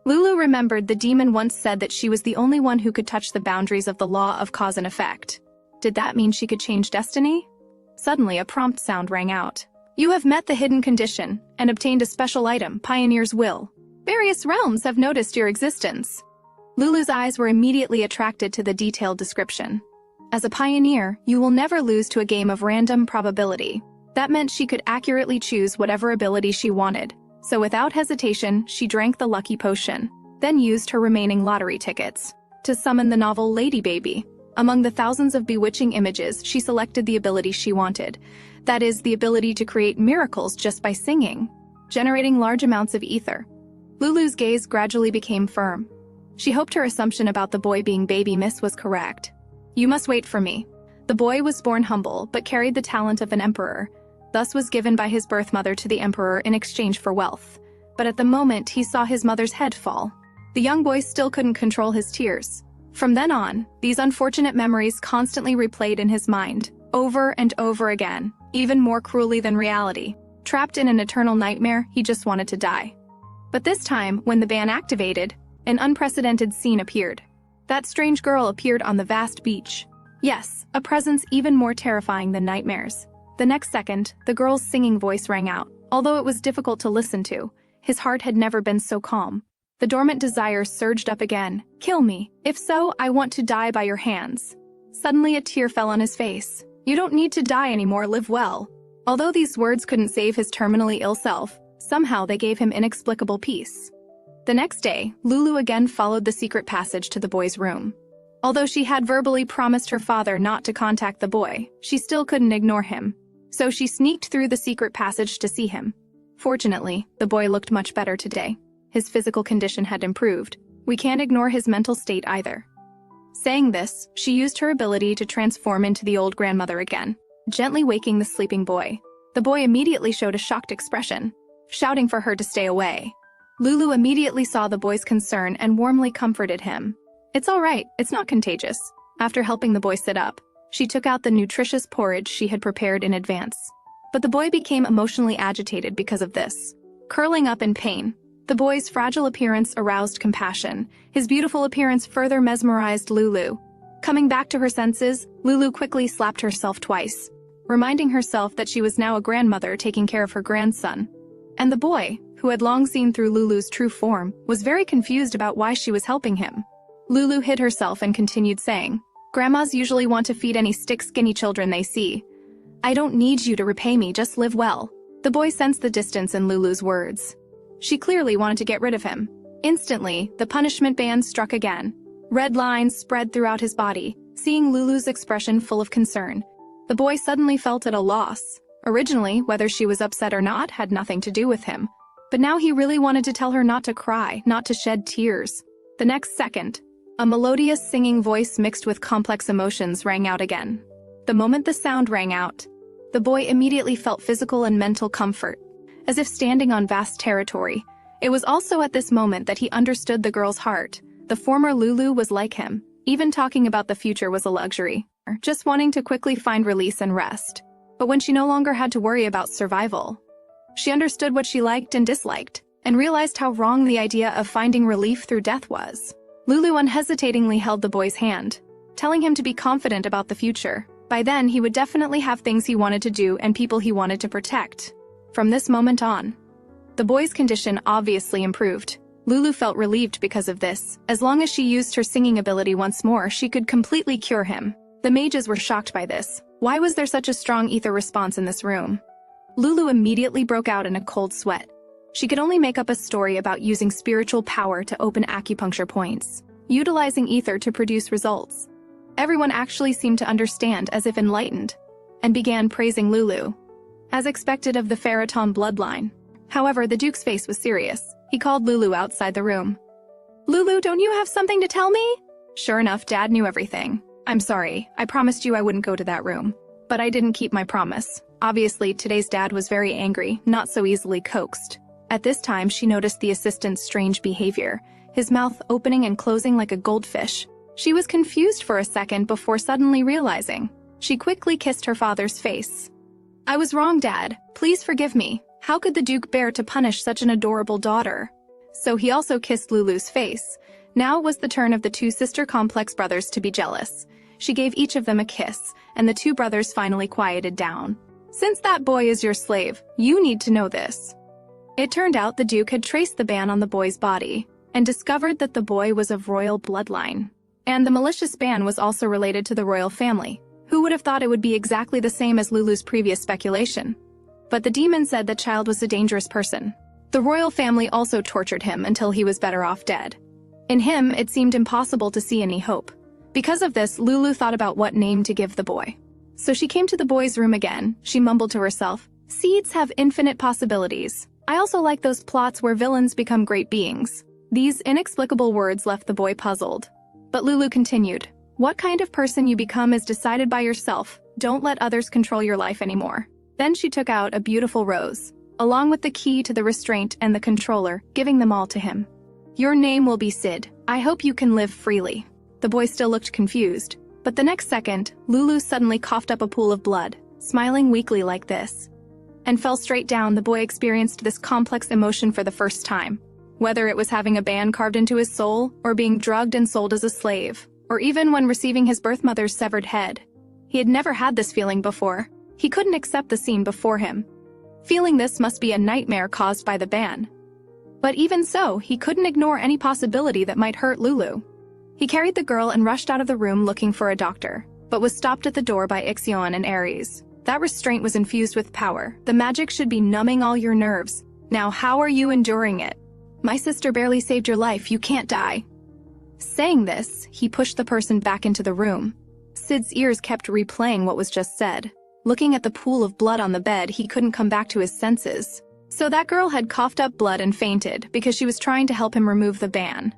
Lulu remembered the demon once said that she was the only one who could touch the boundaries of the law of cause and effect. Did that mean she could change destiny? Suddenly, a prompt sound rang out. You have met the hidden condition and obtained a special item, Pioneer's Will. Various realms have noticed your existence. Lulu's eyes were immediately attracted to the detailed description. As a pioneer, you will never lose to a game of random probability. That meant she could accurately choose whatever ability she wanted. So without hesitation, she drank the lucky potion, then used her remaining lottery tickets to summon the novel Lady Baby. Among the thousands of bewitching images, she selected the ability she wanted. That is, the ability to create miracles just by singing, generating large amounts of ether. Lulu's gaze gradually became firm. She hoped her assumption about the boy being Baby Miss was correct. You must wait for me. The boy was born humble, but carried the talent of an emperor, thus was given by his birth mother to the emperor in exchange for wealth. But at the moment he saw his mother's head fall, the young boy still couldn't control his tears. From then on, these unfortunate memories constantly replayed in his mind, over and over again, even more cruelly than reality. Trapped in an eternal nightmare, he just wanted to die. But this time, when the ban activated, an unprecedented scene appeared. That strange girl appeared on the vast beach. Yes, a presence even more terrifying than nightmares. The next second, the girl's singing voice rang out. Although it was difficult to listen to, his heart had never been so calm. The dormant desire surged up again. Kill me. If so, I want to die by your hands. Suddenly a tear fell on his face. You don't need to die anymore, live well. Although these words couldn't save his terminally ill self, somehow they gave him inexplicable peace. The next day, Lulu again followed the secret passage to the boy's room. Although she had verbally promised her father not to contact the boy, she still couldn't ignore him. So she sneaked through the secret passage to see him. Fortunately, the boy looked much better today. His physical condition had improved. We can't ignore his mental state either. Saying this, she used her ability to transform into the old grandmother again, gently waking the sleeping boy. The boy immediately showed a shocked expression, shouting for her to stay away. Lulu immediately saw the boy's concern and warmly comforted him. It's all right, it's not contagious. After helping the boy sit up, she took out the nutritious porridge she had prepared in advance. But the boy became emotionally agitated because of this. Curling up in pain, the boy's fragile appearance aroused compassion. His beautiful appearance further mesmerized Lulu. Coming back to her senses, Lulu quickly slapped herself twice, reminding herself that she was now a grandmother taking care of her grandson. And the boy, who had long seen through Lulu's true form, was very confused about why she was helping him. Lulu hid herself and continued saying, Grandmas usually want to feed any stick-skinny children they see. I don't need you to repay me, just live well. The boy sensed the distance in Lulu's words. She clearly wanted to get rid of him. Instantly, the punishment ban struck again. Red lines spread throughout his body. Seeing Lulu's expression full of concern, the boy suddenly felt at a loss. Originally, whether she was upset or not had nothing to do with him. But now he really wanted to tell her not to cry, not to shed tears. The next second, a melodious singing voice mixed with complex emotions rang out again. The moment the sound rang out, The boy immediately felt physical and mental comfort, as if standing on vast territory. It was also at this moment that he understood the girl's heart. The former Lulu was like him. Even talking about the future was a luxury, just wanting to quickly find release and rest. But when she no longer had to worry about survival, she understood what she liked and disliked, and realized how wrong the idea of finding relief through death was. Lulu unhesitatingly held the boy's hand, telling him to be confident about the future. By then, he would definitely have things he wanted to do and people he wanted to protect. From this moment on, the boy's condition obviously improved. Lulu felt relieved because of this. As long as she used her singing ability once more, she could completely cure him. The mages were shocked by this. Why was there such a strong ether response in this room? Lulu immediately broke out in a cold sweat. She could only make up a story about using spiritual power to open acupuncture points, utilizing ether to produce results. Everyone actually seemed to understand, as if enlightened, and began praising Lulu, as expected of the Pharaton bloodline. However, the Duke's face was serious. He called Lulu outside the room. "Lulu, don't you have something to tell me?" Sure enough, Dad knew everything. "I'm sorry, I promised you I wouldn't go to that room. But I didn't keep my promise." Obviously, today's dad was very angry, not so easily coaxed. At this time, she noticed the assistant's strange behavior, his mouth opening and closing like a goldfish. She was confused for a second before suddenly realizing. She quickly kissed her father's face. "I was wrong, Dad. Please forgive me. How could the Duke bear to punish such an adorable daughter?" So he also kissed Lulu's face. Now it was the turn of the two sister complex brothers to be jealous. She gave each of them a kiss, and the two brothers finally quieted down. "Since that boy is your slave, you need to know this." It turned out the Duke had traced the ban on the boy's body, and discovered that the boy was of royal bloodline. And the malicious ban was also related to the royal family. Who would have thought it would be exactly the same as Lulu's previous speculation? But the demon said the child was a dangerous person. The royal family also tortured him until he was better off dead. In him, it seemed impossible to see any hope. Because of this, Lulu thought about what name to give the boy. So she came to the boy's room again. She mumbled to herself, "Seeds have infinite possibilities. I also like those plots where villains become great beings." These inexplicable words left the boy puzzled. But Lulu continued, "What kind of person you become is decided by yourself. Don't let others control your life anymore." Then she took out a beautiful rose, along with the key to the restraint and the controller, giving them all to him. "Your name will be Sid. I hope you can live freely." The boy still looked confused, but the next second, Lulu suddenly coughed up a pool of blood, smiling weakly like this, and fell straight down. The boy experienced this complex emotion for the first time. Whether it was having a ban carved into his soul, or being drugged and sold as a slave, or even when receiving his birth mother's severed head. He had never had this feeling before. He couldn't accept the scene before him. Feeling this must be a nightmare caused by the ban. But even so, he couldn't ignore any possibility that might hurt Lulu. He carried the girl and rushed out of the room looking for a doctor, but was stopped at the door by Ixion and Ares. That restraint was infused with power. The magic should be numbing all your nerves. Now how are you enduring it? "My sister barely saved your life, you can't die." Saying this, he pushed the person back into the room. Sid's ears kept replaying what was just said. Looking at the pool of blood on the bed, he couldn't come back to his senses. So that girl had coughed up blood and fainted because she was trying to help him remove the ban.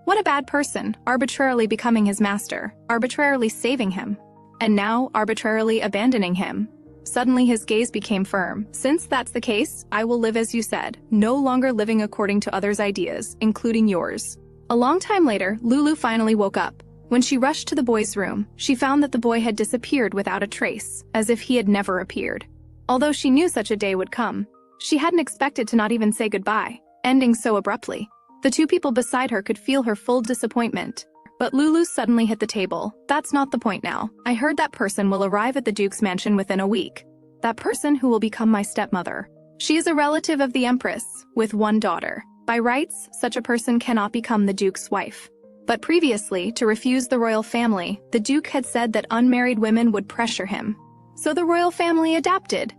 What a bad person, arbitrarily becoming his master, arbitrarily saving him, and now arbitrarily abandoning him. Suddenly his gaze became firm. "Since that's the case, I will live as you said, no longer living according to others' ideas, including yours." A long time later, Lulu finally woke up. When she rushed to the boy's room, she found that the boy had disappeared without a trace, as if he had never appeared. Although she knew such a day would come, she hadn't expected to not even say goodbye, ending so abruptly. The two people beside her could feel her full disappointment. But Lulu suddenly hit the table. "That's not the point now. I heard that person will arrive at the Duke's mansion within a week. That person who will become my stepmother. She is a relative of the Empress, with one daughter. By rights, such a person cannot become the Duke's wife. But previously, to refuse the royal family, the Duke had said that unmarried women would pressure him. So the royal family adapted,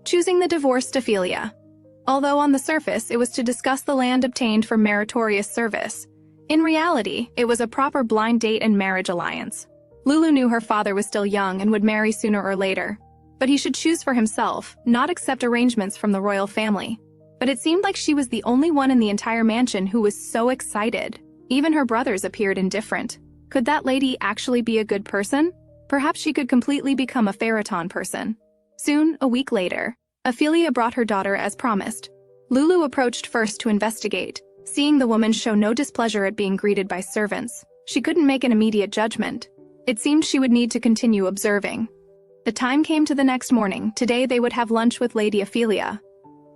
choosing the divorced Ophelia. Although on the surface, it was to discuss the land obtained for meritorious service. In reality, it was a proper blind date and marriage alliance. Lulu knew her father was still young and would marry sooner or later. But he should choose for himself, not accept arrangements from the royal family. But it seemed like she was the only one in the entire mansion who was so excited. Even her brothers appeared indifferent. Could that lady actually be a good person? Perhaps she could completely become a Pharaton person. Soon, a week later, Ophelia brought her daughter as promised. Lulu approached first to investigate. Seeing the woman show no displeasure at being greeted by servants, she couldn't make an immediate judgment. It seemed she would need to continue observing. The time came to the next morning. Today they would have lunch with Lady Ophelia.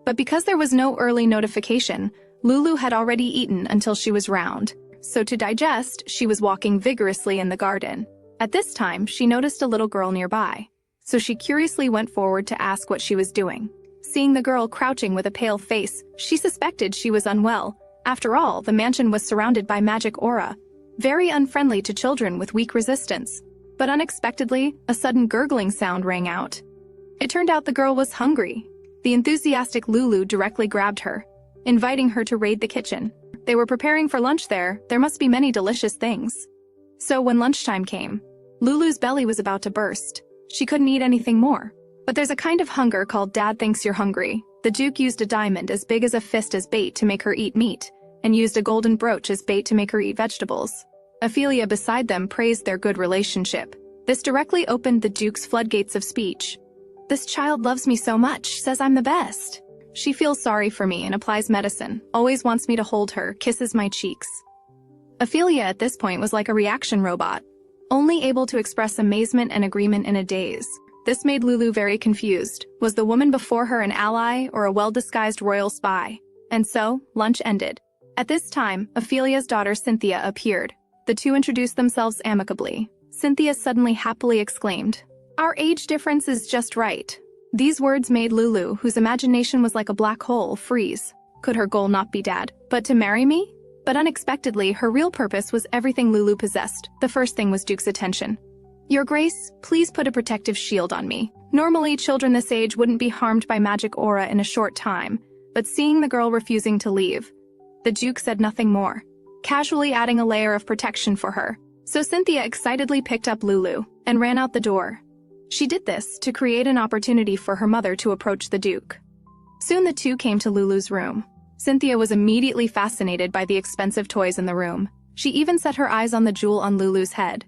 But because there was no early notification, Lulu had already eaten until she was round. So to digest, she was walking vigorously in the garden. At this time, she noticed a little girl nearby. So she curiously went forward to ask what she was doing. Seeing the girl crouching with a pale face, she suspected she was unwell. After all, the mansion was surrounded by magic aura, very unfriendly to children with weak resistance. But unexpectedly, a sudden gurgling sound rang out. It turned out the girl was hungry. The enthusiastic Lulu directly grabbed her, inviting her to raid the kitchen. They were preparing for lunch there must be many delicious things. So when lunchtime came, Lulu's belly was about to burst. She couldn't eat anything more. But there's a kind of hunger called Dad Thinks You're Hungry. The Duke used a diamond as big as a fist as bait to make her eat meat, and used a golden brooch as bait to make her eat vegetables. Ophelia beside them praised their good relationship. This directly opened the Duke's floodgates of speech. This child loves me so much, says I'm the best. She feels sorry for me and applies medicine, always wants me to hold her, kisses my cheeks. Ophelia at this point was like a reaction robot, only able to express amazement and agreement in a daze. This made Lulu very confused. Was the woman before her an ally or a well-disguised royal spy? And so, lunch ended. At this time, Ophelia's daughter Cynthia appeared. The two introduced themselves amicably. Cynthia suddenly happily exclaimed, "Our age difference is just right." These words made Lulu, whose imagination was like a black hole, freeze. Could her goal not be Dad, but to marry me? But unexpectedly, her real purpose was everything Lulu possessed. The first thing was Duke's attention. "Your Grace, please put a protective shield on me." Normally, children this age wouldn't be harmed by magic aura in a short time, but seeing the girl refusing to leave, the Duke said nothing more, casually adding a layer of protection for her. So Cynthia excitedly picked up Lulu and ran out the door. She did this to create an opportunity for her mother to approach the Duke. Soon the two came to Lulu's room. Cynthia was immediately fascinated by the expensive toys in the room. She even set her eyes on the jewel on Lulu's head.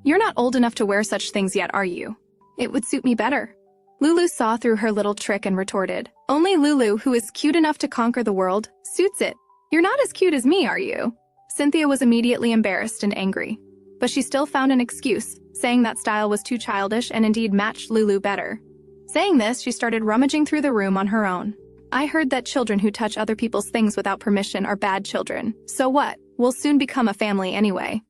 "You're not old enough to wear such things yet, are you? It would suit me better." Lulu saw through her little trick and retorted, "Only Lulu, who is cute enough to conquer the world, suits it. You're not as cute as me, are you?" Cynthia was immediately embarrassed and angry. But she still found an excuse, saying that style was too childish and indeed matched Lulu better. Saying this, she started rummaging through the room on her own. "I heard that children who touch other people's things without permission are bad children. So what? We'll soon become a family anyway."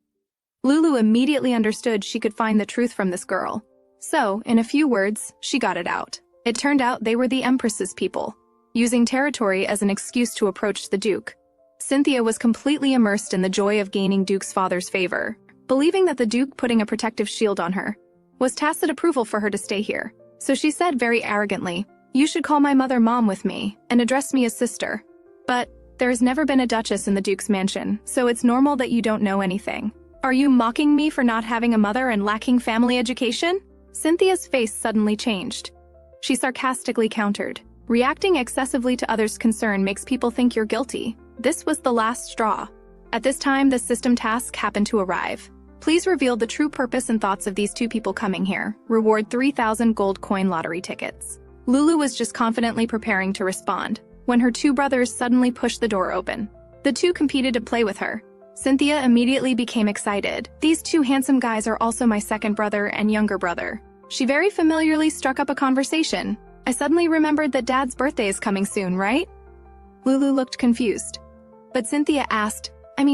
Lulu immediately understood she could find the truth from this girl. So, in a few words, she got it out. It turned out they were the Empress's people, using territory as an excuse to approach the Duke. Cynthia was completely immersed in the joy of gaining Duke's father's favor, believing that the Duke putting a protective shield on her was tacit approval for her to stay here. So she said very arrogantly, "You should call my mother Mom with me, and address me as sister. But there has never been a duchess in the Duke's mansion, so it's normal that you don't know anything. Are you mocking me for not having a mother and lacking family education?" Cynthia's face suddenly changed. She sarcastically countered, "Reacting excessively to others' concern makes people think you're guilty." This was the last straw. At this time, the system task happened to arrive. Please reveal the true purpose and thoughts of these two people coming here. Reward 3,000 gold coin lottery tickets. Lulu was just confidently preparing to respond, when her two brothers suddenly pushed the door open. The two competed to play with her. Cynthia immediately became excited. "These two handsome guys are also my second brother and younger brother." She very familiarly struck up a conversation. "I suddenly remembered that Dad's birthday is coming soon, right?" Lulu looked confused. But Cynthia asked,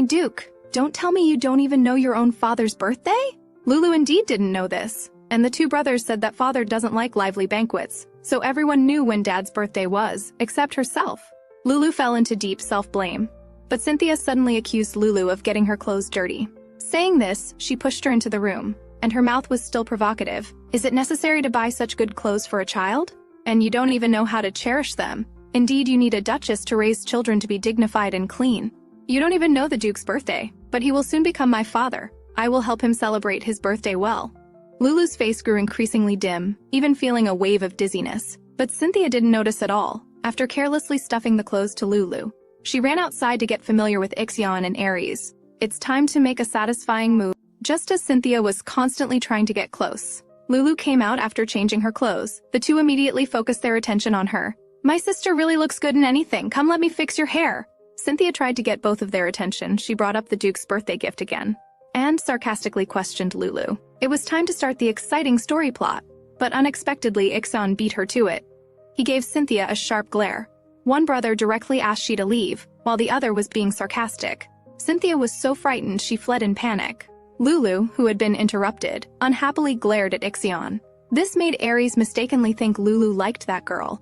Duke, don't tell me you don't even know your own father's birthday?" Lulu indeed didn't know this, and the two brothers said that father doesn't like lively banquets, so everyone knew when Dad's birthday was, except herself. Lulu fell into deep self-blame. But Cynthia suddenly accused Lulu of getting her clothes dirty. Saying this, she pushed her into the room, and her mouth was still provocative. "Is it necessary to buy such good clothes for a child? And you don't even know how to cherish them. Indeed, you need a duchess to raise children to be dignified and clean. You don't even know the Duke's birthday, but he will soon become my father. I will help him celebrate his birthday well." Lulu's face grew increasingly dim, even feeling a wave of dizziness. But Cynthia didn't notice at all. After carelessly stuffing the clothes to Lulu, she ran outside to get familiar with Ixion and Aries. It's time to make a satisfying move. Just as Cynthia was constantly trying to get close, Lulu came out after changing her clothes. The two immediately focused their attention on her. "My sister really looks good in anything. Come let me fix your hair." Cynthia tried to get both of their attention. She brought up the Duke's birthday gift again and sarcastically questioned Lulu. It was time to start the exciting story plot, but unexpectedly Ixion beat her to it. He gave Cynthia a sharp glare. One brother directly asked she to leave, while the other was being sarcastic. Cynthia was so frightened she fled in panic. Lulu, who had been interrupted, unhappily glared at Ixion. This made Aries mistakenly think Lulu liked that girl.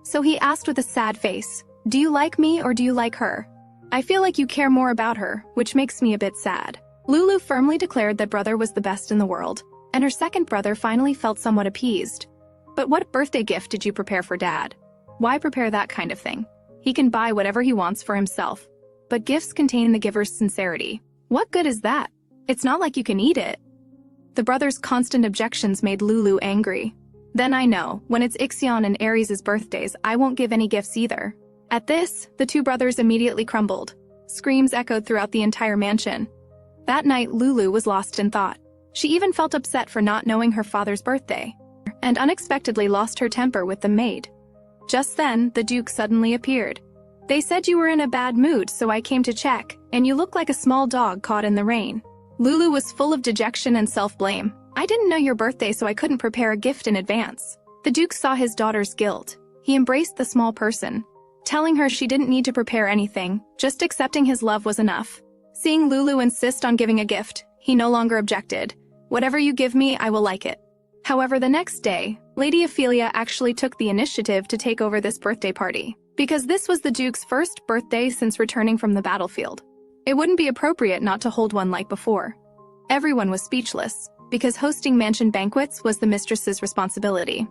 So he asked with a sad face, "Do you like me or do you like her? I feel like you care more about her, which makes me a bit sad." Lulu firmly declared that brother was the best in the world, and her second brother finally felt somewhat appeased. "But what birthday gift did you prepare for Dad? Why prepare that kind of thing? He can buy whatever he wants for himself. But gifts contain the giver's sincerity. What good is that? It's not like you can eat it." The brothers' constant objections made Lulu angry. "Then I know, when it's Ixion and Aries' birthdays, I won't give any gifts either." At this, the two brothers immediately crumbled. Screams echoed throughout the entire mansion. That night, Lulu was lost in thought. She even felt upset for not knowing her father's birthday, and unexpectedly lost her temper with the maid. Just then, the Duke suddenly appeared. "They said you were in a bad mood, so I came to check, and you look like a small dog caught in the rain." Lulu was full of dejection and self-blame. "I didn't know your birthday, so I couldn't prepare a gift in advance." The Duke saw his daughter's guilt. He embraced the small person, telling her she didn't need to prepare anything, just accepting his love was enough. Seeing Lulu insist on giving a gift, he no longer objected. "Whatever you give me, I will like it." However, the next day, Lady Ophelia actually took the initiative to take over this birthday party, because this was the Duke's first birthday since returning from the battlefield. It wouldn't be appropriate not to hold one like before. Everyone was speechless, because hosting mansion banquets was the mistress's responsibility.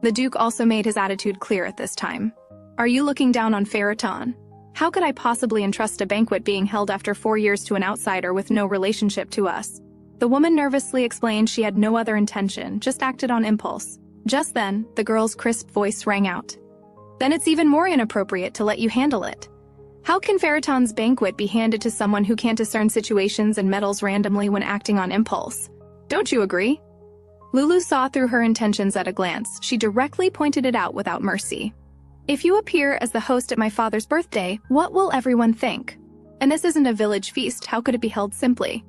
The Duke also made his attitude clear at this time. "Are you looking down on Heroine? How could I possibly entrust a banquet being held after 4 years to an outsider with no relationship to us?" The woman nervously explained she had no other intention, just acted on impulse. Just then, the girl's crisp voice rang out. "Then it's even more inappropriate to let you handle it. How can Heroine's banquet be handed to someone who can't discern situations and meddles randomly when acting on impulse? Don't you agree?" Lulu saw through her intentions at a glance. She directly pointed it out without mercy. "If you appear as the host at my father's birthday, what will everyone think? And this isn't a village feast, how could it be held simply?"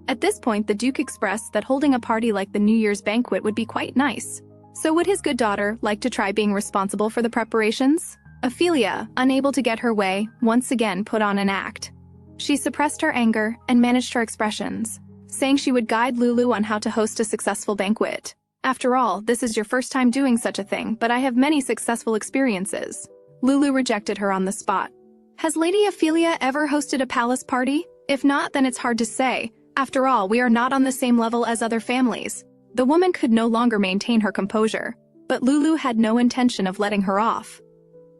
At this point, the Duke expressed that holding a party like the New Year's banquet would be quite nice. So would his good daughter like to try being responsible for the preparations? Ophelia, unable to get her way, once again put on an act. She suppressed her anger and managed her expressions, saying she would guide Lulu on how to host a successful banquet. "After all, this is your first time doing such a thing, but I have many successful experiences." Lulu rejected her on the spot. "Has Lady Ophelia ever hosted a palace party? If not, then it's hard to say. After all, we are not on the same level as other families." The woman could no longer maintain her composure, but Lulu had no intention of letting her off.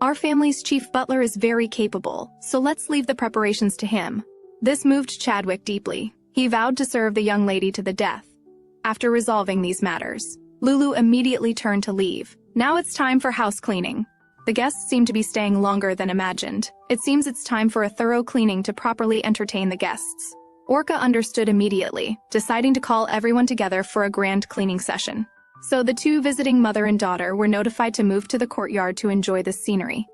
"Our family's chief butler is very capable, so let's leave the preparations to him." This moved Chadwick deeply. He vowed to serve the young lady to the death. After resolving these matters, Lulu immediately turned to leave. Now it's time for house cleaning. The guests seem to be staying longer than imagined. It seems it's time for a thorough cleaning to properly entertain the guests. Orca understood immediately, deciding to call everyone together for a grand cleaning session. So the two visiting mother and daughter were notified to move to the courtyard to enjoy the scenery.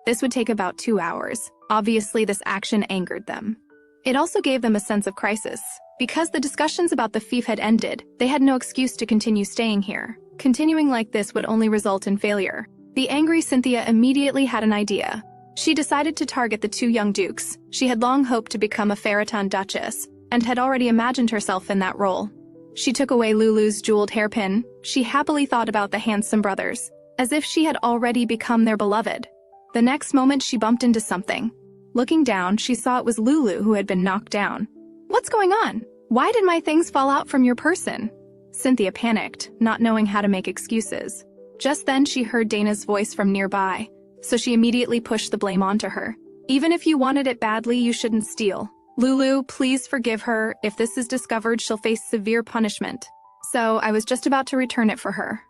This would take about 2 hours. Obviously, this action angered them. It also gave them a sense of crisis. Because the discussions about the fief had ended, they had no excuse to continue staying here. Continuing like this would only result in failure. The angry Cynthia immediately had an idea. She decided to target the two young dukes. She had long hoped to become a Heroine duchess, and had already imagined herself in that role. She took away Lulu's jeweled hairpin. She happily thought about the handsome brothers, as if she had already become their beloved. The next moment she bumped into something. Looking down, she saw it was Lulu who had been knocked down. "What's going on? Why did my things fall out from your person?" Cynthia panicked, not knowing how to make excuses. Just then she heard Dana's voice from nearby, so she immediately pushed the blame onto her. "Even if you wanted it badly, you shouldn't steal. Lulu, please forgive her. If this is discovered, she'll face severe punishment. So I was just about to return it for her."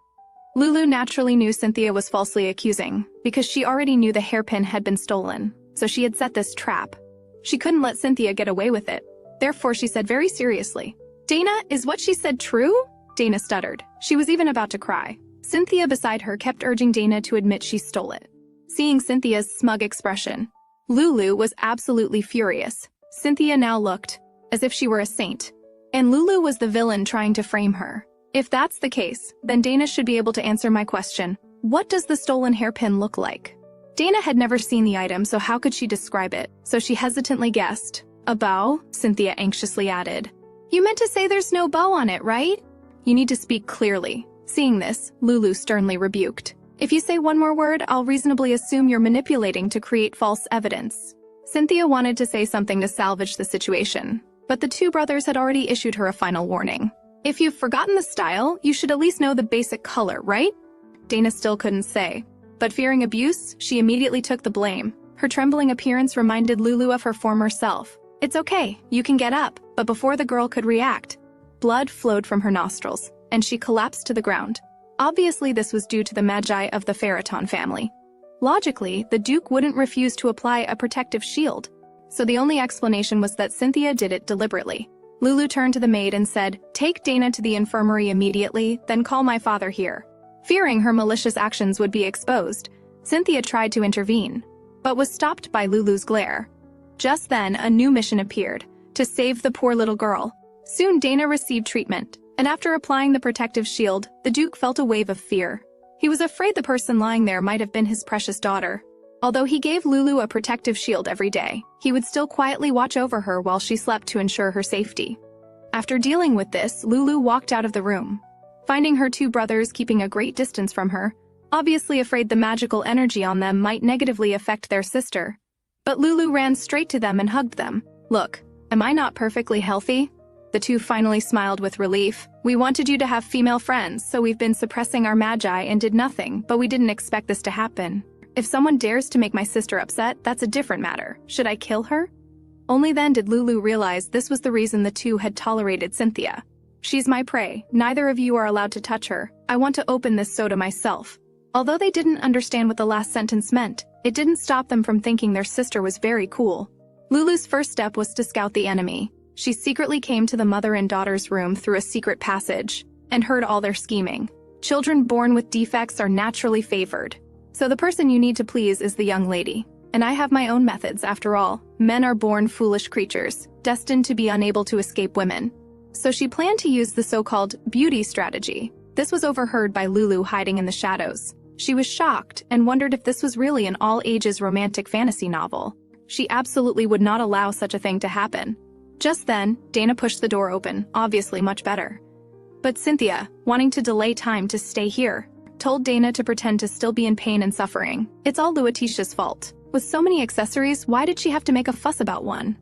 Lulu naturally knew Cynthia was falsely accusing, because she already knew the hairpin had been stolen, so she had set this trap. She couldn't let Cynthia get away with it. Therefore, she said very seriously, "Dana, is what she said true?" Dana stuttered. She was even about to cry. Cynthia beside her kept urging Dana to admit she stole it. Seeing Cynthia's smug expression, Lulu was absolutely furious. Cynthia now looked as if she were a saint, and Lulu was the villain trying to frame her. If that's the case, then Dana should be able to answer my question. What does the stolen hairpin look like? Dana had never seen the item, so how could she describe it? So she hesitantly guessed. A bow? Cynthia anxiously added. You meant to say there's no bow on it, right? You need to speak clearly. Seeing this, Lulu sternly rebuked. If you say one more word, I'll reasonably assume you're manipulating to create false evidence. Cynthia wanted to say something to salvage the situation, but the two brothers had already issued her a final warning. If you've forgotten the style, you should at least know the basic color, right? Dana still couldn't say, but fearing abuse, she immediately took the blame. Her trembling appearance reminded Lulu of her former self. It's okay, you can get up. But before the girl could react, blood flowed from her nostrils, and she collapsed to the ground. Obviously, this was due to the magi of the Pharaton family. Logically, the Duke wouldn't refuse to apply a protective shield, so the only explanation was that Cynthia did it deliberately. Lulu turned to the maid and said, "Take Dana to the infirmary immediately, then call my father here." Fearing her malicious actions would be exposed, Cynthia tried to intervene, but was stopped by Lulu's glare. Just then, a new mission appeared, to save the poor little girl. Soon Dana received treatment, and after applying the protective shield, the Duke felt a wave of fear. He was afraid the person lying there might have been his precious daughter. Although he gave Lulu a protective shield every day, he would still quietly watch over her while she slept to ensure her safety. After dealing with this, Lulu walked out of the room, finding her two brothers keeping a great distance from her, obviously afraid the magical energy on them might negatively affect their sister. But Lulu ran straight to them and hugged them. "Look, am I not perfectly healthy?" The two finally smiled with relief. "We wanted you to have female friends, so we've been suppressing our magi and did nothing, but we didn't expect this to happen. If someone dares to make my sister upset, that's a different matter. Should I kill her?" Only then did Lulu realize this was the reason the two had tolerated Cynthia. "She's my prey. Neither of you are allowed to touch her. I want to open this soda myself." Although they didn't understand what the last sentence meant, it didn't stop them from thinking their sister was very cool. Lulu's first step was to scout the enemy. She secretly came to the mother and daughter's room through a secret passage and heard all their scheming. Children born with defects are naturally favored. So the person you need to please is the young lady. And I have my own methods, after all. Men are born foolish creatures, destined to be unable to escape women. So she planned to use the so-called beauty strategy. This was overheard by Lulu hiding in the shadows. She was shocked and wondered if this was really an all-ages romantic fantasy novel. She absolutely would not allow such a thing to happen. Just then, Dana pushed the door open, obviously much better. But Cynthia, wanting to delay time to stay here, told Dana to pretend to still be in pain and suffering. It's all Luyadisha's fault. With so many accessories, why did she have to make a fuss about one?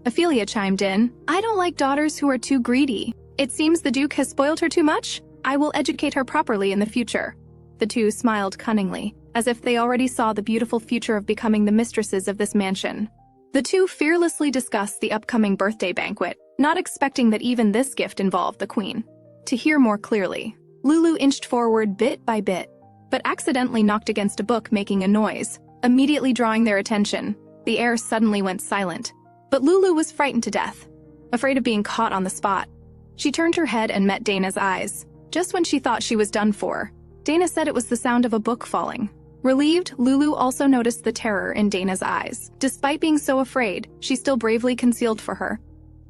Ophelia chimed in, "I don't like daughters who are too greedy. It seems the Duke has spoiled her too much. I will educate her properly in the future." The two smiled cunningly, as if they already saw the beautiful future of becoming the mistresses of this mansion. The two fearlessly discussed the upcoming birthday banquet, not expecting that even this gift involved the queen. To hear more clearly, Lulu inched forward bit by bit, but accidentally knocked against a book, making a noise, immediately drawing their attention. The air suddenly went silent, but Lulu was frightened to death, afraid of being caught on the spot. She turned her head and met Dana's eyes. Just when she thought she was done for, Dana said it was the sound of a book falling. Relieved, Lulu also noticed the terror in Dana's eyes. Despite being so afraid, she still bravely concealed for her.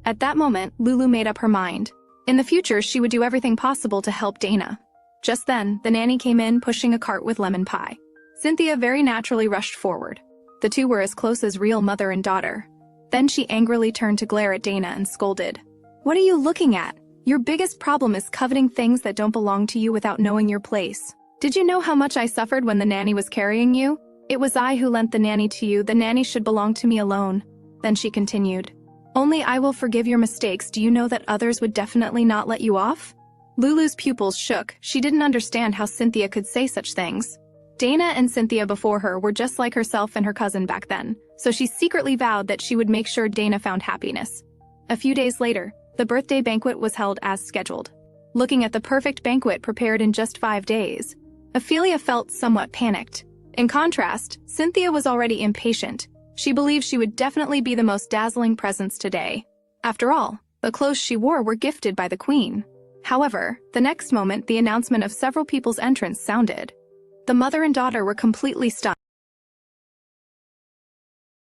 At that moment, Lulu made up her mind. In the future, she would do everything possible to help Dana. Just then, the nanny came in pushing a cart with lemon pie. Cynthia very naturally rushed forward. The two were as close as real mother and daughter. Then she angrily turned to glare at Dana and scolded. "What are you looking at? Your biggest problem is coveting things that don't belong to you without knowing your place. Did you know how much I suffered when the nanny was carrying you? It was I who lent the nanny to you. The nanny should belong to me alone." Then she continued, "Only I will forgive your mistakes. Do you know that others would definitely not let you off?" Lulu's pupils shook. She didn't understand how Cynthia could say such things. Dana and Cynthia before her were just like herself and her cousin back then, so she secretly vowed that she would make sure Dana found happiness. A few days later, the birthday banquet was held as scheduled. Looking at the perfect banquet prepared in just 5 days, Ophelia felt somewhat panicked. In contrast, Cynthia was already impatient. She believed she would definitely be the most dazzling presents today. After all, the clothes she wore were gifted by the queen. However, the next moment the announcement of several people's entrance sounded. The mother and daughter were completely stunned.